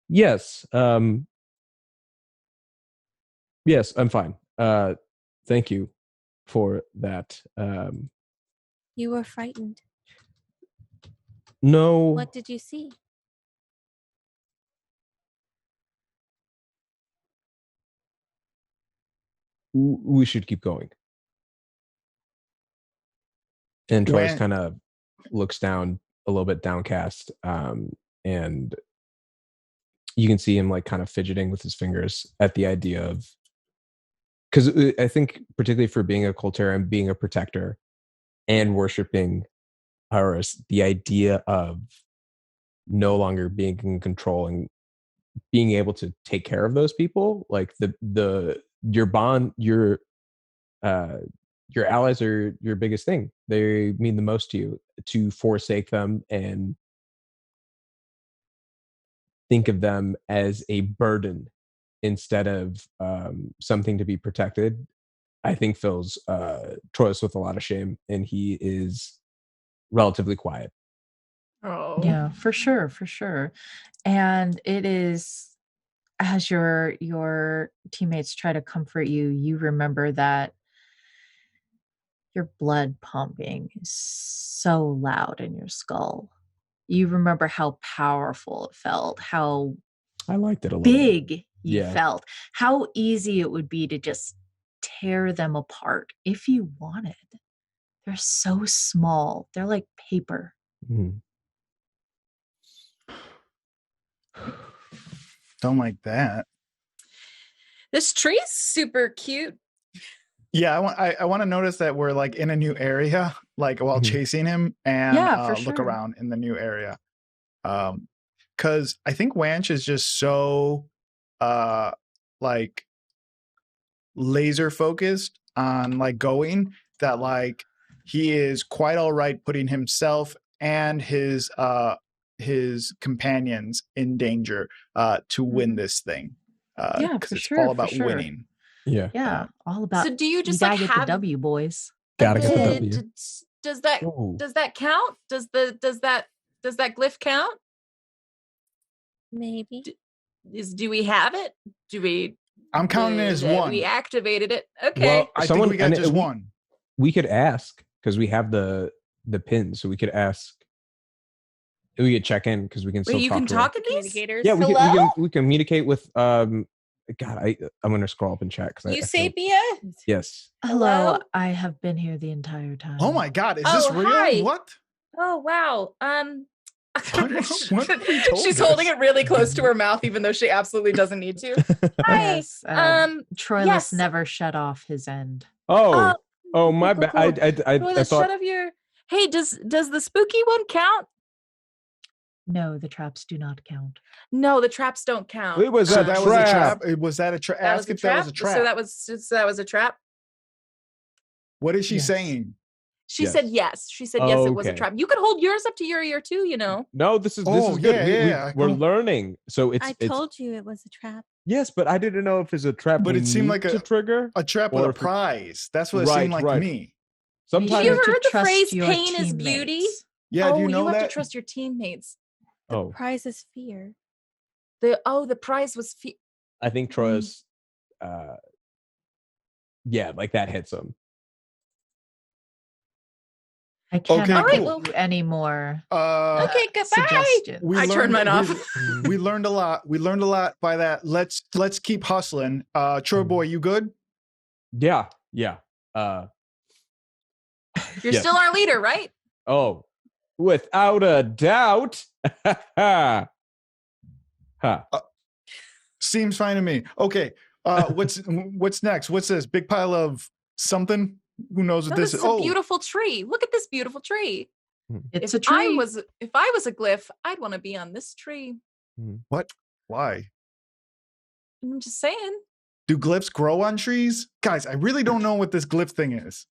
Yes. Yes, I'm fine. Thank you for that. You were frightened. No. What did you see? We should keep going. And Troyes kind of looks down a little bit downcast, and you can see him like kind of fidgeting with his fingers at the idea of, because I think particularly for being a Coltera and being a protector and worshiping Horus, the idea of no longer being in control and being able to take care of those people, like your bond, your allies are your biggest thing. They mean the most to you. To forsake them and think of them as a burden instead of something to be protected, I think fills Troyes with a lot of shame, and he is relatively quiet. Oh. Yeah, for sure, for sure. And it is, as your teammates try to comfort you, you remember that your blood pumping is so loud in your skull. You remember how powerful it felt, how I liked it a little big you Yeah. felt, how easy it would be to just tear them apart if you wanted. They're so small. They're like paper. Mhm. Don't like that. This tree's super cute. Yeah, I want to notice that we're like in a new area, like while chasing him, and Yeah, for look sure. around in the new area. Because I think Wanch is just so like laser focused on like going that like he is quite all right putting himself and his companions in danger to win this thing. Yeah, because for it's sure, all for about sure. winning. Yeah. Yeah, all about. So do you just gotta like get have the W, boys? Gotta get the Uh, W. Does that Ooh. does that count? Does that glyph count? Maybe. Do we have it? Do we? I'm counting it as one. We activated it. Okay. Well, I someone- think we got and just we- one. We could ask because we have the pin, so we could ask. We could check in because we can. Wait, still you talk can to talk her. in these? Communicators. Yeah, we Hello? can communicate with God, I'm gonna scroll up and check. You Sapia? Yes. Hello, Hello? I have been here the entire time. Oh my God, is Oh, this real? hi. What? Oh wow. When have we told She's this? holding it really close to her mouth, even though she absolutely doesn't need to. Hi. Yes, Troilus yes. never shut off his end. Oh, my cool, bad. cool. I Troilus, thought. shut up your. Hey, does the spooky one count? No, the traps do not count. No, the traps don't count. It was So a that trap. was a trap. Was that a trap? That was Ask a if that was a trap? trap. So that was a trap. What is she Yes. saying? She Yes. said yes. She said yes. It was a Okay. trap. You could hold yours up to your ear too. You know. No, this is Oh, good. yeah. We're learning, so it's I it's told you it was a trap. yes, but I didn't know if it's a trap. But we it seemed need like to trigger. A trap Or with a if it- prize. That's what it seemed like to Right. me. Sometimes Have you ever to heard the trust phrase your "pain is beauty"? teammates. Yeah, do you know have that? to trust your teammates. oh, Prize is fear. The prize was I think Troyes, yeah, like that hits him. I cannot Okay, give cool. you any more okay. Goodbye. suggestions. I turned mine off. We learned a lot. We learned a lot by that. Let's keep hustling. Troy boy, you good? Yeah. You're Yes. still our leader, right? Oh, without a doubt. Ha. Seems fine to me. Okay. What's next? What's this? Big pile of something? Who knows what No, this this is? is a beautiful tree. Look at this beautiful tree. It's if a tree. if I was a glyph, I'd want to be on this tree. What? Why? I'm just saying. Do glyphs grow on trees? Guys, I really don't know what this glyph thing is.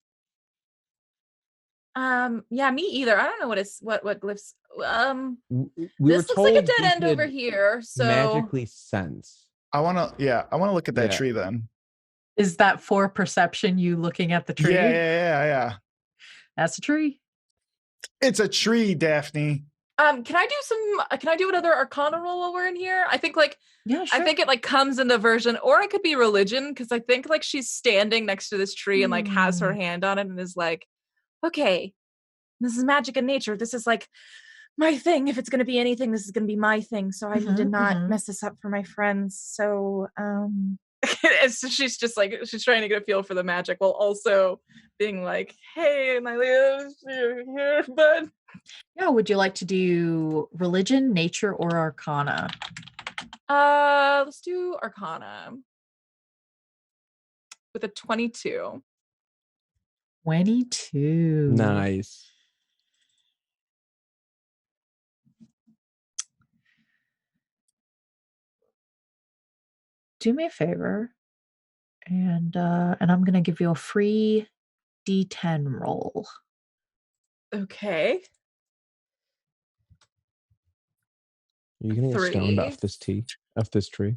Yeah, me either. I don't know what glyphs. We This were looks like a told dead we end over could here. So magically sense. I want to look at that Yeah. tree then. Is that for perception, you looking at the tree? Yeah. That's a tree. It's a tree, Daphne. Can I do another Arcana roll while we're in here? I think Yeah, sure. I think it comes in the version, or it could be religion, because I think she's standing next to this tree and has her hand on it and is like, okay, this is magic in nature. This is my thing. If it's gonna be anything, this is gonna be my thing. So I need to not mess this up for my friends. So she's just she's trying to get a feel for the magic while also being like, hey, Nylia, here, bud. Yeah, would you like to do religion, nature, or Arcana? Let's do Arcana with a 22. 22. Nice. Do me a favor, and I'm gonna give you a free D10 roll. Okay. Are you gonna get stoned off this tree?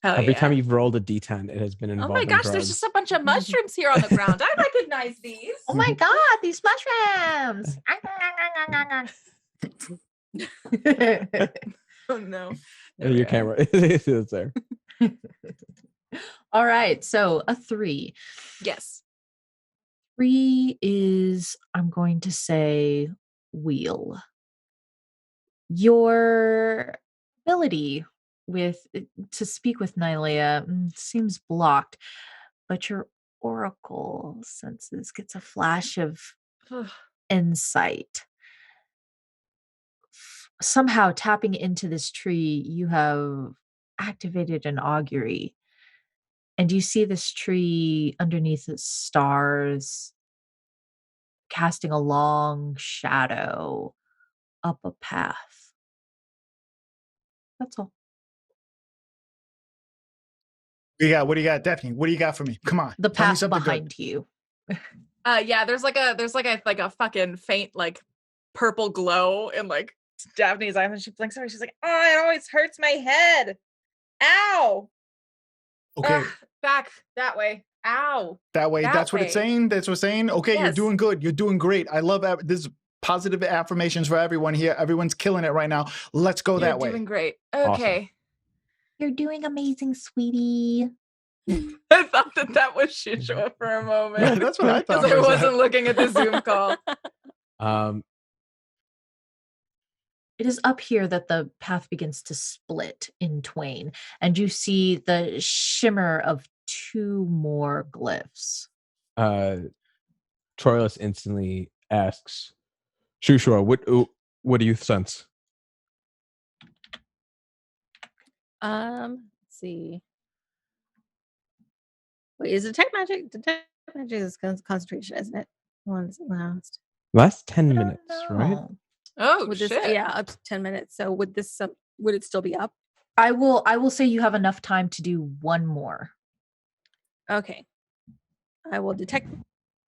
Hell Every yeah. time you've rolled a D10, it has been Oh involved. my gosh, in there's just a bunch of mushrooms here on the ground. I recognize these. Oh my god, these mushrooms! Oh no. Your camera is there. All right, so a 3. Yes. 3 is, I'm going to say, wheel. Your ability to speak with Nylia seems blocked, but your oracle senses gets a flash of insight. Somehow tapping into this tree, you have activated an augury, and you see this tree underneath the stars casting a long shadow up a path. That's all. What do you got, Daphne? What do you got for me? Come on. The tell me path something behind good. you. Yeah, there's a fucking faint purple glow in Daphne's eyes, and she blinks at her. She's like, oh, it always hurts my head. Ow. Okay. Ugh, back that way. Ow. That way. That That's what it's way. saying. That's what it's saying. Okay, Yes. You're doing good. You're doing great. I love this. Positive affirmations for everyone here. Everyone's killing it right now. Let's go that way. You're doing great. Okay. Awesome. You're doing amazing, sweetie. I thought that was Shishua for a moment. That's what I thought. Because I wasn't looking at the Zoom call. It is up here that the path begins to split in twain, and you see the shimmer of 2 more glyphs. Troilus instantly asks, Shushua, what do you sense? Let's see. Wait, is detect magic? Detect magic is concentration, isn't it? Once last. Last 10 minutes, right? Oh, Would shit. this, yeah, up to 10 minutes. So would it still be up? I will say you have enough time to do 1 more. Okay. I will detect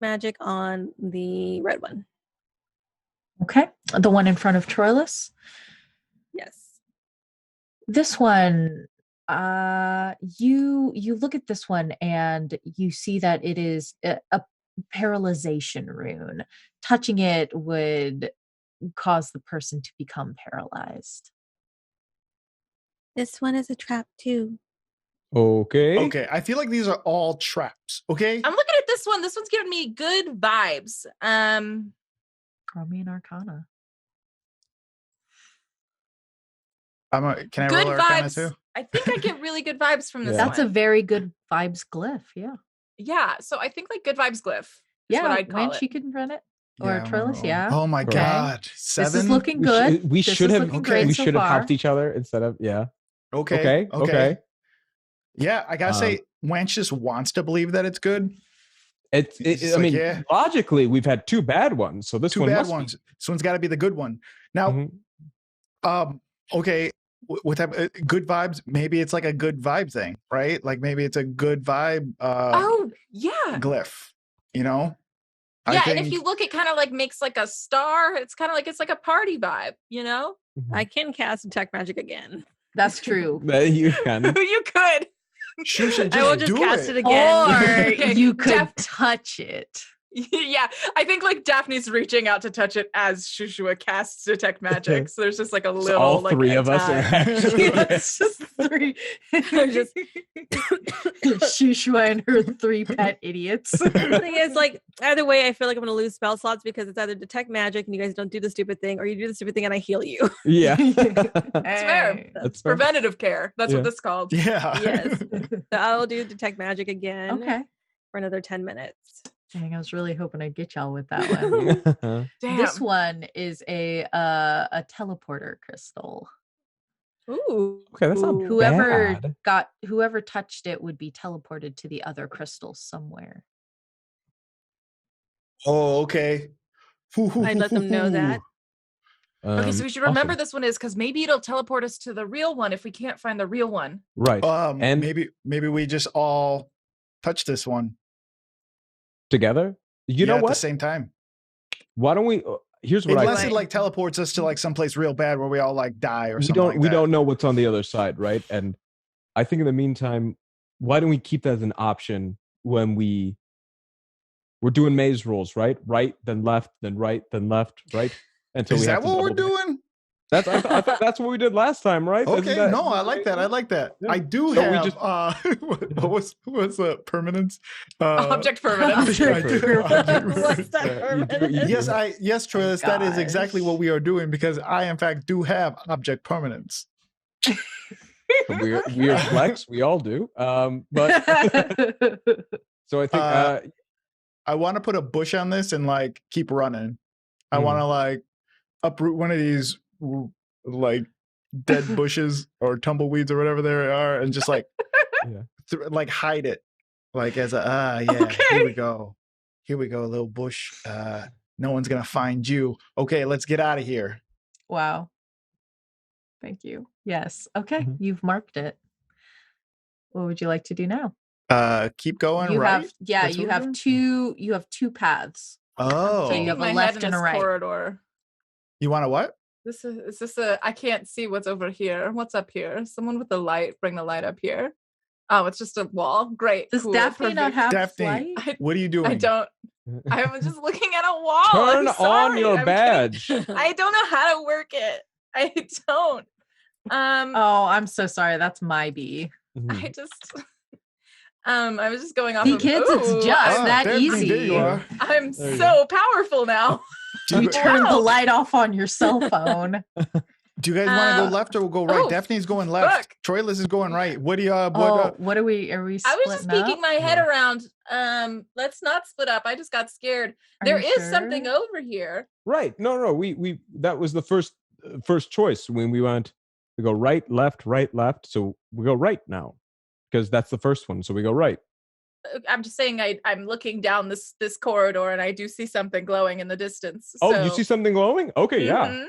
magic on the red one. Okay, the one in front of Troilus. Yes. This one, you look at this one and you see that it is a paralyzation rune. Touching it would cause the person to become paralyzed. This one is a trap too. Okay. I feel like these are all traps. Okay. I'm looking at this one. This one's giving me good vibes. Throw me an Arcana. Can I Good roll Arcana vibes. too? I think I get really good vibes from this Yeah. That's a one. very good vibes glyph. Yeah. Yeah, so I think good vibes glyph is Yeah, what I'd call when it. she can run it. Or I'm gonna Troilus, roll. yeah. Oh my Okay. God. 7. This is looking good. We This should is have looking great so far. helped each other instead of Okay. Okay. Yeah, I gotta say, Wench just wants to believe that it's good. I mean, yeah. logically, we've had 2 bad ones, so this 2 one bad must ones. This one's got to be the good one. Now, okay, with that good vibes, maybe it's like a good vibe thing, right? Like maybe it's a good vibe. Oh yeah, glyph. You know. Yeah, and if you look, it kind of makes a star. It's kind of it's like a party vibe, you know. I can cast detect magic again. That's true. That you can. You could. Shusha, I will just just do cast it. it again. Or you could touch it. Yeah, I think like Daphne's reaching out to touch it as Shushua casts detect magic. So there's just like a little, So all like, three of us are attack. actually. It's just three. Just- Shushua and her 3 pet idiots. The thing is, like, either way, I feel like I'm going to lose spell slots because it's either detect magic and you guys don't do the stupid thing, or you do the stupid thing and I heal you. Yeah. It's fair. Hey. That's fair. Preventative care. That's Yeah. what this is called. Yeah. Yes. So I'll do detect magic again Okay. for another 10 minutes. Dang, I was really hoping I'd get y'all with that one. Damn. This one is a teleporter crystal. Ooh. Okay, that's not Whoever bad. whoever touched it would be teleported to the other crystal somewhere. Oh, okay. I'd let them know that. Okay, so we should remember awesome. this one is because maybe it'll teleport us to the real one if we can't find the real one. Right. And- maybe we just all touch this one. Together? You know at what? the same time. Why don't we here's what Unless I it think. like teleports us to like someplace real bad where we all like die or we something don't like we that. don't know what's on the other side, right? And I think in the meantime, why don't we keep that as an option when we're doing maze rules, right? Right, then left, then right, then left, right? Until Is we that have to what we're double back. doing? I thought that's what we did last time, right? Isn't Okay, that- no, I like that. I like that. Yeah. I do So we have just- what was permanence? Object permanence. I do have object What's that you do- you do- yes, Troilus, that is exactly Gosh. what we are doing because I, in fact, do have object permanence. Weird flex, we all do. But so I think I want to put a bush on this and like keep running. I Hmm. want to like uproot one of these like dead bushes or tumbleweeds or whatever they are, and just like Yeah. like hide it, like as a yeah. Okay. Here we go, little bush. No one's gonna find you. Okay, let's get out of here. Wow. Thank you. Yes. Okay. Mhm. You've marked it. What would you like to do now? Keep going. You right? have That's you what we're have doing? two paths. Oh, So you have a My head left in and a this right. corridor. you want to what? Is this a? I can't see what's over here. What's up here? Someone with the light. Bring the light up here. Oh, it's just a wall. Great. Does cool, Daphne not perfect. have Daphne, flight? what are you doing? I don't. I'm just looking at a wall. turn I'm on sorry. your I'm badge. kidding. I don't know how to work it. I don't. Oh, I'm so sorry. That's my B. Mhm. I just. I was just going off. See, of, kids, it's ooh, just Ah, that Daphne, easy. There you are. I'm There you so powerful now. Do You you, turn the Wow. light off on your cell phone. do you guys want to go left or we'll go right? oh, Daphne's going left. fuck. Troilus is going right. What do you? What are we I was just splitting peeking up? my head Yeah. around. Let's not split up. I just got scared. Are There you is something sure? over here. Right. No. We that was the first choice when we went. We go right, left. So we go right now because that's the first one. So we go right. I'm just saying I'm looking down this corridor and I do see something glowing in the distance. Oh, so- you see something glowing? Okay, yeah. Mhm.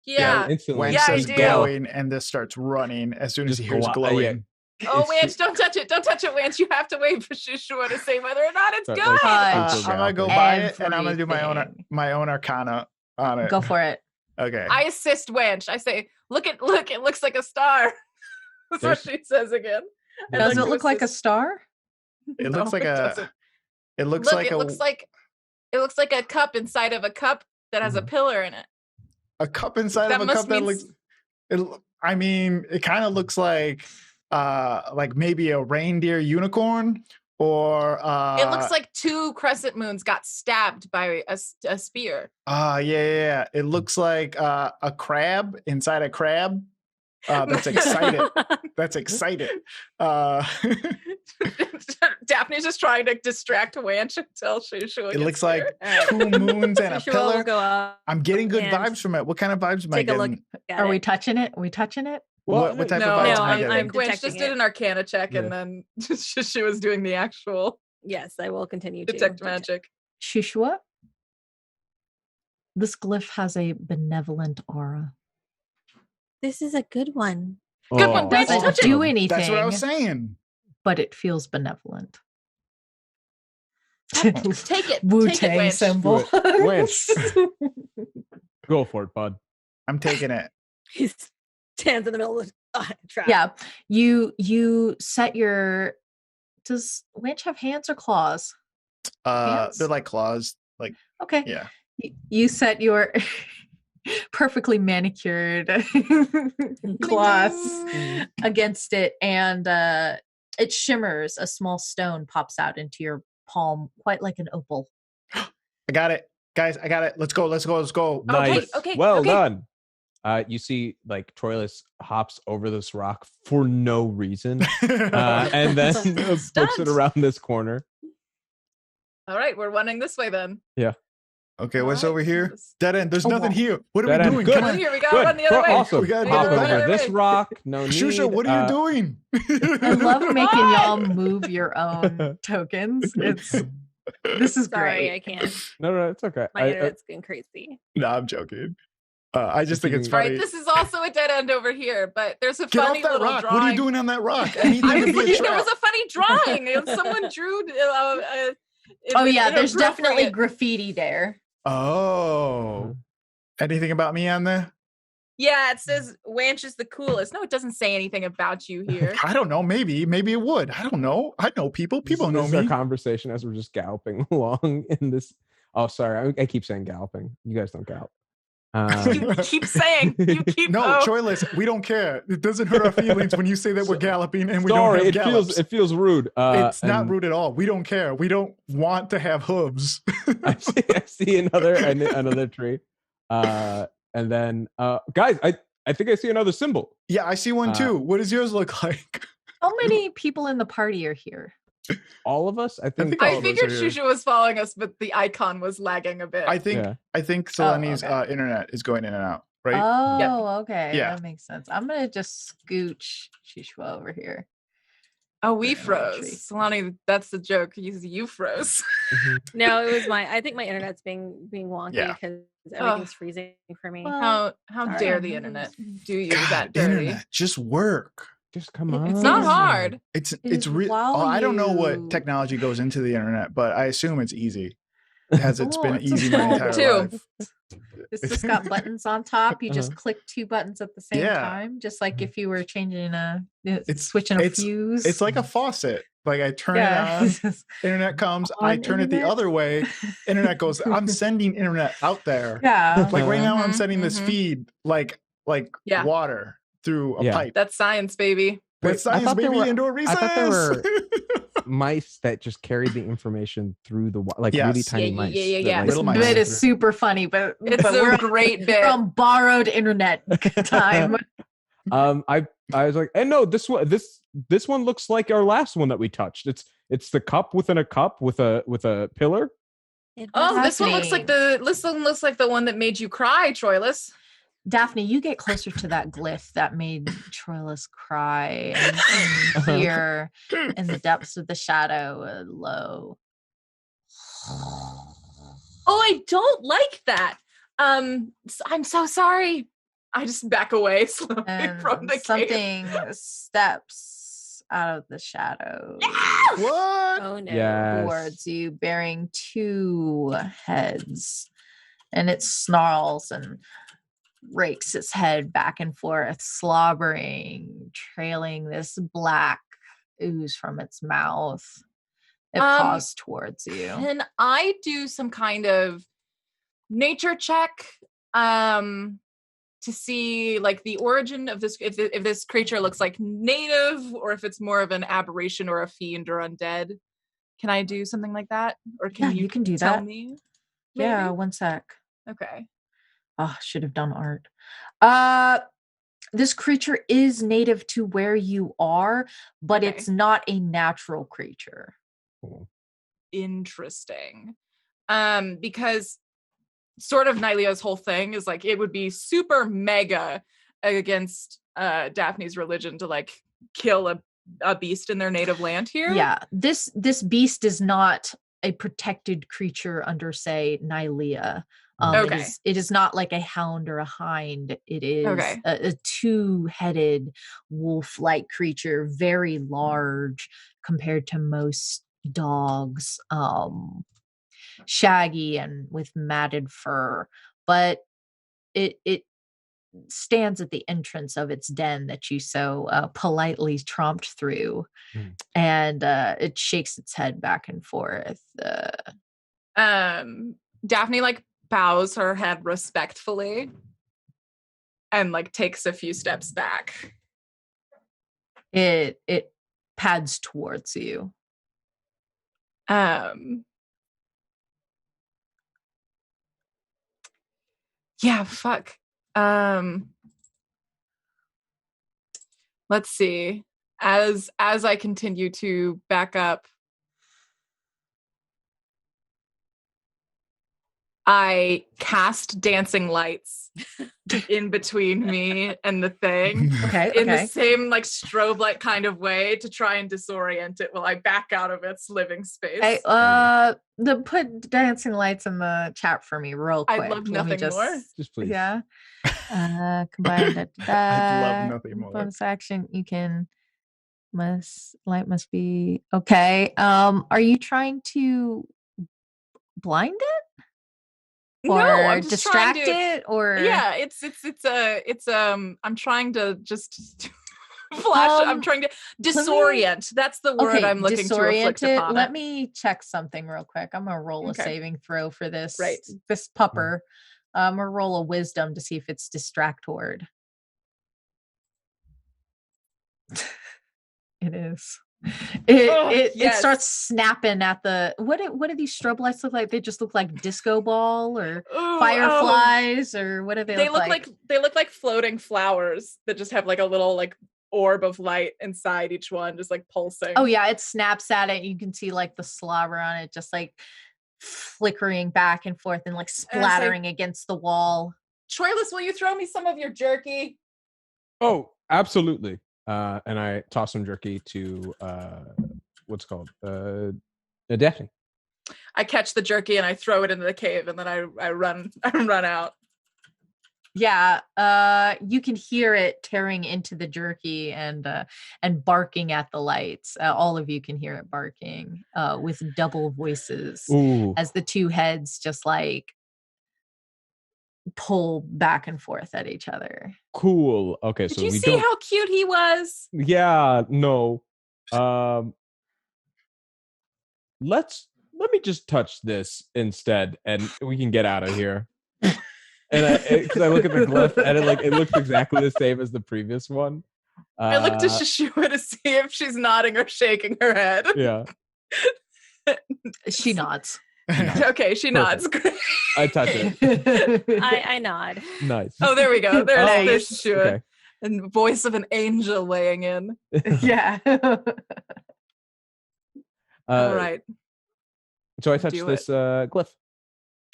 Yeah. Instantly. When Yeah, I says do. glowing and this starts running as soon as Just he hears glo- yeah. glowing. Oh, It's- Wance, don't touch it. Don't touch it, Wance. You have to wait for Shushua to say whether or not it's Sorry, good. like- Touch I'm gonna go buy it and I'm gonna do everything. my own arcana on it. Go for it. Okay. I assist Wanch. I say, look, it looks like a star. That's what she says again. I Does like it to look like a assist- star? It No, looks like it a. doesn't. It looks Look, like it a. looks like a cup inside of a cup that has a pillar in it. A cup inside That of a must cup that mean looks. I mean, it kind of looks like maybe a reindeer unicorn, or It looks like two crescent moons got stabbed by a spear. yeah. It looks like a crab inside a crab. That's excited. That's excited. Daphne's just trying to distract Wanch until Shushua It looks like Alright. 2 moons and a Joshua will pillar. go up. I'm getting good and vibes from it. What kind of vibes am I Take a look getting? at Are we it. touching it? Are we touching it? What type no, of vibes No, am I I'm- getting? I'm Wanch detecting just did it. an Arcana check Yeah. and then Shushua doing the actual Yes, I will continue to detect magic. Shushua? This glyph has a benevolent aura. This is a good one. Good one, Oh, Wait, Doesn't touch it. do anything, That's what I was saying. but it feels benevolent. Take it. Take it, Wu-Tang Wanch. symbol. Wanch. Go for it, bud. I'm taking it. He stands in the middle of trap. Yeah. You set your. Does Winch have hands or claws? Hands? They're like claws. Like, Okay. yeah. You set your perfectly manicured claws against it, and it shimmers. A small stone pops out into your palm, quite like an opal. I got it. Guys, I got it. Let's go. Nice. Okay. Well done. You see, like, Troilus hops over this rock for no reason, and then puts it around this corner. All right, we're running this way then. Yeah. Okay, what's All over right. here? Dead end. There's nothing here. What are Dead we end. doing? Good. Come Run on. here, we gotta run the other way. Awesome. We gotta Hop go back. over this rock. No need. Shusha, what are you doing? I love making y'all move your own tokens. This is Sorry, great. I can't. No, it's okay. My internet's going crazy. No, I'm joking. I just think it's All funny. right, this is also a dead end over here, but there's a Get funny off that little rock. drawing. What are you doing on that rock? Anything I could was be a looking, there trap. was a funny drawing. Someone drew. Oh yeah, there's inappropriate- definitely graffiti there. Oh. Anything about me on there? Yeah, it says Wanch is the coolest. No, it doesn't say anything about you here. I don't know. Maybe it would. I don't know. I know people. People know This is our me. conversation as we're just galloping along in this. Oh, sorry. I keep saying galloping. You guys don't gallop. You keep saying. You keep. No, oh. Troilus, we don't care. It doesn't hurt our feelings when you say that we're galloping and we Sorry, don't have it gallops. feels rude. It's not and rude at all. We don't care. We don't want to have hooves. I see another tree. And then guys, I think I see another symbol. Yeah, I see one too. What does yours look like? How many people in the party are here? All of us, I think. think all I of us figured are here. Shusha was following us, but the icon was lagging a bit. I think Seleni's okay. internet is going in and out, right? Oh, okay. Yeah. That makes sense. I'm gonna just scooch Shushua over here. Oh, we Tree. froze. Solani, that's the joke. You froze. No, it was I think my internet's being wonky Yeah. because everything's freezing for me. Well, How Sorry. dare the internet do you God, that dirty? internet, just work. Just come on. It's not hard. It's is real. while I don't know you- what technology goes into the internet, but I assume it's easy. As it's Oh, been it's a easy my phone entire too. life. This has got buttons on top. You just click two buttons at the same Yeah. time, just like if you were changing It's- switching a fuse. It's like a faucet. Like I turn yeah. it on, internet comes. I On turn it the internet? other way. Internet goes. I'm sending internet out there. yeah. Like right now, I'm Mhm, sending this mhm. feed like Yeah. water through a Yeah. pipe. That's science, baby. That's Wait, I science, thought there baby. were- Indoor recess. I thought there were mice that just carried the information through the really Yes. tiny Yeah, mice. yeah, yeah, that, yeah. like, Little mice. It is super funny, but It's we're a great bit. from borrowed internet time. I was like, and no, this one looks like our last one that we touched. It's the cup within a cup with a pillar. Oh, this one looks Fascinating. looks like the one that made you cry, Troilus. Daphne, you get closer to that glyph that made Troilus cry and hear in the depths of the shadow a low. Oh, I don't like that. I'm so sorry. I just back away slowly And from the cave. something steps out of the shadow What? Oh no. Yes. towards you, bearing two heads, and it snarls and rakes its head back and forth, slobbering, trailing this black ooze from its mouth. It paws towards you. Can I do some kind of nature check to see like the origin of this, if this creature looks like native or if it's more of an aberration or a fiend or undead? Can I do something like that? Or can Yeah, you can do tell that. me? Yeah, maybe? one sec. Okay. Oh, should have done art. This creature is native to where you are, but Okay. it's not a natural creature. Interesting. Because sort of Nylea's whole thing is like it would be super mega against Daphne's religion to like kill a beast in their native land here. Yeah, this beast is not a protected creature under, say, Nylea. Okay. It is not like a hound or a hind. It is Okay. a two-headed wolf-like creature, very large compared to most dogs, shaggy and with matted fur. But it stands at the entrance of its den that you so politely tromped through, and it shakes its head back and forth. Daphne like bows her head respectfully and like takes a few steps back. It pads towards you. Yeah, fuck. Let's see. As I continue to back up, I cast dancing lights in between me and the thing. Okay. In the same like strobe light kind of way to try and disorient it while I back out of its living space. Hey, put dancing lights in the chat for me real quick. I'd love nothing more. Just please. Yeah. Combine that. I'd love nothing more. Bonus action. You can must be okay. Are you trying to blind it? Or no, I'm just distract trying to, it? Or yeah, I'm trying to just flash. I'm trying to disorient. That's the word I'm looking to reflect upon. Let me check something real quick. I'm gonna roll a saving throw for this. Right. This pupper. I'm gonna roll a wisdom to see if it's distractoid. It is. It starts snapping at the what do these strobe lights look like? They just look like disco ball or fireflies or what do they look like? They look like floating flowers that just have like a little like orb of light inside each one, just like pulsing. Oh yeah, it snaps at it. You can see like the slobber on it just like flickering back and forth and like splattering against the wall. Troilus, will you throw me some of your jerky? Oh, absolutely. And I toss some jerky to what's called Daphne. I catch the jerky and I throw it into the cave, and then I run out. Yeah, you can hear it tearing into the jerky and barking at the lights. All of you can hear it barking with double voices. Ooh. As the two heads just like pull back and forth at each other. Cool. Okay, Did so you we see how cute he was? Yeah, no. Let me just touch this instead, and we can get out of here. And because I look at the glyph, and it looks exactly the same as the previous one. I look to Shishua to see if she's nodding or shaking her head. Yeah. She nods. Okay, she nods. Great. I touch it. I nod. Nice. Oh, there we go. There's Nice. Shishua. Okay. And the voice of an angel weighing in. Yeah. All right. So I touch this glyph.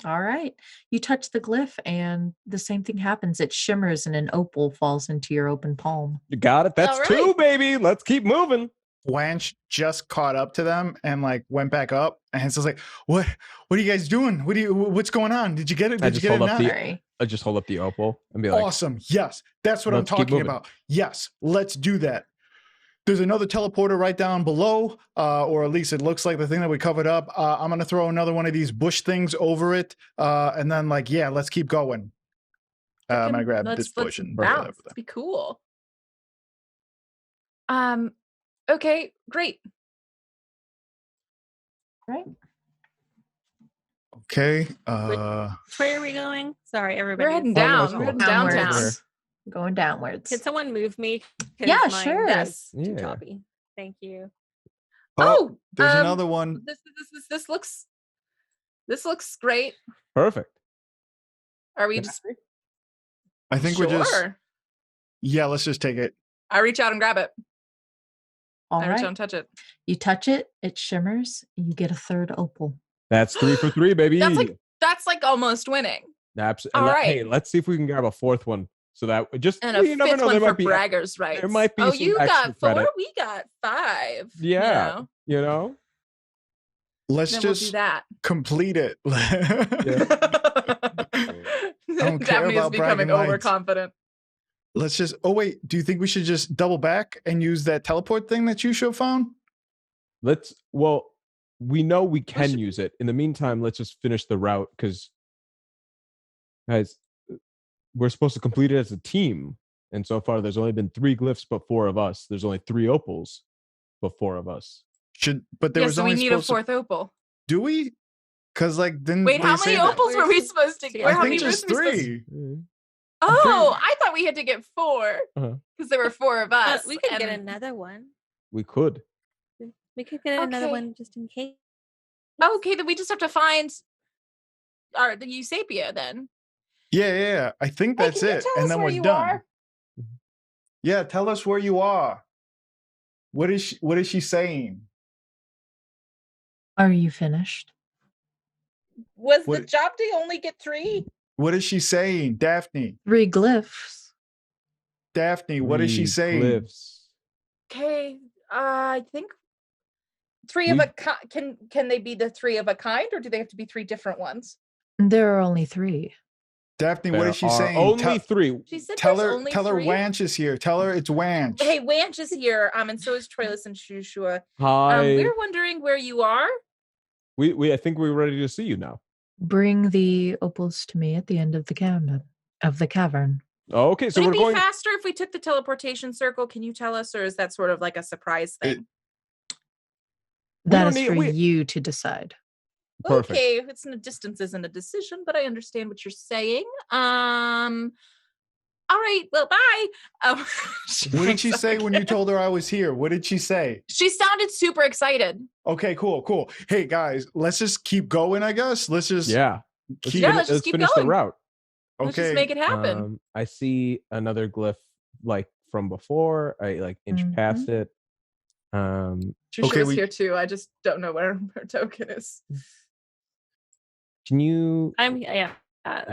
All right. You touch the glyph and the same thing happens. It shimmers and an opal falls into your open palm. You got it. That's two, baby. Let's keep moving. Wanch just caught up to them and like went back up, and so it's like, what are you guys doing? What's going on? Did you get it? Did you get it? I just hold up the opal and be like, awesome. Yes, that's what I'm talking about. Yes, let's do that. There's another teleporter right down below, or at least it looks like the thing that we covered up. I'm going to throw another one of these bush things over it. And then like, yeah, let's keep going. I'm going to grab this bush and bounce. Be cool. Okay, great. Right. Okay. Where are we going? Sorry, everybody. We're heading down. We're heading downtown. Going downwards. Can someone move me? Yeah, sure. Yes. Yeah. Copy. Thank you. Oh, there's another one. This looks great. Perfect. Are we just? I think we're just. Yeah, let's just take it. I reach out and grab it. I reach out and touch it. You touch it. It shimmers. You get a third opal. That's 3 for 3, baby. That's like almost winning. Absolutely. All right. Hey, let's see if we can grab a fourth one. So that just and a fifth one for braggers, right? There might be. Oh, you got 4. Credit. We got 5. Yeah, you know. Let's then just we'll do that. Complete it. Daphne is becoming overconfident. Let's just. Oh wait, do you think we should just double back and use that teleport thing that you found? Well, we know we can use it. In the meantime, let's just finish the route because, guys. we're supposed to complete it as a team. And so far, there's only been 3 glyphs, but 4 of us. There's only 3 opals, but 4 of us. But there was so only we need a supposed 4th opal. Do we? Because didn't Wait, they how say many that? opals were we supposed to get? I How think many just glyphs were we supposed 3. Mm-hmm. Oh, I thought we had to get 4 because there were 4 of us. We could get another one. We could. We could get another Okay. one just in case. Okay, then we just have to find the Eusapia then. Yeah. I think that's Hey, can you it. tell And us then where we're you done. are? Yeah, tell us where you are. What is she saying? Are you finished? Was What- the job to only get 3? What is she saying? Daphne, 3 glyphs. what is she 3 saying? Glyphs. Okay, I think 3 of a kind. Can they be the 3 of a kind, or do they have to be 3 different ones? There are only 3. Daphne, what There is she are saying? Only 3. she said Tell there's her only tell her 3. Wanch is here. Tell her it's Wanch. Hey, Wanch is here. And so is Troilus and Shushua. Hi. We're wondering where you are. We I think we're ready to see you now. Bring the opals to me at the end of the cavern. Oh, okay, so Would it we're be going. faster if we took the teleportation circle? Can you tell us, or is that sort of like a surprise thing? That don't is need- for we- you to decide. Perfect. Okay, it's a distance isn't a decision, but I understand what you're saying. All right, well, bye. What did she say when you told her I was here? What did she say? She sounded super excited. Okay, cool. Hey guys, let's just keep going, I guess. Let's just Yeah. keep let's just keep finish going. the route. Let's just make it happen. I see another glyph like from before. I like inch past it. Trisha was here too. I just don't know where her token is. Can you? I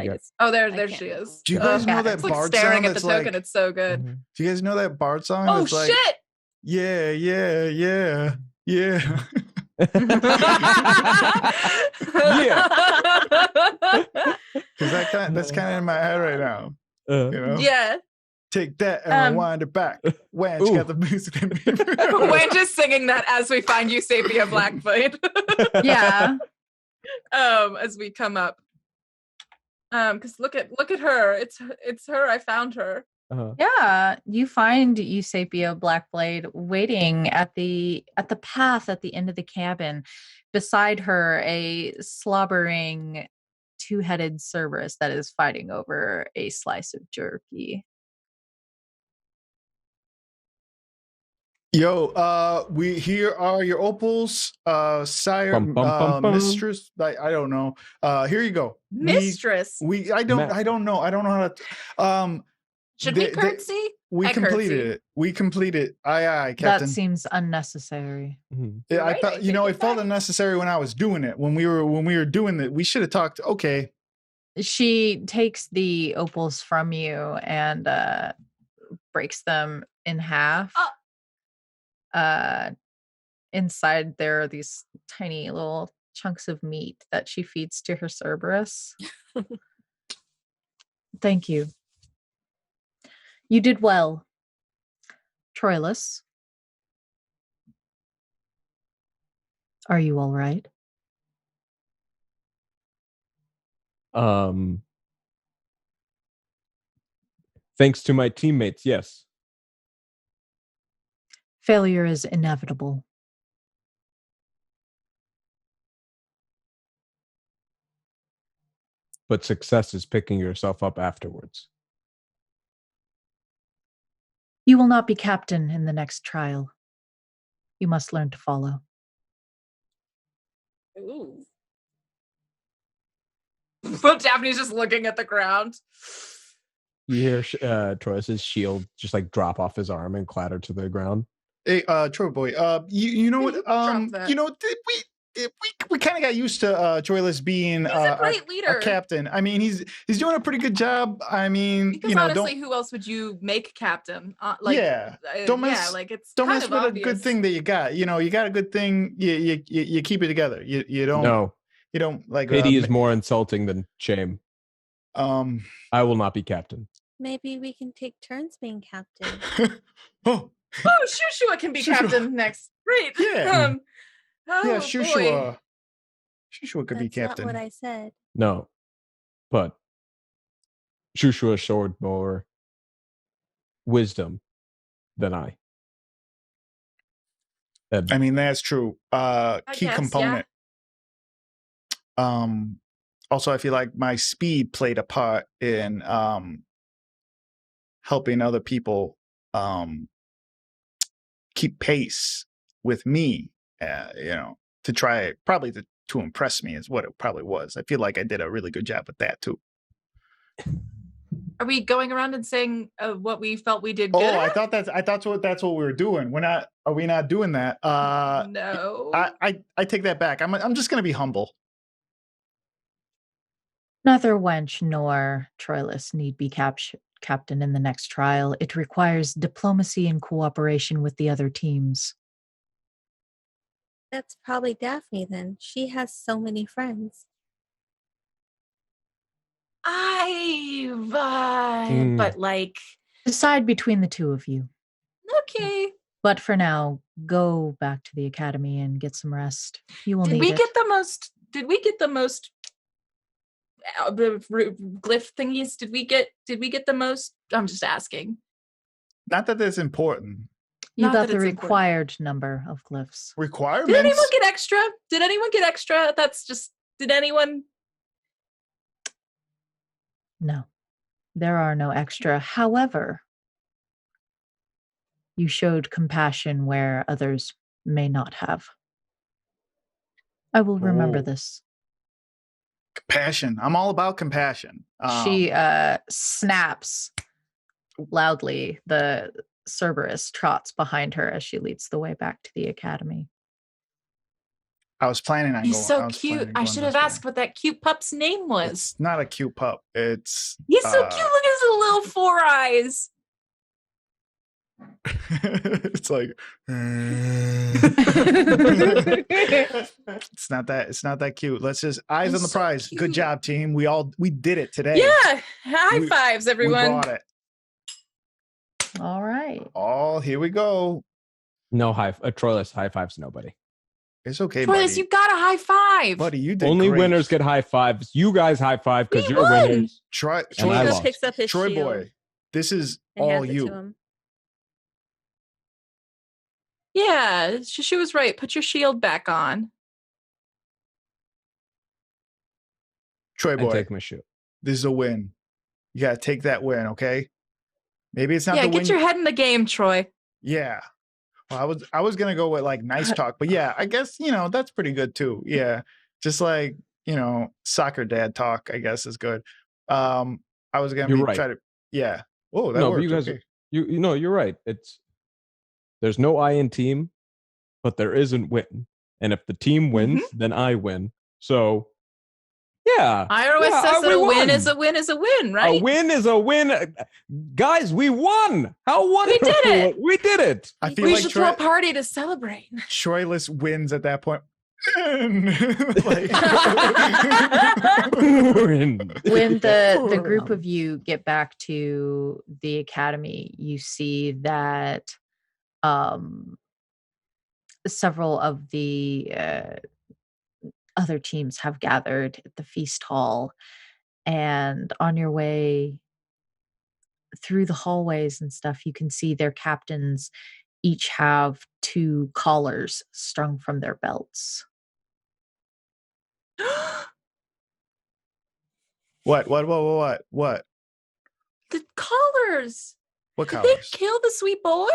just there she is. Do you guys know that It's like bard staring song at the that's token. like? It's so good. Do you guys know that bard song? Oh that's like, shit! Yeah. Yeah. Because that's kind of in my head right now. You know? Yeah. Take that and rewind it back. Wanch got the music. We're just singing that as we find Eusapia Blackblade. Yeah. As we come up. Because look at her. It's her. I found her. Yeah, you find Eusapia Blackblade waiting at the path at the end of the cabin. Beside her, a slobbering 2-headed Cerberus that is fighting over a slice of jerky. Yo, here are your opals, sire, mistress. I don't know. Here you go, Mistress. I don't know how to. Should we curtsy? We completed it. We completed. Aye, Captain. That seems unnecessary. Yeah, I thought it felt unnecessary when I was doing it. When we were doing it, we should have talked. Okay. She takes the opals from you and breaks them in half. Inside there are these tiny little chunks of meat that she feeds to her Cerberus. Thank you. You did well. Troilus, are you all right? Thanks to my teammates, yes. Failure is inevitable. But success is picking yourself up afterwards. You will not be captain in the next trial. You must learn to follow. Ooh. But Daphne's just looking at the ground. You hear Troy's shield just like drop off his arm and clatter to the ground. Hey, Troy boy. You know what? We kind of got used to Troilus being He's a great leader, a captain. I mean, he's doing a pretty good job. I mean, because honestly, who else would you make captain? Don't mess with a good thing that you got. You got a good thing. You keep it together. You don't. No, you don't like. Pity is more insulting than shame. I will not be captain. Maybe we can take turns being captain. Oh, Shushua can be captain next. Great. Yeah. Yeah, Shushua. Shushua could be That's captain. not what I said. No, but Shushua showed more wisdom than I. I mean, that's true. Key guess, component. Also, I feel like my speed played a part in helping other people keep pace with me. To try probably to impress me is what it probably was. I feel like I did a really good job with that too. Are we going around and saying what we felt we did good? Oh, I thought that's what we were doing. Are we not doing that? No. I take that back. I'm just gonna be humble. Neither Wench nor Troilus need be captain in the next trial. It requires diplomacy and cooperation with the other teams. That's probably Daphne then. She has so many friends. But like, decide between the two of you. Okay. But for now, go back to the academy and get some rest. You will need it. Did we get the most glyph thingies? Did we get the most? I'm just asking. Not that that's important. You got the required number of glyphs. Requirements? Did anyone get extra? Did anyone? No, there are no extra. However, you showed compassion where others may not have. I will remember this. Compassion. I'm all about compassion. She snaps loudly. The Cerberus trots behind her as she leads the way back to the academy. I was planning on He's so cute. I should have asked what that cute pup's name was. It's not a cute pup. He's so cute. Look at his little 4 eyes. It's like it's not that cute. Let's just eyes on the prize. Cute. Good job, team. We did it today. Yeah. High fives, everyone. We brought it. All right. Here we go. No Troilus high fives nobody. It's okay, Troilus, buddy. you got a high five. Buddy, you did Only great. winners get high fives. You guys high five because you're winners. Troy picks up his shield boy, this is all you. Yeah, she was right. Put your shield back on. Troy boy, take my shield. This is a win. You gotta take that win, okay? Maybe it's not the win. Yeah, get your head in the game, Troy. Yeah. Well, I was gonna go with like nice talk, but yeah, I guess that's pretty good too. Yeah, just like soccer dad talk, I guess is good. I was gonna try to Oh, that worked. But you guys, you're right. There's no I in team, but there isn't win, and if the team wins, then I win. So. Yeah. I always says that a win is a win is a win, right? A win is a win. Guys, we won. How wonderful. We did it. We did it. I feel we like should throw a party to celebrate. Troilus wins at that point. When the group of you get back to the academy, you see that several of the other teams have gathered at the feast hall, and on your way through the hallways and stuff, you can see their captains each have 2 collars strung from their belts. What? The collars. What Did collars? they kill the sweet boy?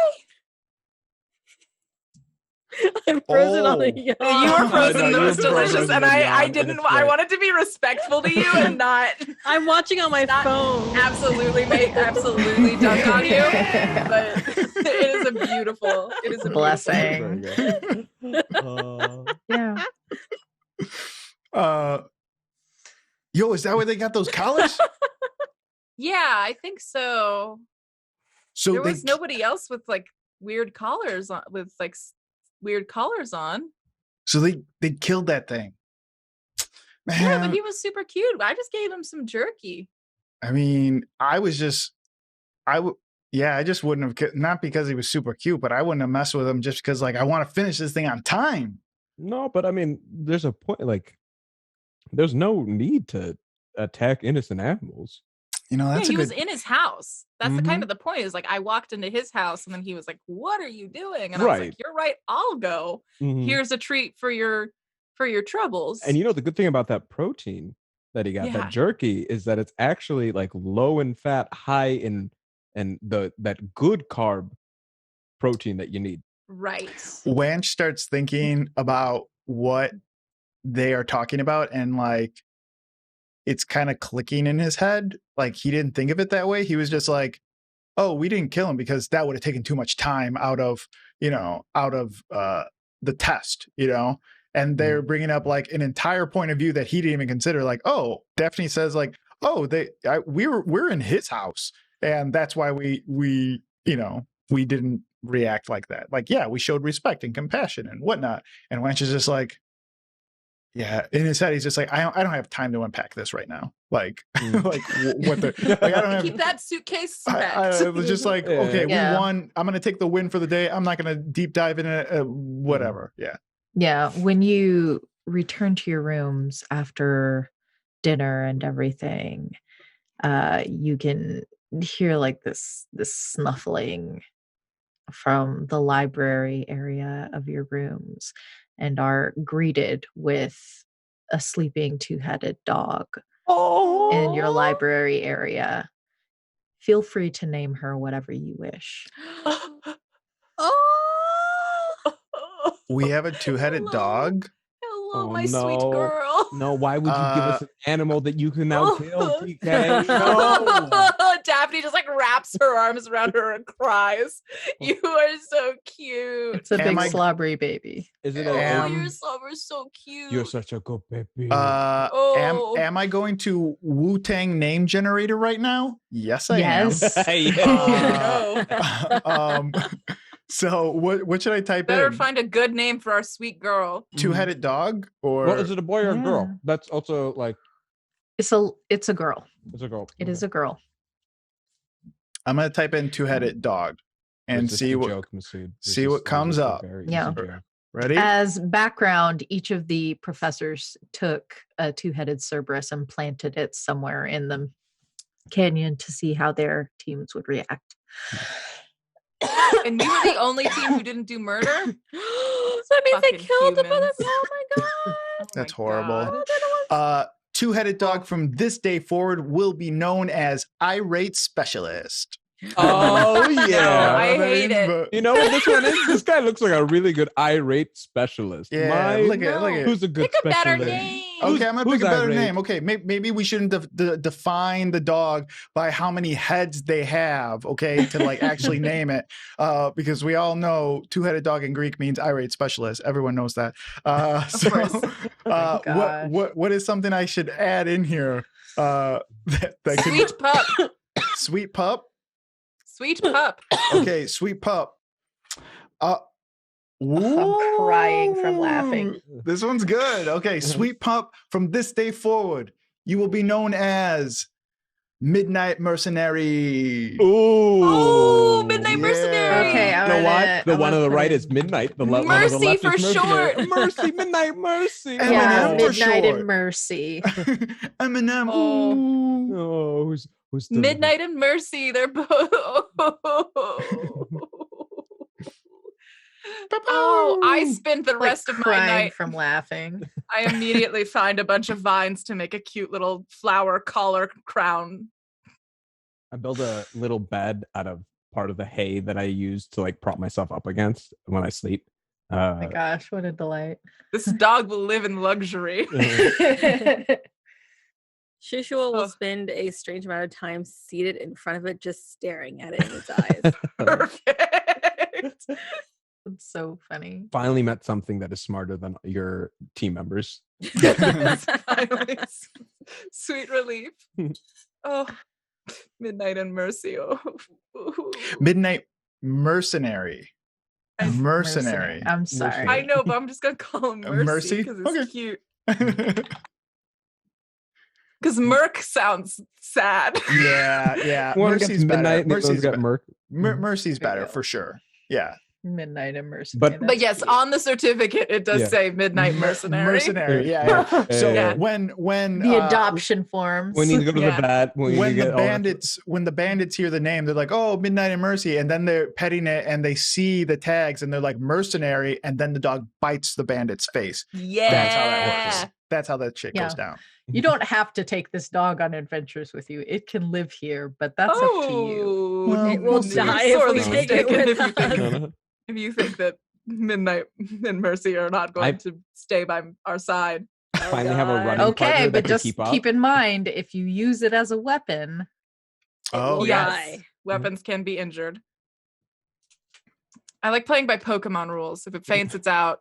I'm frozen on the yacht. You were frozen. That was delicious, and I didn't. I great. wanted to be respectful to you and not. I'm watching on my phone. Absolutely dunk on you. But it is a beautiful. It is a blessing. Yeah. Yo, is that where they got those collars? Yeah, I think so. So there was nobody else with like weird collars on. So they killed that thing. Man. Yeah, but he was super cute. I just gave him some jerky. I mean, I just wouldn't have, not because he was super cute, but I wouldn't have messed with him just because like I want to finish this thing on time. No, but I mean, there's a point, like there's no need to attack innocent animals. That's he was in his house. That's the kind of the point. Is like I walked into his house and then he was like, "What are you doing?" And I was like, "You're right. I'll go. Here's a treat for your troubles." And the good thing about that protein that he got, that jerky, is that it's actually like low in fat, high in that good carb protein that you need. Right. Wanch starts thinking about what they are talking about, and like it's kind of clicking in his head. Like he didn't think of it that way. He was just like, "Oh, we didn't kill him because that would have taken too much time out of the test, And they're bringing up like an entire point of view that he didn't even consider. Like, oh, Daphne says like, "Oh, we're in his house, and that's why we didn't react like that. Like, yeah, we showed respect and compassion and whatnot." And Wanch is just like, yeah, in his head, he's just like, I don't have time to unpack this right now. Like, like what the, like, I don't have. Keep that suitcase I was just like, okay, we won. I'm going to take the win for the day. I'm not going to deep dive in it, whatever. Yeah. Yeah. When you return to your rooms after dinner and everything, you can hear like this snuffling from the library area of your rooms, and are greeted with a sleeping two-headed dog in your library area. Feel free to name her whatever you wish. We have a two-headed dog. Hello, my sweet girl. No, why would you give us an animal that you can now kill, PK? No. Daphne just like wraps her arms around her and cries. You are so cute. It's a big slobbery baby. Is it your slobber's so cute. You're such a good baby. Am I going to Wu-Tang name generator right now? Yes, I am. So what should I type Better in? Find a good name for our sweet girl. Two-headed dog, or is it a boy or a girl? That's also like it's a girl. It's a girl. It is a girl. I'm gonna type in two-headed dog and see what comes up. Yeah. Ready? As background, each of the professors took a two-headed Cerberus and planted it somewhere in the canyon to see how their teams would react. And you were the only team who didn't do murder? That means they killed the mother. Oh my god. That's horrible. Two-headed dog from this day forward will be known as Irate Specialist. Oh yeah, I hate it. You know what this one is? This guy looks like a really good irate specialist. Yeah, look at who's a good pick a specialist? better name. Okay, I'm gonna pick a better irate? name. Okay, maybe we shouldn't define the dog by how many heads they have. Okay, to like actually name it, because we all know two-headed dog in Greek means irate specialist. Everyone knows that. What is something I should add in here? Sweet pup. Sweet pup. Sweet pup. Okay, sweet pup. I'm crying from laughing. This one's good. Okay, sweet pup. From this day forward, you will be known as Midnight Mercenary. Ooh, Midnight Mercenary. Okay, you know what? The one on the right is Midnight. The one on the left for is short. Mercy, Midnight Mercy. Yeah, Eminem for Midnight short. and Mercy. Eminem. Oh, who's the Midnight and Mercy. They're both. Oh, I spent the rest of my night from laughing. I immediately find a bunch of vines to make a cute little flower collar crown. I build a little bed out of part of the hay that I use to like prop myself up against when I sleep. Oh my gosh, what a delight. This dog will live in luxury. Shushua will spend a strange amount of time seated in front of it, just staring at it in its eyes. Perfect. It's so funny. Finally met something that is smarter than your team members. Finally. Sweet relief. Oh, Midnight and Mercy. Oh. Midnight Mercenary. Mercenary. I'm sorry. I know, but I'm just gonna call him Mercy because it's cute. Because Merc sounds sad. Yeah. Mercy's Mercy's better. Midnight. Mercy's got Merc. Mercy's better for sure. Yeah. Midnight and Mercenary. But yes, on the certificate it does say Midnight Mercenary. Mercenary, yeah. So when the adoption forms, when you go to the bat, when the bandits hear the name, they're like, "Oh, Midnight and Mercy," and then they're petting it, and they see the tags, and they're like, "Mercenary," and then the dog bites the bandit's face. Yeah, that's how that works. That's how that shit goes down. You don't have to take this dog on adventures with you. It can live here, but that's up to you. Well, it will die if we take it with us. If you think that Midnight and Mercy are not going to stay by our side. Finally have a running partner but that just keep up. keep in mind, if you use it as a weapon, yes, weapons can be injured. I like playing by Pokemon rules. If it faints, it's out.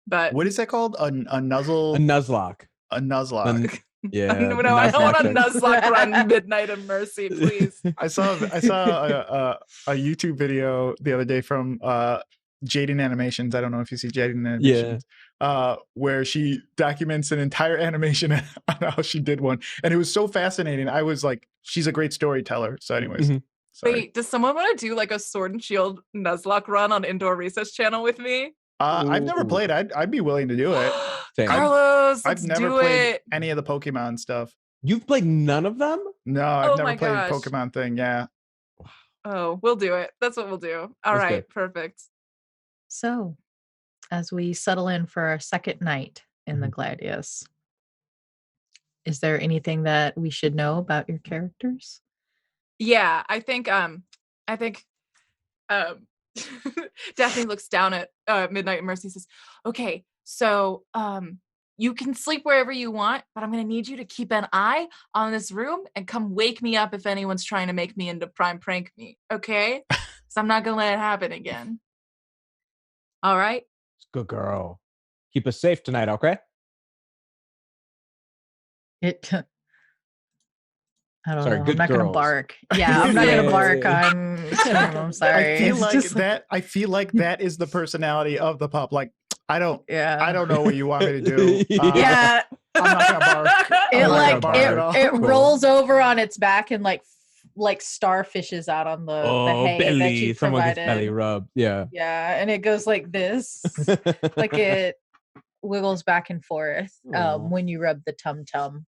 But what is that called? A nuzzle? A Nuzlocke. A Nuzlocke. Yeah. No, I don't want a Nuzlocke run Midnight and Mercy, please. I saw a YouTube video the other day from Jaden Animations. I don't know if you see Jaden Animations. Where she documents an entire animation on how she did one. And it was so fascinating. I was like, she's a great storyteller. So anyways. Wait, does someone want to do like a Sword and Shield Nuzlocke run on Indoor Recess Channel with me? I've never played. I'd be willing to do it. Carlos, I've never played any of the Pokemon stuff. You've played none of them? No, I've never played a Pokemon thing. Yeah. Oh, we'll do it. That's what we'll do. All right, perfect. So, as we settle in for our second night in the Gladius, is there anything that we should know about your characters? Yeah, I think Daphne looks down at Midnight and Mercy, says, "Okay, so you can sleep wherever you want, but I'm going to need you to keep an eye on this room and come wake me up if anyone's trying to make me into prime prank me, okay? So I'm not going to let it happen again. All right?" Good girl. Keep us safe tonight, okay? I don't know. I'm not going to bark. Yeah, I'm not going to bark on him. I'm sorry. I feel like that is the personality of the pup. Like, I don't know what you want me to do. I'm not gonna bark. It rolls over on its back and like starfishes out on the hay belly. that you Someone provided. gets belly rub. Yeah. Yeah, and it goes like this, like it wiggles back and forth when you rub the tum tum.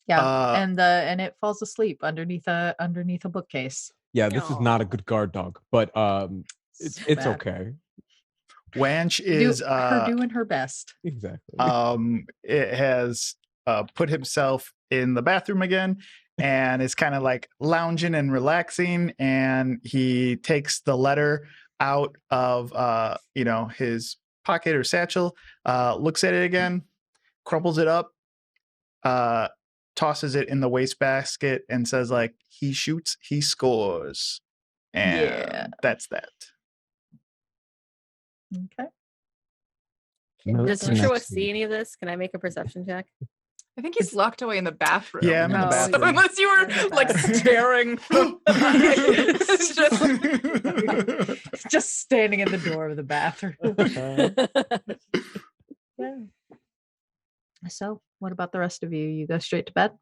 Yeah, and it falls asleep underneath a bookcase. Yeah, this is not a good guard dog, but it's okay. Wanch is her doing her best. Exactly. It has put himself in the bathroom again and is kind of like lounging and relaxing, and he takes the letter out of his pocket or satchel, looks at it again, crumples it up, tosses it in the wastebasket, and says, like, he shoots, he scores. And that's that. Okay. Does Joshua see any of this? Can I make a perception check? I think he's locked away in the bathroom. Yeah, I'm in the bathroom. So unless you were like staring. It's just standing in the door of the bathroom. Yeah. So, what about the rest of you? You go straight to bed?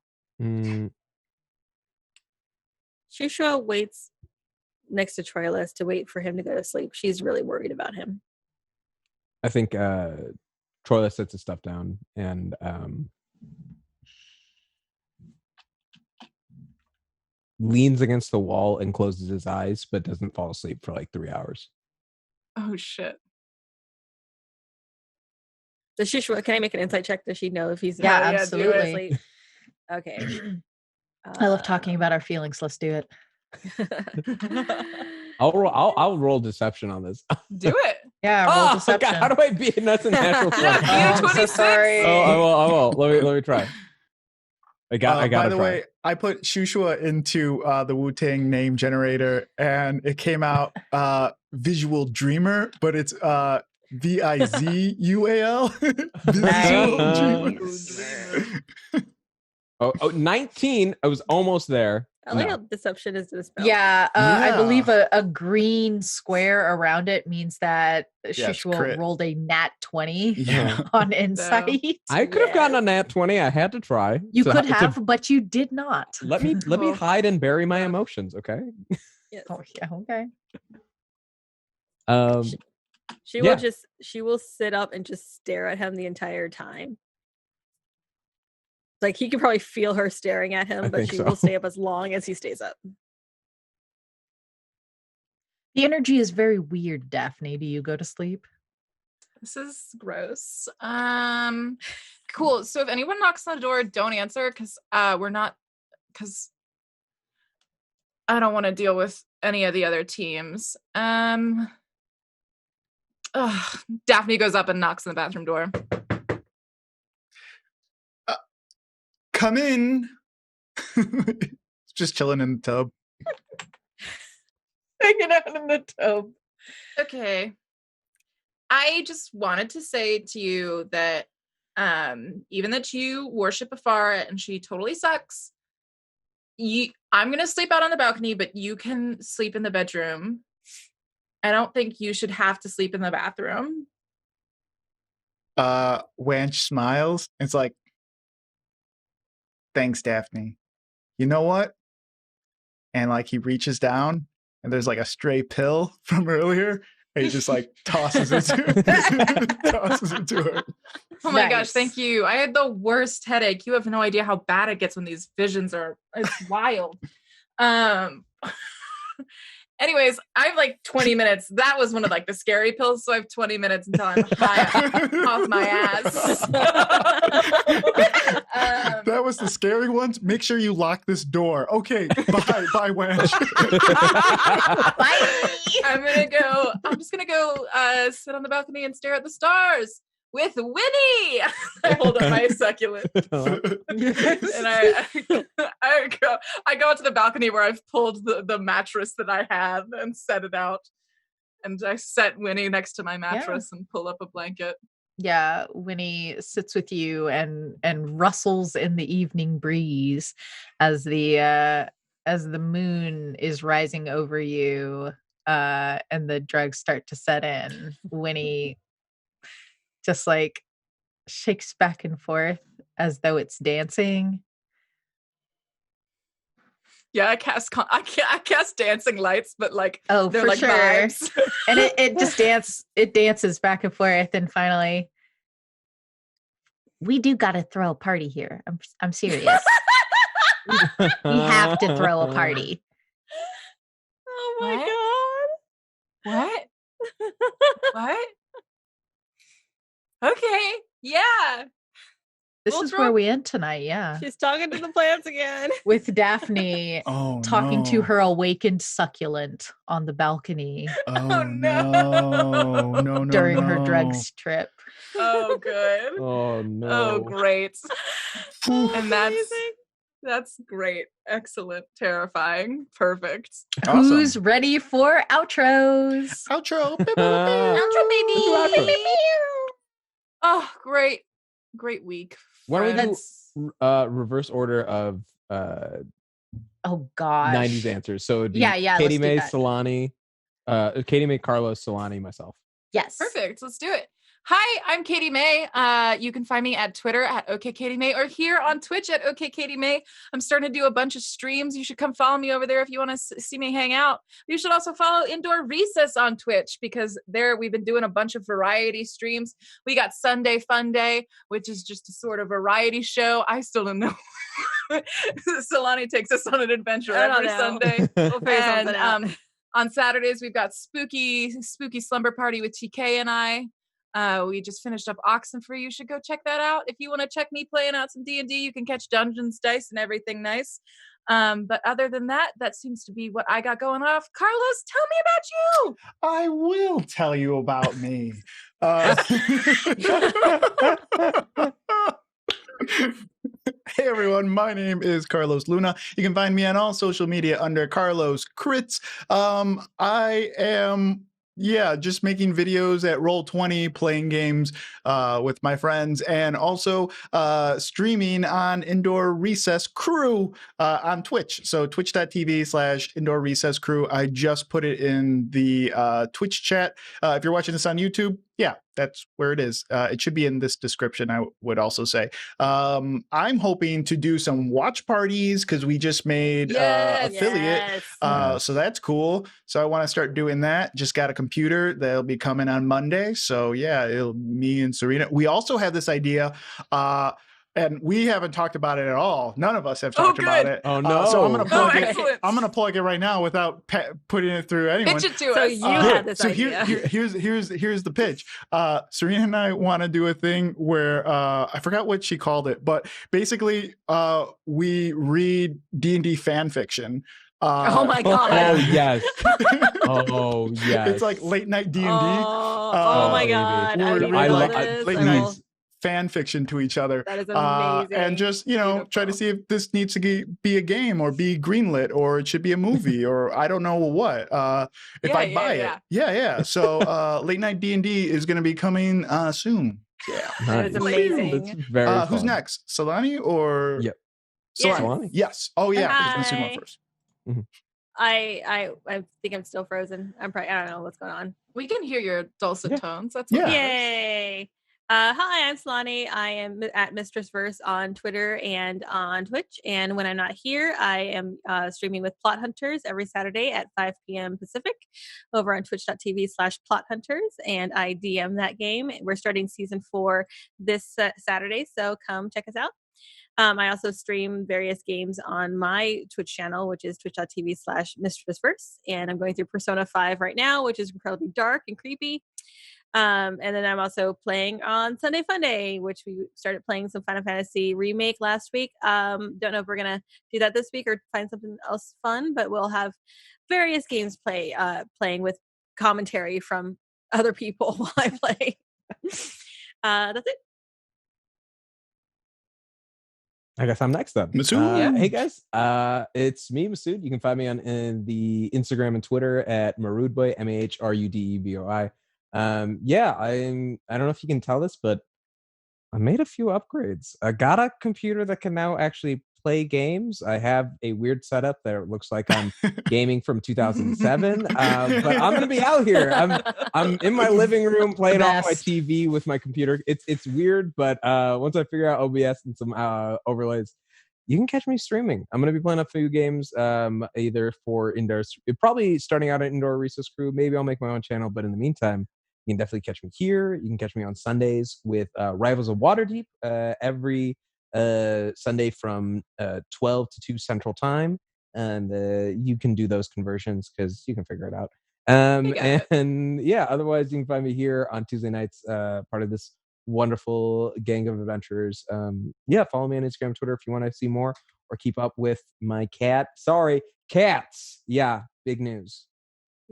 Shusha waits next to Troilus to wait for him to go to sleep. She's really worried about him. I think Troilus sets his stuff down and leans against the wall and closes his eyes, but doesn't fall asleep for like 3 hours. Oh shit. Does Shusha, can I make an insight check? Does she know if he's absolutely. Okay. I love talking about our feelings. Let's do it. I'll roll deception on this. Do it. Yeah, roll deception. God, how do I beat? That's a natural 20. I'm so sorry. I will. Let me try. I got. By the way, I put Shushua into the Wu-Tang name generator, and it came out Visual Dreamer, but it's Vizual. Visual Dreamer. 19. I was almost there. I like how deception is dispelled. Yeah, I believe a green square around it means that Shushua rolled a nat 20 on insight. I could have gotten a nat 20. I had to try. You could have, but you did not. Let me hide and bury my emotions, okay? Yes. Oh, yeah, okay. She will sit up and just stare at him the entire time. Like he can probably feel her staring at him, but she will stay up as long as he stays up. The energy is very weird, Daphne. Do you go to sleep? This is gross. Cool. So if anyone knocks on the door, don't answer because I don't want to deal with any of the other teams. Daphne goes up and knocks on the bathroom door. Come in. Just chilling in the tub. Hanging out in the tub. Okay. I just wanted to say to you that even that you worship Afar and she totally sucks, I'm going to sleep out on the balcony, but you can sleep in the bedroom. I don't think you should have to sleep in the bathroom. Wanch smiles. It's like, thanks, Daphne. You know what? And like he reaches down and there's like a stray pill from earlier. And he just like tosses it to her. Oh my gosh, thank you. I had the worst headache. You have no idea how bad it gets when these visions are. It's wild. Anyways, I have like 20 minutes. That was one of like the scary pills. So I have 20 minutes until I'm high off my ass. That was the scary ones. Make sure you lock this door. Okay, bye, Wench. Bye. I'm just gonna go sit on the balcony and stare at the stars with Winnie. I hold up my succulent. And I go out to the balcony where I've pulled the mattress that I have and set it out. And I set Winnie next to my mattress and pull up a blanket. Yeah, Winnie sits with you and rustles in the evening breeze as the moon is rising over you and the drugs start to set in. Winnie just like shakes back and forth as though it's dancing. Yeah, I cast dancing lights, but like they're for like sure. vibes. And it dances back and forth, and finally, we do got to throw a party here. I'm serious. We have to throw a party. Oh my god! What? Okay, yeah. This is where we end tonight, yeah. She's talking to the plants again. With Daphne talking to her awakened succulent on the balcony. Oh no. During her drugs trip. Oh, good. Oh, no. Oh, great. And that's great. Excellent. Terrifying. Perfect. Awesome. Who's ready for outros? Outro. Outro, baby. Oh, great. Great week. Why don't we do reverse order of oh gosh 90s answers? So it'd be let's Katie May, do that. Solani, Katie May, Carlos, Solani, myself. Yes. Perfect. Let's do it. Hi, I'm Katie May. You can find me at Twitter at OKKatieMay or here on Twitch at OKKatieMay. I'm starting to do a bunch of streams. You should come follow me over there if you want to see me hang out. You should also follow Indoor Recess on Twitch because there we've been doing a bunch of variety streams. We got Sunday Fun Day, which is just a sort of variety show. I still don't know. Solani takes us on an adventure every Sunday. We'll figure something out. On Saturdays, we've got spooky slumber party with TK and I. We just finished up Oxenfree. You should go check that out. If you want to check me playing out some D&D, you can catch Dungeons, Dice, and everything nice. But other than that, that seems to be what I got going off. Carlos, tell me about you. I will tell you about me. Hey everyone, my name is Carlos Luna. You can find me on all social media under Carlos Crits. I am just making videos at Roll20, playing games with my friends, and also streaming on Indoor Recess Crew on Twitch. So twitch.tv/Indoor Recess Crew. I just put it in the Twitch chat. If you're watching this on YouTube, yeah, that's where it is. It should be in this description, I would also say. I'm hoping to do some watch parties because we just made affiliate. So that's cool. So I want to start doing that. Just got a computer that'll be coming on Monday. So yeah, me and Serena. We also have this idea. And we haven't talked about it at all. None of us have talked about it. Oh no! So I'm gonna plug it. Excellent. I'm gonna plug it right now without putting it through anyone. Pitch it to So us. you had this idea. Here's the pitch. Serena and I want to do a thing where I forgot what she called it, but basically we read D&D fan fiction. Oh my god! Oh yes! Oh yes! It's like late night D&D. Oh my god! I love late night fan fiction to each other. That is amazing. And just, try to see if this needs to be a game or be greenlit or it should be a movie or I don't know what. If I buy it. Yeah. So late night D&D is going to be coming soon. Yeah. That is amazing. That's very fun. Who's next? Solani or? Yep. Solani. Yes. Oh yeah. Let's do one first. Mm-hmm. I think I'm still frozen. I don't know what's going on. We can hear your dulcet tones. That's Yay. Hi, I'm Solani. I am at Mistress Verse on Twitter and on Twitch. And when I'm not here, I am streaming with Plot Hunters every Saturday at 5 p.m. Pacific over on twitch.tv/Plot Hunters. And I DM that game. We're starting season 4 this Saturday, so come check us out. I also stream various games on my Twitch channel, which is twitch.tv/mistressverse. And I'm going through Persona 5 right now, which is incredibly dark and creepy. And then I'm also playing on Sunday Funday, which we started playing some Final Fantasy Remake last week. Don't know if we're going to do that this week or find something else fun, but we'll have various games playing with commentary from other people while I play. That's it. I guess I'm next then. Masood. Hey guys, it's me, Masood. You can find me on the Instagram and Twitter at Marudboy, MAHRUDEBOI. I don't know if you can tell this, but I made a few upgrades. I got a computer that can now actually play games. I have a weird setup that looks like I'm gaming from 2007, but I'm gonna be out here. I'm in my living room playing off my TV with my computer. It's weird, but once I figure out OBS and some overlays, you can catch me streaming. I'm going to be playing a few games, either for indoors, probably starting out an indoor recess crew. Maybe I'll make my own channel, but in the meantime, you can definitely catch me here. You can catch me on Sundays with Rivals of Waterdeep every Sunday from 12 to 2 Central Time. And you can do those conversions because you can figure it out. Otherwise, you can find me here on Tuesday nights, part of this wonderful gang of adventurers. Follow me on Instagram, Twitter if you want to see more or keep up with my cats. Yeah, big news.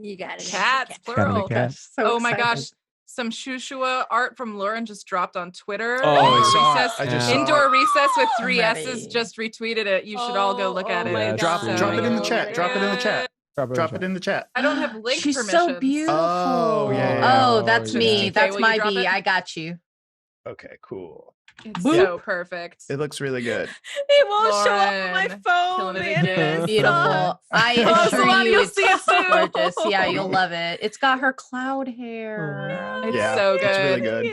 You got it. Cats, plural. So my gosh. Some Shushua art from Lauren just dropped on Twitter. Indoor recess with 3 S's just retweeted it. You should all go look at it. Drop it in the chat. Drop it in the chat. Drop it in the chat. I don't have link She's permissions. so beautiful. Oh, yeah. Oh, that's me. Okay, That's will my you drop B. it? I got you. Okay, cool. It's so perfect. It looks really good. It won't show up on my Lauren, phone. killing it Man. again. Beautiful. I assure Solani, you, you'll it's see it soon. gorgeous. Yeah, you'll love it. It's got her cloud hair. It's Yeah, so good. it's really good.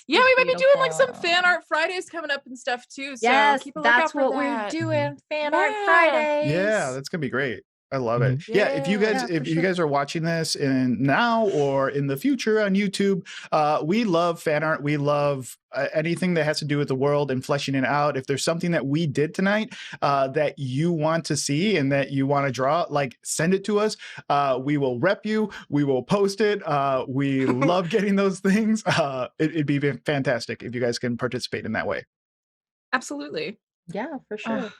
Yeah, we might be doing like some Beautiful. fan art Fridays coming up and stuff too. So Yes, keep a lookout that's for what that. we're doing. Fan art Yeah. Fridays. Yeah, that's gonna be great. I love it. Yeah, if you guys Yeah, if for you guys are watching this now or in the future on YouTube, we love fan art. We love anything that has to do with the world and fleshing it out. If there's something that we did tonight that you want to see and that you want to draw, like send it to us. We will rep you. We will post it. We love getting those things. It'd be fantastic if you guys can participate in that way. Absolutely. Yeah, for sure.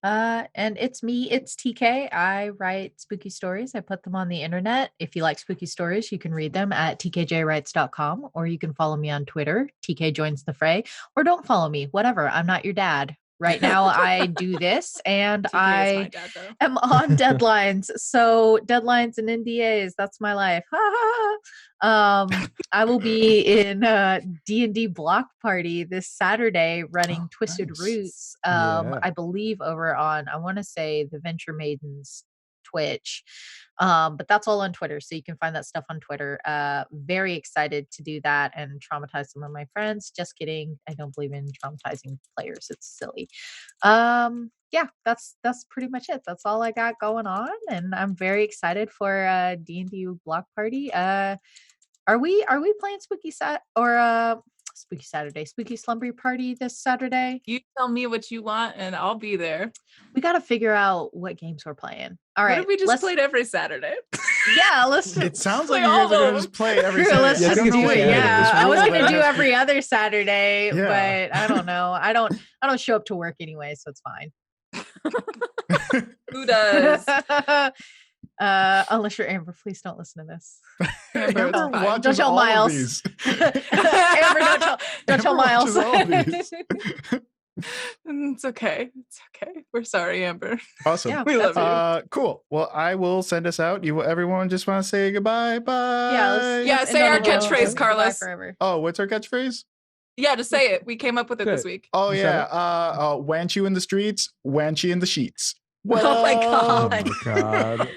And it's me, it's TK. I write spooky stories. I put them on the internet. If you like spooky stories, you can read them at tkjwrites.com, or you can follow me on Twitter, TK Joins the Fray, or don't follow me, whatever. I'm not your dad. Right now I do this and I am on deadlines. So deadlines and NDAs, that's my life. I will be in D&D Block Party this Saturday running Twisted Roots. I believe over on, I want to say the Venture Maidens Twitch. But that's all on Twitter, so you can find that stuff on Twitter. Very excited to do that and traumatize some of my friends. Just kidding. I don't believe in traumatizing players. It's silly. Yeah, that's pretty much it. That's all I got going on, and I'm very excited for D&D block party. Are we playing Spooky Saturday, Spooky Slumber Party this Saturday? You tell me what you want and I'll be there. We got to figure out what games we're playing. All right. What if we just played every Saturday? Yeah, let's. It sounds like you guys are going to just play every Saturday. Let's just do it. Yeah, I was going to do every other Saturday, Yeah. but I don't know. I don't show up to work anyway, so it's fine. Who does? Unless you're Amber, please don't listen to this. Amber, it's fine. watches Don't tell all of Miles. these. Amber, don't tell Miles. watches all of these. It's okay. It's okay. We're sorry, Amber. Awesome. Yeah, We love you. Cool. Well, I will send us out. Everyone just want to say goodbye. Bye. Yeah, say our catchphrase, Goodbye Carlos. forever. Oh, what's our catchphrase? Yeah, just say it. We came up with it this Good. week. Oh, You said yeah. Wench you in the streets, wench you in the sheets. Oh my Oh god. my god.